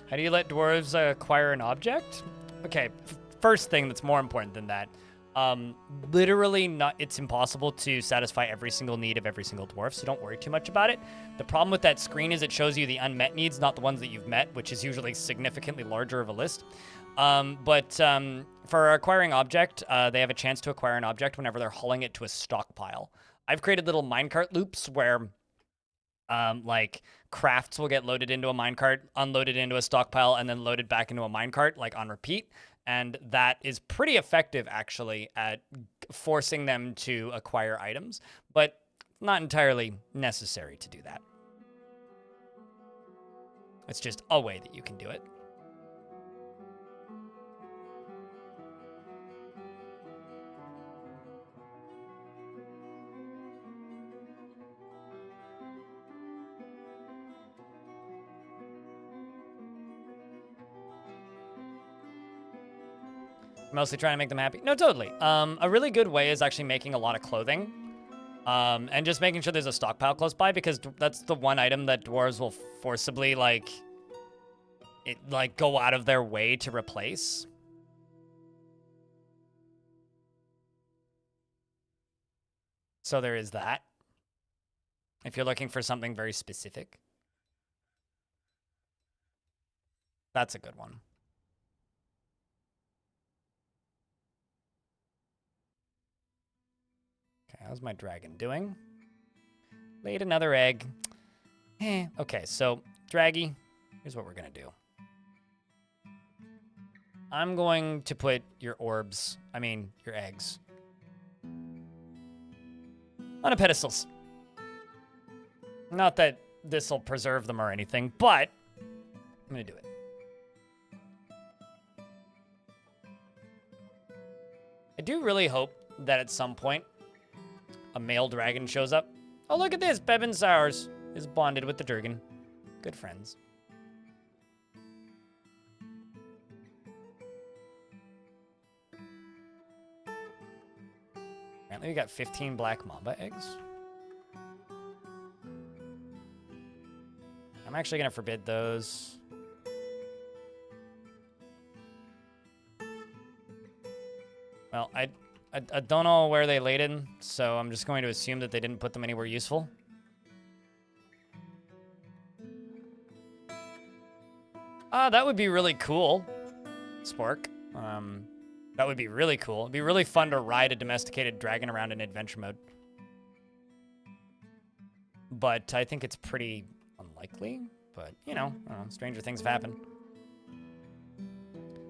How do you let dwarves acquire an object? Okay, first thing that's more important than that. Literally not, it's impossible to satisfy every single need of every single dwarf, so don't worry too much about it. The problem with that screen is it shows you the unmet needs, not the ones that you've met, which is usually significantly larger of a list. For acquiring object, they have a chance to acquire an object whenever they're hauling it to a stockpile. I've created little minecart loops where like crafts will get loaded into a minecart, unloaded into a stockpile, and then loaded back into a minecart, like on repeat. And that is pretty effective, actually, at forcing them to acquire items, but not entirely necessary to do that. It's just a way that you can do it. Mostly trying to make them happy. No, totally. A really good way is actually making a lot of clothing. And just making sure there's a stockpile close by, because that's the one item that dwarves will forcibly, go out of their way to replace. So there is that. If you're looking for something very specific. That's a good one. Okay, how's my dragon doing? Laid another egg. Okay, so, Draggy, here's what we're going to do. I'm going to put your eggs on a pedestals. Not that this will preserve them or anything, but I'm going to do it. I do really hope that at some point a male dragon shows up. Oh, look at this. Bebin Sours is bonded with the dragon. Good friends. Apparently we got 15 black mamba eggs. I'm actually going to forbid those. Well, I don't know where they laid in, so I'm just going to assume that they didn't put them anywhere useful. That would be really cool, Spork. That would be really cool. It'd be really fun to ride a domesticated dragon around in adventure mode. But I think it's pretty unlikely. But, you know, stranger things have happened.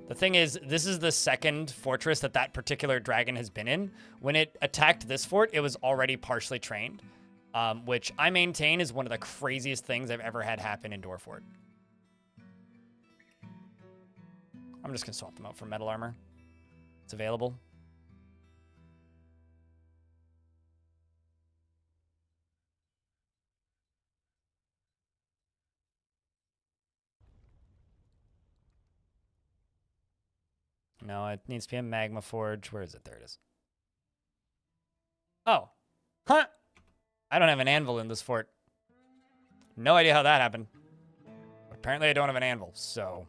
The thing is, this is the second fortress that particular dragon has been in. When it attacked this fort, it was already partially trained, which I maintain is one of the craziest things I've ever had happen in Dwarf Fort. I'm just going to swap them out for metal armor. It's available. No, it needs to be a magma forge. Where is it? There it is. Oh. Huh. I don't have an anvil in this fort. No idea how that happened. Apparently I don't have an anvil, so...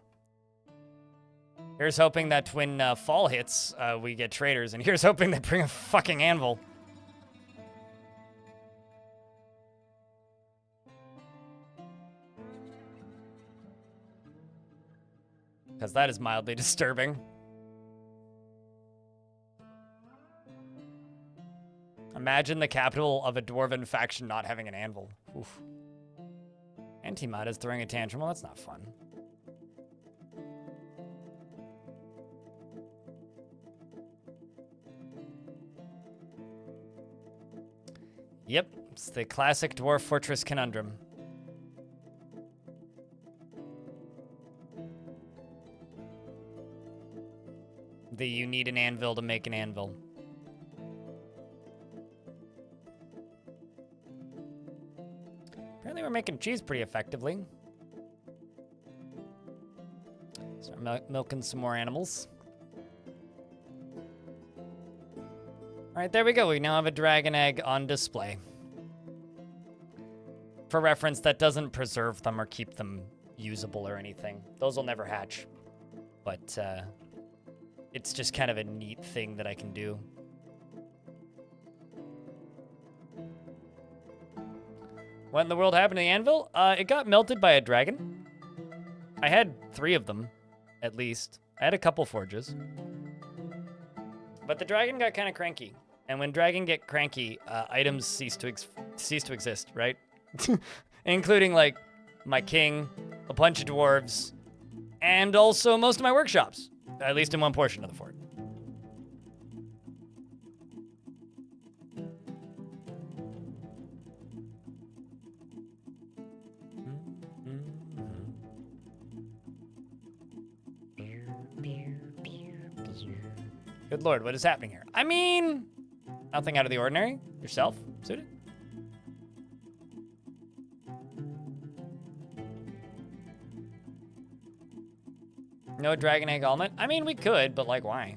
Here's hoping that when fall hits, we get traders, and here's hoping they bring a fucking anvil. Because that is mildly disturbing. Imagine the capital of a dwarven faction not having an anvil. Oof. Antimod is throwing a tantrum. Well, that's not fun. Yep, it's the classic dwarf fortress conundrum. You need an anvil to make an anvil. Apparently we're making cheese pretty effectively. Start milking some more animals. All right, there we go. We now have a dragon egg on display. For reference, that doesn't preserve them or keep them usable or anything. Those will never hatch. But it's just kind of a neat thing that I can do. What in the world happened to the anvil? It got melted by a dragon. I had 3 of them, at least. I had a couple forges. But the dragon got kind of cranky. And when dragon get cranky, items cease to exist, right? Including, like, my king, a bunch of dwarves, and also most of my workshops. At least in one portion of the fort. Good lord, what is happening here? I mean, nothing out of the ordinary. Yourself, suited? No dragon egg element? I mean, we could, but like, why?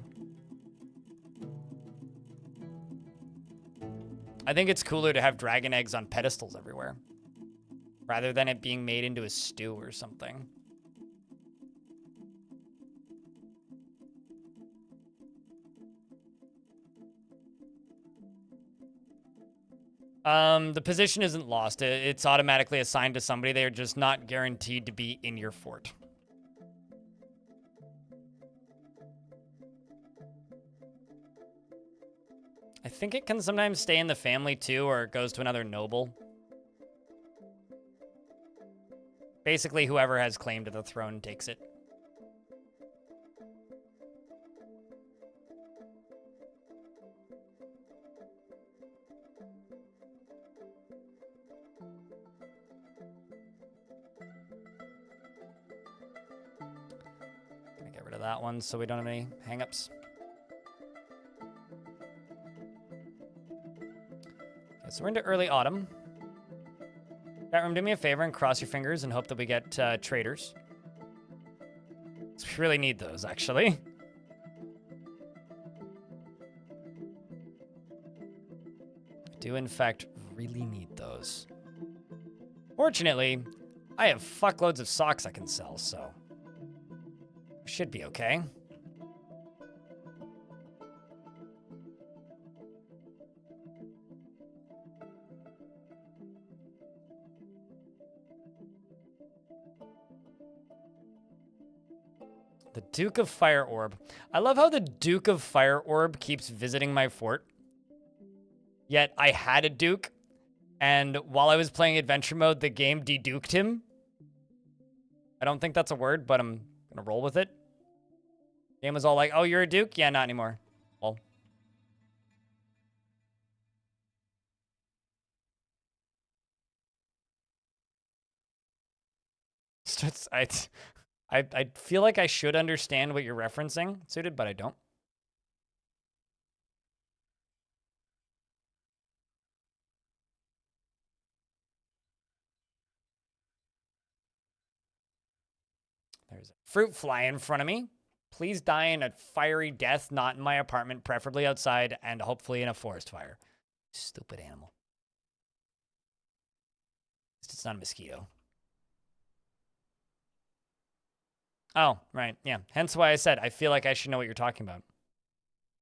I think it's cooler to have dragon eggs on pedestals everywhere, rather than it being made into a stew or something. The position isn't lost. It's automatically assigned to somebody. They're just not guaranteed to be in your fort. I think it can sometimes stay in the family too, or it goes to another noble. Basically, whoever has claim to the throne takes it. Gonna get rid of that one so we don't have any hang-ups. Okay, so we're into early autumn. Chat room, do me a favor and cross your fingers and hope that we get traders. We really need those, actually. I do, in fact, really need those. Fortunately, I have fuckloads of socks I can sell, so should be okay. The Duke of FireOrb. I love how the Duke of FireOrb keeps visiting my fort. Yet I had a Duke, and while I was playing adventure mode, the game deduked him. I don't think that's a word, but I'm gonna roll with it. Game was all like, oh, you're a Duke? Yeah, not anymore. Well. I feel like I should understand what you're referencing, Suited, but I don't. There's a fruit fly in front of me. Please die in a fiery death, not in my apartment, preferably outside, and hopefully in a forest fire. Stupid animal. It's not a mosquito. Oh, right. Yeah. Hence why I said I feel like I should know what you're talking about.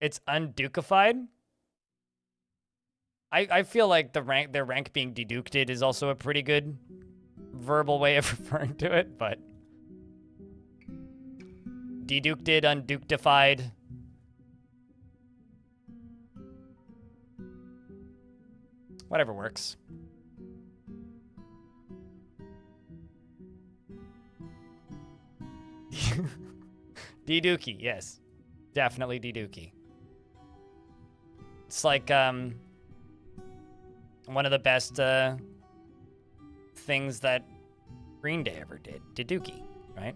It's undukified. I feel like their rank being deduked is also a pretty good verbal way of referring to it, but deduked, unduktified. Whatever works. Deduki, yes. Definitely Deduki. It's like one of the best things that Green Day ever did. Deduki, right?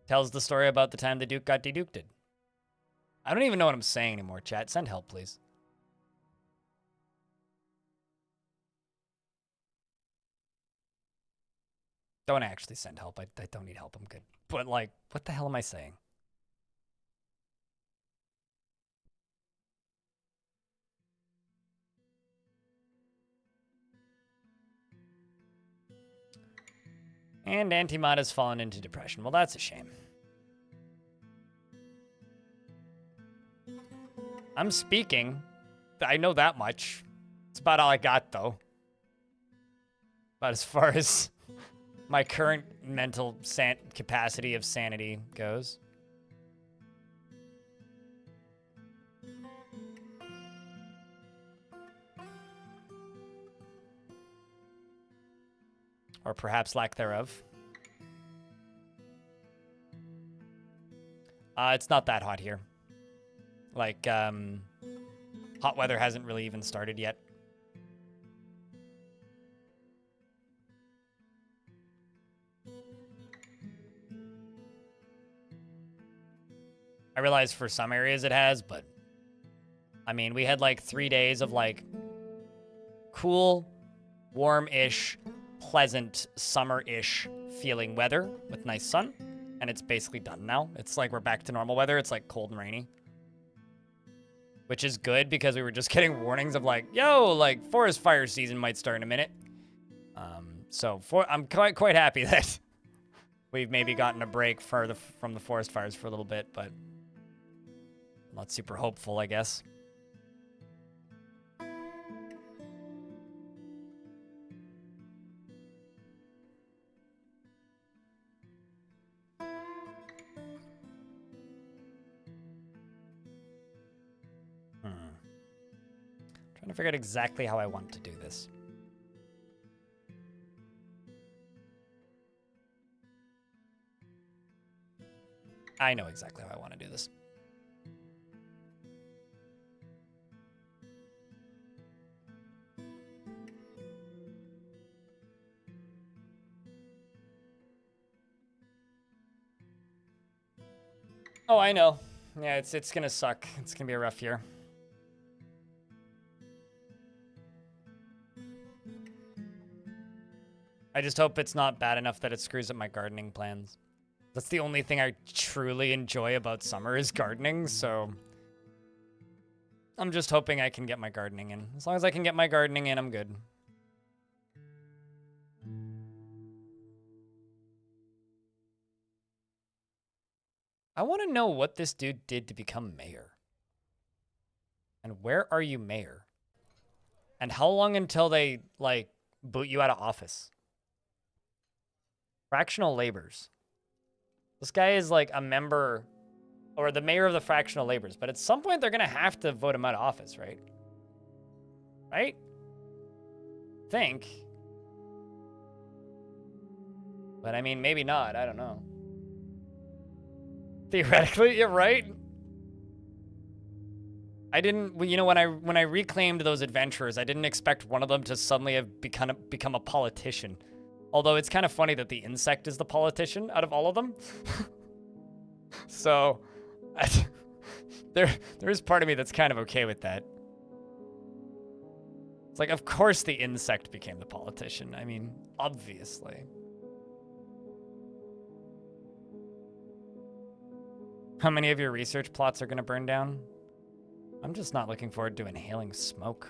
Tells the story about the time the Duke got deduked. I don't even know what I'm saying anymore, chat. Send help, please. Don't actually send help. I don't need help. I'm good. But, like, what the hell am I saying? And Antimod has fallen into depression. Well, that's a shame. I'm speaking. I know that much. It's about all I got, though. About as far as my current mental capacity of sanity goes. Or perhaps lack thereof. It's not that hot here. Like, hot weather hasn't really even started yet. I realize for some areas it has, but I mean, we had like 3 days of like cool, warm-ish, pleasant, summer-ish feeling weather with nice sun, and it's basically done now. It's like we're back to normal weather. It's like cold and rainy, which is good because we were just getting warnings of like, yo, like forest fire season might start in a minute. I'm quite happy that we've maybe gotten a break from the forest fires for a little bit, but not super hopeful, I guess. Trying to figure out exactly how I want to do this. I know exactly how I want to do this. Oh, I know. Yeah, it's gonna suck. It's gonna be a rough year. I just hope it's not bad enough that it screws up my gardening plans. That's the only thing I truly enjoy about summer is gardening, so I'm just hoping I can get my gardening in. As long as I can get my gardening in, I'm good. I want to know what this dude did to become mayor. And where are you mayor? And how long until they, like, boot you out of office? Fractional labors. This guy is, like, a member, or the mayor of the fractional labors. But at some point, they're going to have to vote him out of office, right? Right? Think. But, I mean, maybe not. I don't know. Theoretically, you're right. I didn't, you know, when I reclaimed those adventurers, I didn't expect one of them to suddenly have become a politician. Although it's kind of funny that the insect is the politician out of all of them. So, there is part of me that's kind of okay with that. It's like, of course the insect became the politician. I mean, obviously. How many of your research plots are going to burn down? I'm just not looking forward to inhaling smoke.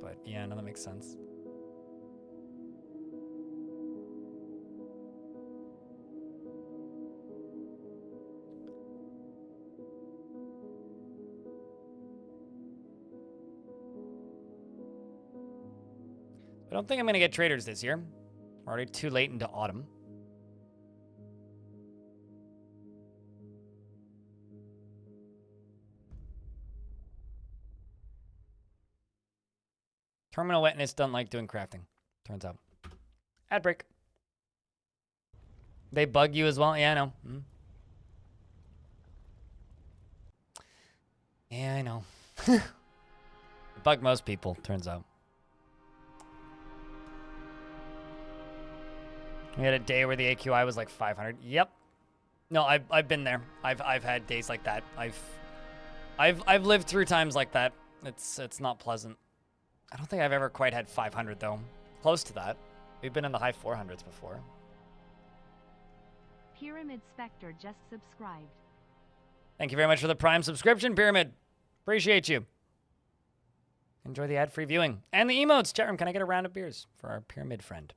But yeah, no, that makes sense. I don't think I'm going to get traders this year. We're already too late into autumn. Terminal wetness doesn't like doing crafting, turns out. Ad break. They bug you as well? Yeah, I know. Yeah, I know. They bug most people, turns out. We had a day where the AQI was like 500. Yep. No, I've been there. I've had days like that. I've lived through times like that. It's not pleasant. I don't think I've ever quite had 500 though. Close to that. We've been in the high 400s before. Pyramid Spectre just subscribed. Thank you very much for the Prime subscription, Pyramid. Appreciate you. Enjoy the ad-free viewing. And the emotes. Chat room, can I get a round of beers for our Pyramid friend?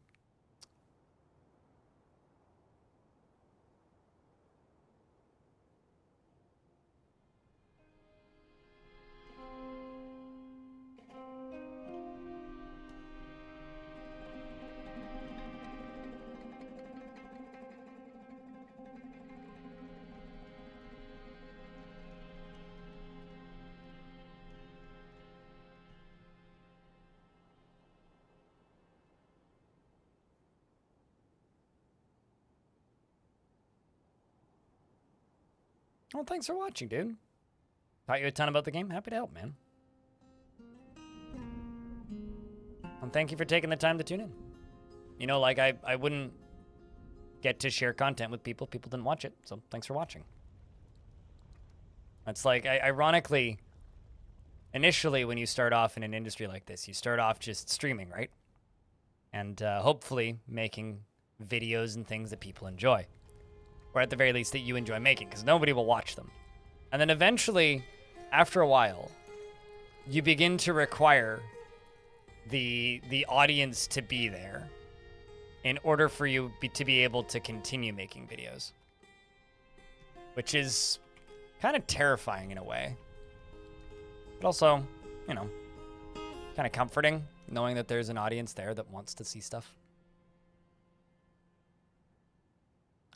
Well, thanks for watching, dude. Taught you a ton about the game. Happy to help, man. And thank you for taking the time to tune in. You know, like, I wouldn't get to share content with people. People didn't watch it, so thanks for watching. It's like, ironically, initially when you start off in an industry like this, you start off just streaming, right? And hopefully making videos and things that people enjoy. Or at the very least that you enjoy making, because nobody will watch them. And then eventually, after a while, you begin to require the audience to be there in order for you to be able to continue making videos. Which is kind of terrifying in a way. But also, you know, kind of comforting, knowing that there's an audience there that wants to see stuff.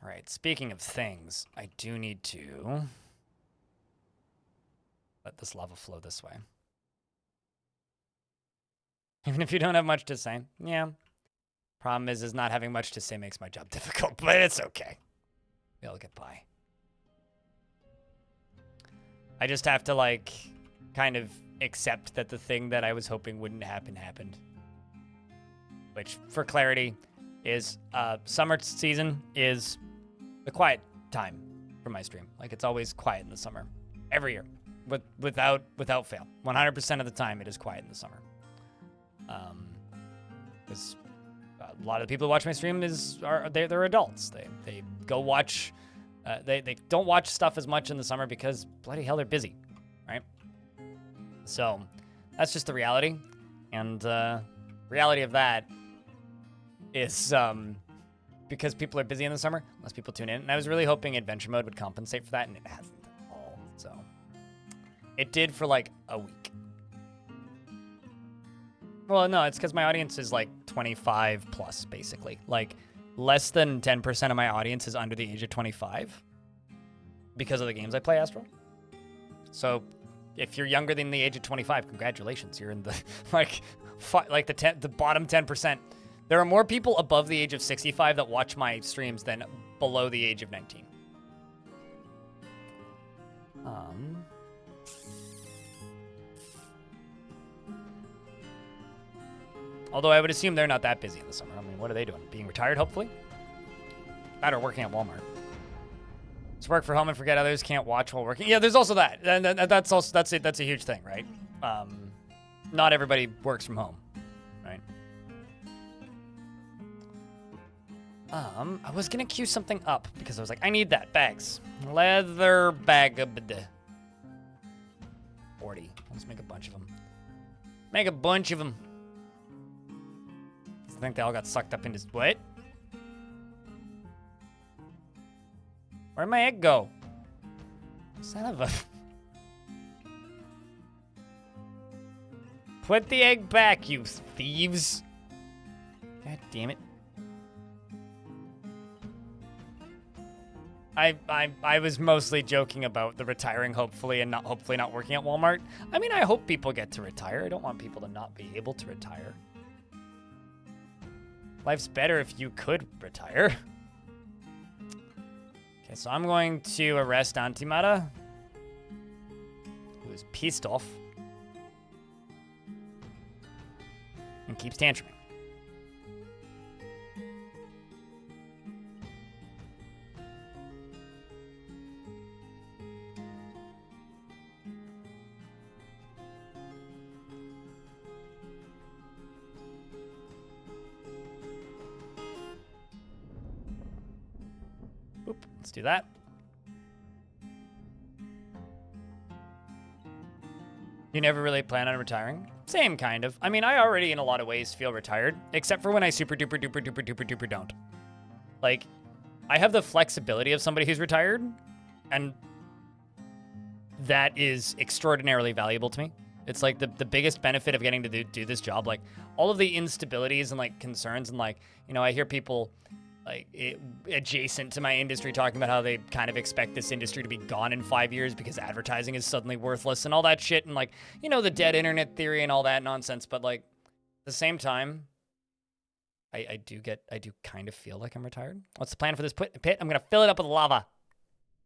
All right, speaking of things, I do need to let this lava flow this way. Even if you don't have much to say. Yeah. Problem is not having much to say makes my job difficult, but it's okay. We'll get by. I just have to, like, kind of accept that the thing that I was hoping wouldn't happen happened. Which, for clarity, is summer season is the quiet time for my stream. Like, it's always quiet in the summer. Every year. Without fail. 100% of the time, it is quiet in the summer. Because a lot of the people who watch my stream they're adults. They go watch... they don't watch stuff as much in the summer because, bloody hell, they're busy, right? So, that's just the reality. And reality of that is because people are busy in the summer, less people tune in. And I was really hoping adventure mode would compensate for that, and it hasn't at all. So, it did for like a week. Well, no, it's because my audience is like 25 plus, basically. Like, less than 10% of my audience is under the age of 25 because of the games I play, Astro. So, if you're younger than the age of 25, congratulations. You're in the, the bottom 10%. There are more people above the age of 65 that watch my streams than below the age of 19. Although I would assume they're not that busy in the summer. I mean, what are they doing? Being retired, hopefully? That or working at Walmart. Just work for home and forget others, can't watch while working. Yeah, there's also that. And that's a huge thing, right? Not everybody works from home, right? I was gonna queue something up because I was like, I need that. Bags. Leather bag of 40. Let's make a bunch of them. Make a bunch of them. I think they all got sucked up into... What? Where'd my egg go? Son of a... Put the egg back, you thieves. God damn it. I was mostly joking about the retiring, hopefully not working at Walmart. I mean, I hope people get to retire. I don't want people to not be able to retire. Life's better if you could retire. Okay, so I'm going to arrest Antimata, who is pissed off and keeps tantruming. Let's do that. You never really plan on retiring? Same kind of. I mean, I already in a lot of ways feel retired, except for when I super duper duper duper duper duper don't. Like, I have the flexibility of somebody who's retired, and that is extraordinarily valuable to me. It's like the biggest benefit of getting to do this job. Like, all of the instabilities and like concerns and like, you know, I hear people like adjacent to my industry talking about how they kind of expect this industry to be gone in 5 years because advertising is suddenly worthless and all that shit and like, you know, the dead internet theory and all that nonsense. But like at the same time, I do kind of feel like I'm retired. What's the plan for this pit? I'm going to fill it up with lava.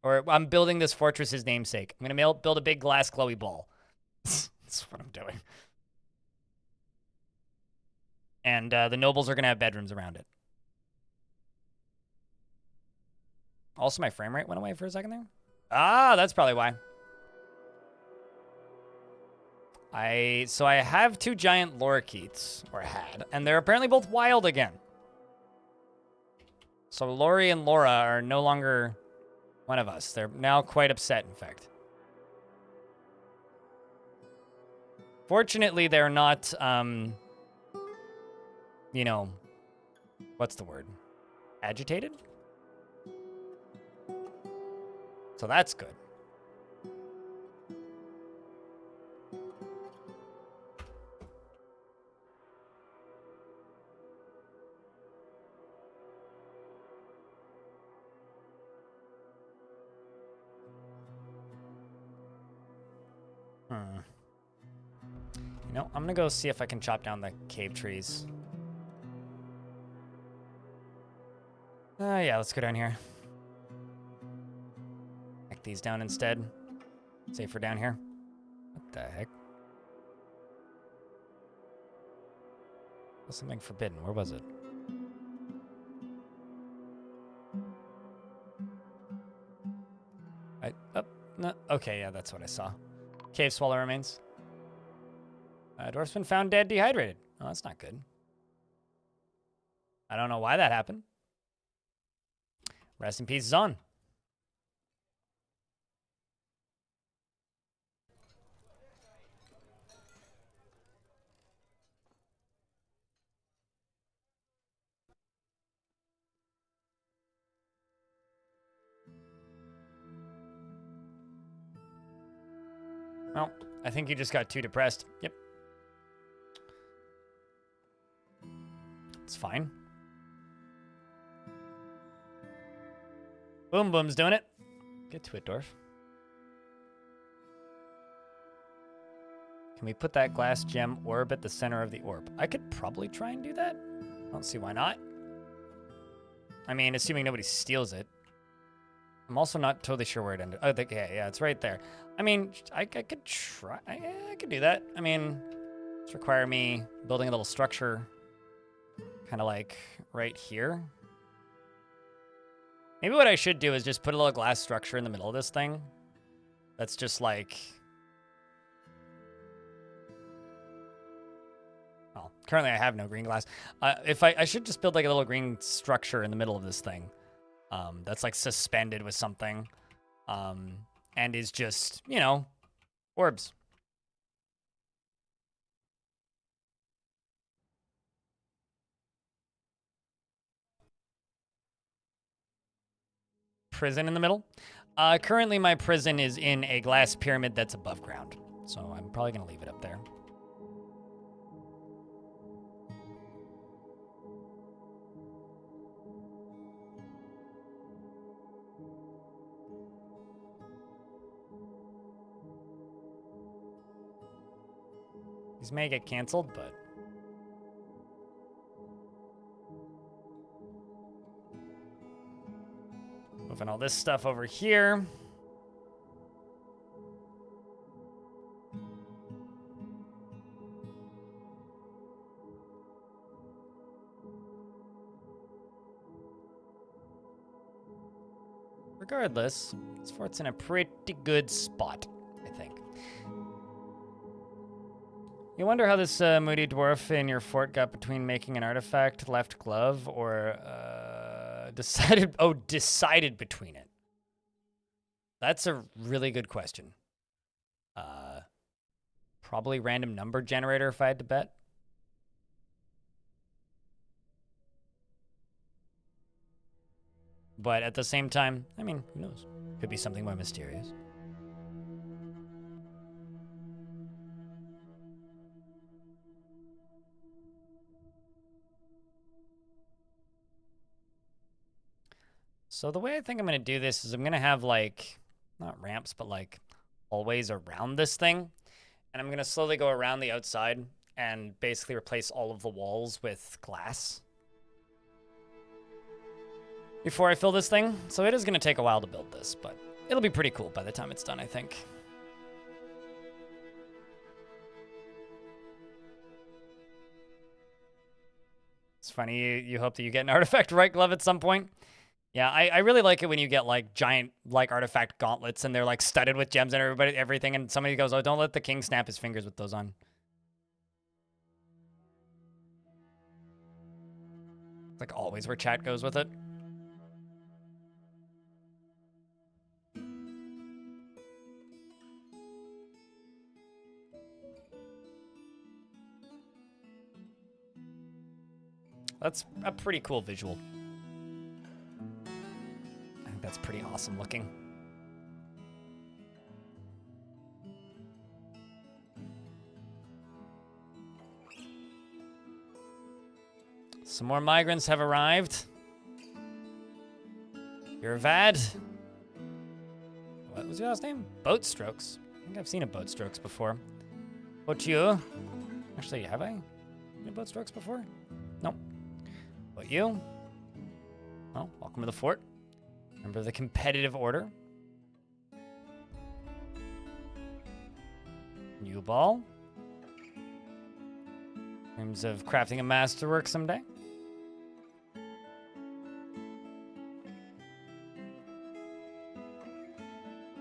Or I'm building this fortress's namesake. I'm going to build a big glass glowy ball. That's what I'm doing. And the nobles are going to have bedrooms around it. Also, my frame rate went away for a second there. Ah, that's probably why. So I have 2 giant lorikeets, or had, and they're apparently both wild again. So Lori and Laura are no longer one of us. They're now quite upset, in fact. Fortunately, they're not, you know, what's the word? Agitated? So that's good. You No, I'm gonna go see if I can chop down the cave trees. Yeah, let's go down here. Hack these down instead. Safer down here. What the heck? There's something forbidden. Where was it? No, okay, yeah, that's what I saw. Cave swallow remains. Dwarf's been found dead, dehydrated. Oh, that's not good. I don't know why that happened. Rest in peace, Zon. Well, I think you just got too depressed. Yep. It's fine. Boom Boom's doing it. Get to it, Dwarf. Can we put that glass gem orb at the center of the orb? I could probably try and do that. I don't see why not. I mean, assuming nobody steals it. I'm also not totally sure where it ended. Oh, yeah, it's right there. I mean, I could try. I could do that. I mean, it's require me building a little structure kind of like right here. Maybe what I should do is just put a little glass structure in the middle of this thing. That's just like... Well, currently I have no green glass. I should just build like a little green structure in the middle of this thing. That's like suspended with something. And is just, you know, orbs. Prison in the middle. Currently my prison is in a glass pyramid that's above ground. So I'm probably gonna leave it up there. These may get canceled, but... Moving all this stuff over here. Regardless, this fort's in a pretty good spot, I think. You wonder how this moody dwarf in your fort got between making an artifact, left glove, or decided between it. That's a really good question. Probably random number generator if I had to bet. But at the same time, I mean, who knows? Could be something more mysterious. So the way I think I'm going to do this is I'm going to have like, not ramps, but like hallways around this thing. And I'm going to slowly go around the outside and basically replace all of the walls with glass before I fill this thing. So it is going to take a while to build this, but it'll be pretty cool by the time it's done, I think. It's funny, you hope that you get an artifact right glove at some point. Yeah, I really like it when you get like giant like artifact gauntlets and they're like studded with gems and everything, and somebody goes, "Oh, don't let the king snap his fingers with those on." It's like always where chat goes with it. That's a pretty cool visual. I think that's pretty awesome looking. Some more migrants have arrived. You're Vad. What was your last name? Boat Strokes. I think I've seen a Boat Strokes before. What you? Actually, have I made boat strokes before? Nope. But you? Well, welcome to the fort. Remember the competitive order. New ball. Dreams of crafting a masterwork someday.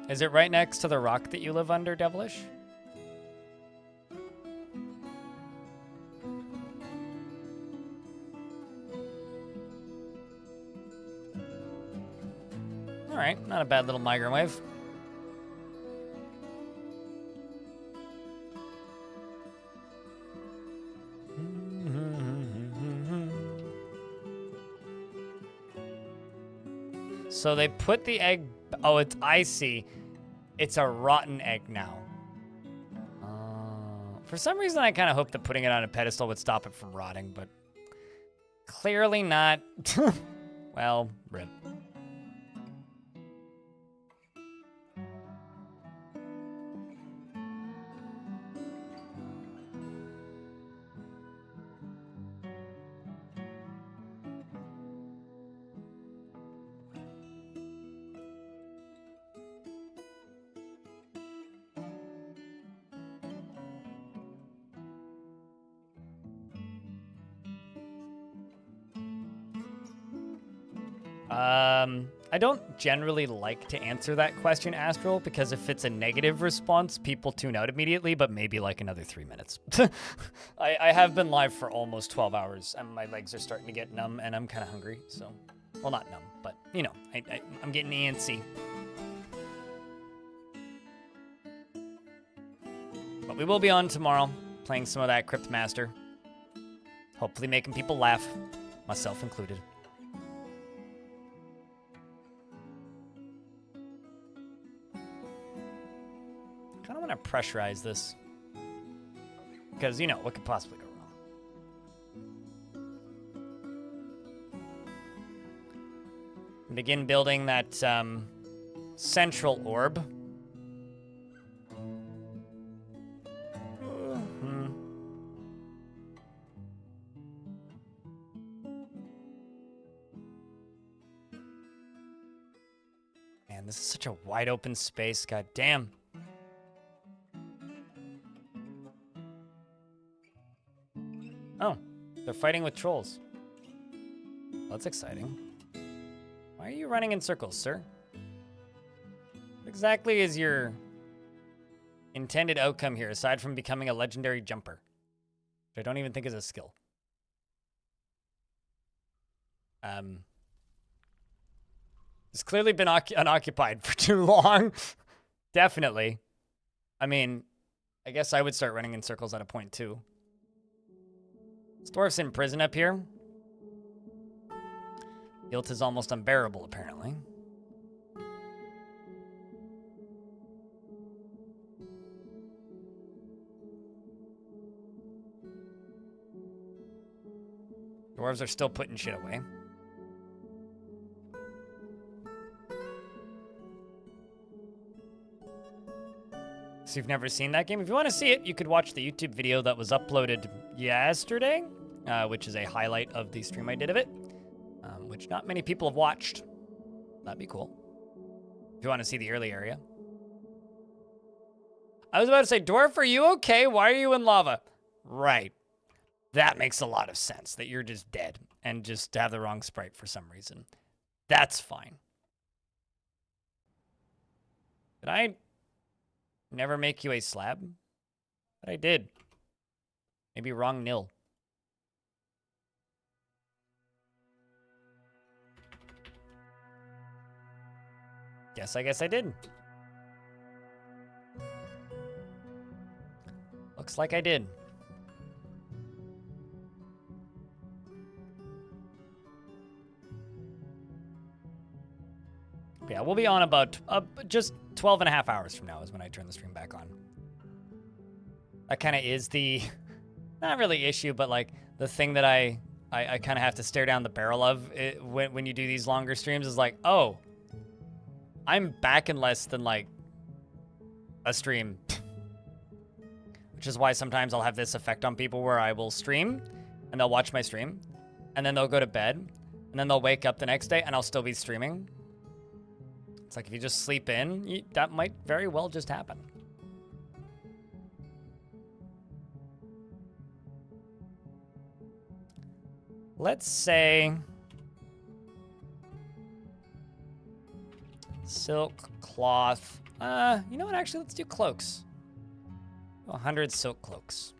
Is it right next to the rock that you live under, Devilish? All right, not a bad little migrant wave. So they put the egg... Oh, it's icy. It's a rotten egg now. For some reason, I kind of hoped that putting it on a pedestal would stop it from rotting, but clearly not. Well, rip. I don't generally like to answer that question, Astral, because if it's a negative response, people tune out immediately, but maybe like another 3 minutes. I have been live for almost 12 hours, and my legs are starting to get numb, and I'm kind of hungry, so... Well, not numb, but, you know, I'm getting antsy. But we will be on tomorrow, playing some of that Crypt Master. Hopefully making people laugh, myself included. I want to pressurize this because, you know, what could possibly go wrong? Begin building that central orb. Man, this is such a wide open space. God damn. Oh, they're fighting with trolls. That's exciting. Why are you running in circles, sir? What exactly is your intended outcome here, aside from becoming a legendary jumper? Which I don't even think is a skill. It's clearly been unoccupied for too long. Definitely. I mean, I guess I would start running in circles at a point too. This dwarf's in prison up here. Guilt is almost unbearable, apparently. Dwarves are still putting shit away. So you've never seen that game? If you want to see it, you could watch the YouTube video that was uploaded yesterday, which is a highlight of the stream I did of it, which not many people have watched. That'd be cool. If you want to see the early area. I was about to say, Dwarf, are you okay? Why are you in lava? Right. That makes a lot of sense, that you're just dead and just have the wrong sprite for some reason. That's fine. Did I never make you a slab? But I did. Maybe wrong nil. I guess I did. Looks like I did. Yeah, we'll be on about just 12 and a half hours from now is when I turn the stream back on. That kind of is the, not really issue, but like the thing that I kind of have to stare down the barrel of it, when you do these longer streams is like, oh, I'm back in less than like a stream. Which which is why sometimes I'll have this effect on people where I will stream, and they'll watch my stream, and then they'll go to bed, and then they'll wake up the next day, and I'll still be streaming. It's like if you just sleep in, that might very well just happen. Let's say silk, cloth. You know what? Actually, let's do cloaks. 100 silk cloaks.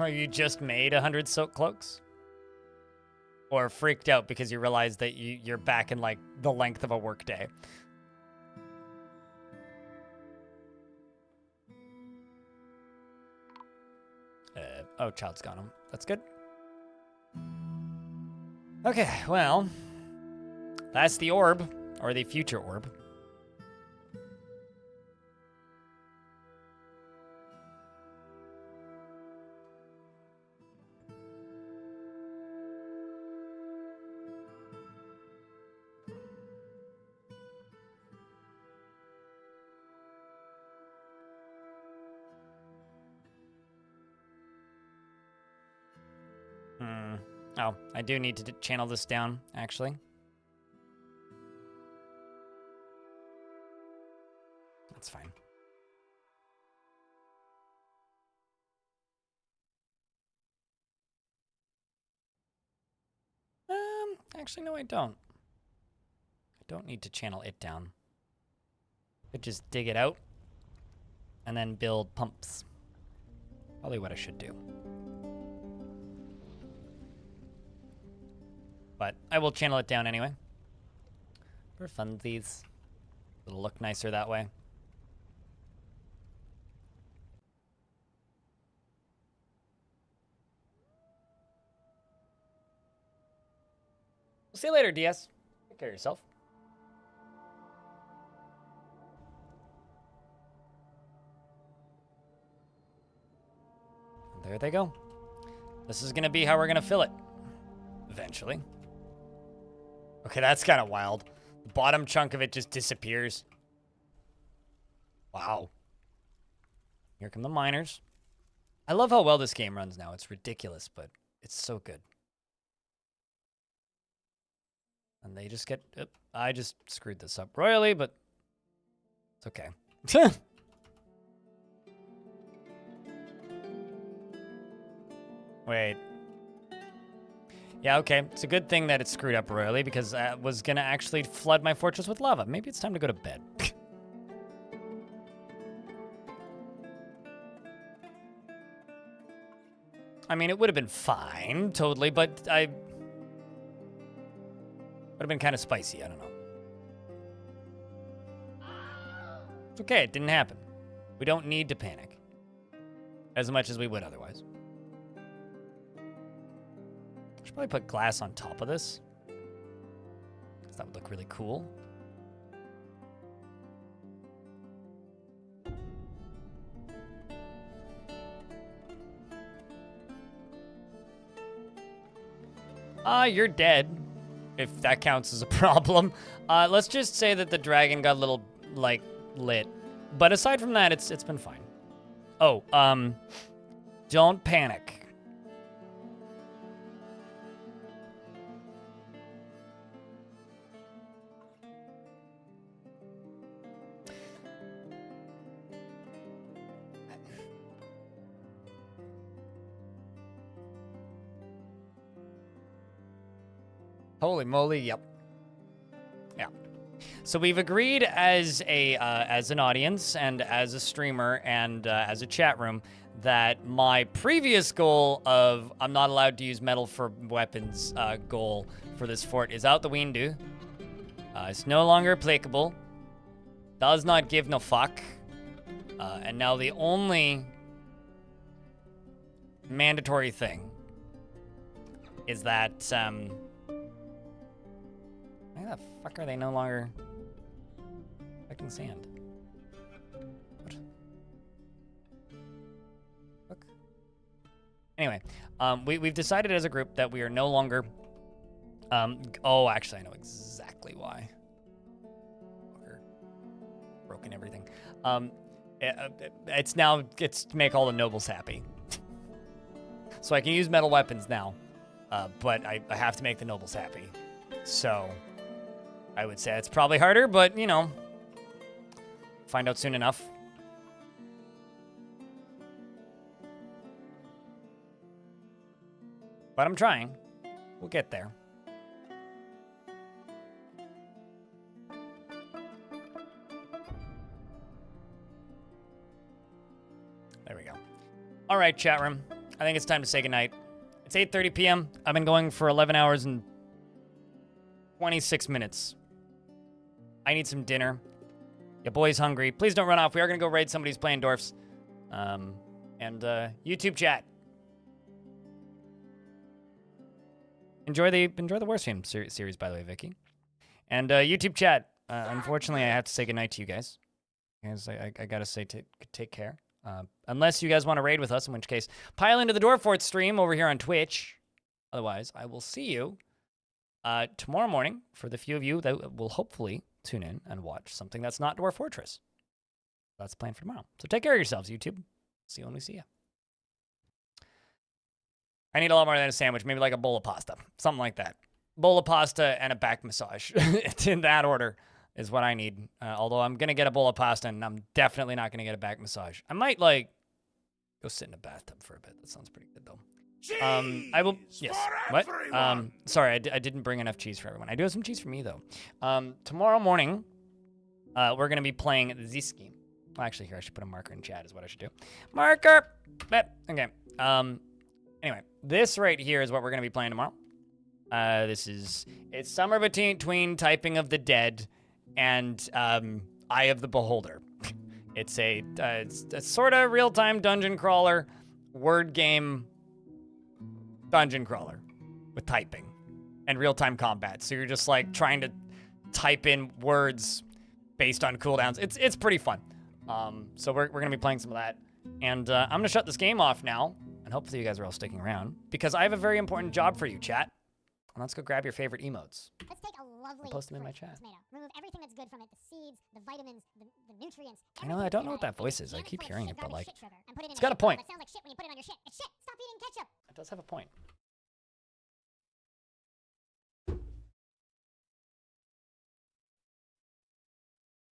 Oh, you just made 100 silk cloaks? Or freaked out because you realized that you're back in, like, the length of a workday? Oh, child's got him. That's good. Okay, well, that's the orb, or the future orb. Oh, I do need to channel this down, actually. That's fine. Actually, no, I don't. I don't need to channel it down. I could just dig it out and then build pumps. Probably what I should do. But I will channel it down anyway. For funsies. It'll look nicer that way. We'll see you later, DS. Take care of yourself. And there they go. This is gonna be how we're gonna fill it. Eventually. Okay, that's kind of wild. The bottom chunk of it just disappears. Wow. Here come the miners. I love how well this game runs now. It's ridiculous, but it's so good. And they just get... I just screwed this up royally, but it's okay. Wait. Yeah, okay. It's a good thing that it's screwed up royally because I was going to actually flood my fortress with lava. Maybe it's time to go to bed. I mean, it would have been fine, totally, but would have been kind of spicy. I don't know. It's okay. It didn't happen. We don't need to panic as much as we would otherwise. Should probably put glass on top of this, because that would look really cool. You're dead, if that counts as a problem. Let's just say that the dragon got a little, like, lit. But aside from that, it's been fine. Oh, don't panic. Holy moly, yep. Yeah. So we've agreed as an audience and as a streamer and as a chat room that my previous goal of I'm not allowed to use metal for weapons goal for this fort is out the window. It's no longer applicable. Does not give no fuck. And now the only mandatory thing is that Why the fuck are they no longer collecting sand? What? Fuck. Anyway, we've decided as a group that we are no longer. Oh, actually, I know exactly why. Fucker. Broken everything. It's to make all the nobles happy. So I can use metal weapons now, but I have to make the nobles happy. So I would say it's probably harder, but you know, find out soon enough. But I'm trying. We'll get there. There we go. All right, chat room. I think it's time to say goodnight. It's 8:30 p.m. I've been going for 11 hours and 26 minutes. I need some dinner. Your boy's hungry. Please don't run off. We are going to go raid somebody who's playing Dwarfs. And YouTube chat. Enjoy the Warstream series, by the way, Vicky. And YouTube chat. Unfortunately, I have to say goodnight to you guys. Because I got to say take care. Unless you guys want to raid with us, in which case, pile into the Dwarf Fort stream over here on Twitch. Otherwise, I will see you tomorrow morning for the few of you that will hopefully tune in and watch something that's not Dwarf Fortress. That's the plan for tomorrow. So take care of yourselves, YouTube. See you when we see you. I need a lot more than a sandwich, maybe like a bowl of pasta, something like that. Bowl of pasta and a back massage. It's in that order is what I need. Although I'm going to get a bowl of pasta and I'm definitely not going to get a back massage. I might like go sit in a bathtub for a bit. That sounds pretty good though. I will. Yes. What? Sorry, I didn't bring enough cheese for everyone. I do have some cheese for me though. Tomorrow morning, we're gonna be playing this game. Well, actually, here I should put a marker in chat. Is what I should do. Marker. Okay. Anyway, this right here is what we're gonna be playing tomorrow. It's somewhere between Typing of the Dead and Eye of the Beholder. It's a sort of real-time dungeon crawler, word game. Dungeon crawler with typing and real-time combat. So you're just like trying to type in words based on cooldowns. It's pretty fun. So we're gonna be playing some of that. And I'm gonna shut this game off now. And hopefully you guys are all sticking around because I have a very important job for you, chat. And let's go grab your favorite emotes. Let's take a lovely I'll post them in my chat. tomato. Remove everything that's good from it, the seeds, the vitamins, the nutrients. I know, I don't know what that voice is. I keep hearing it, but like, it's got a point. It sounds like shit when you put it on your shit. It's shit. Stop eating ketchup. It does have a point.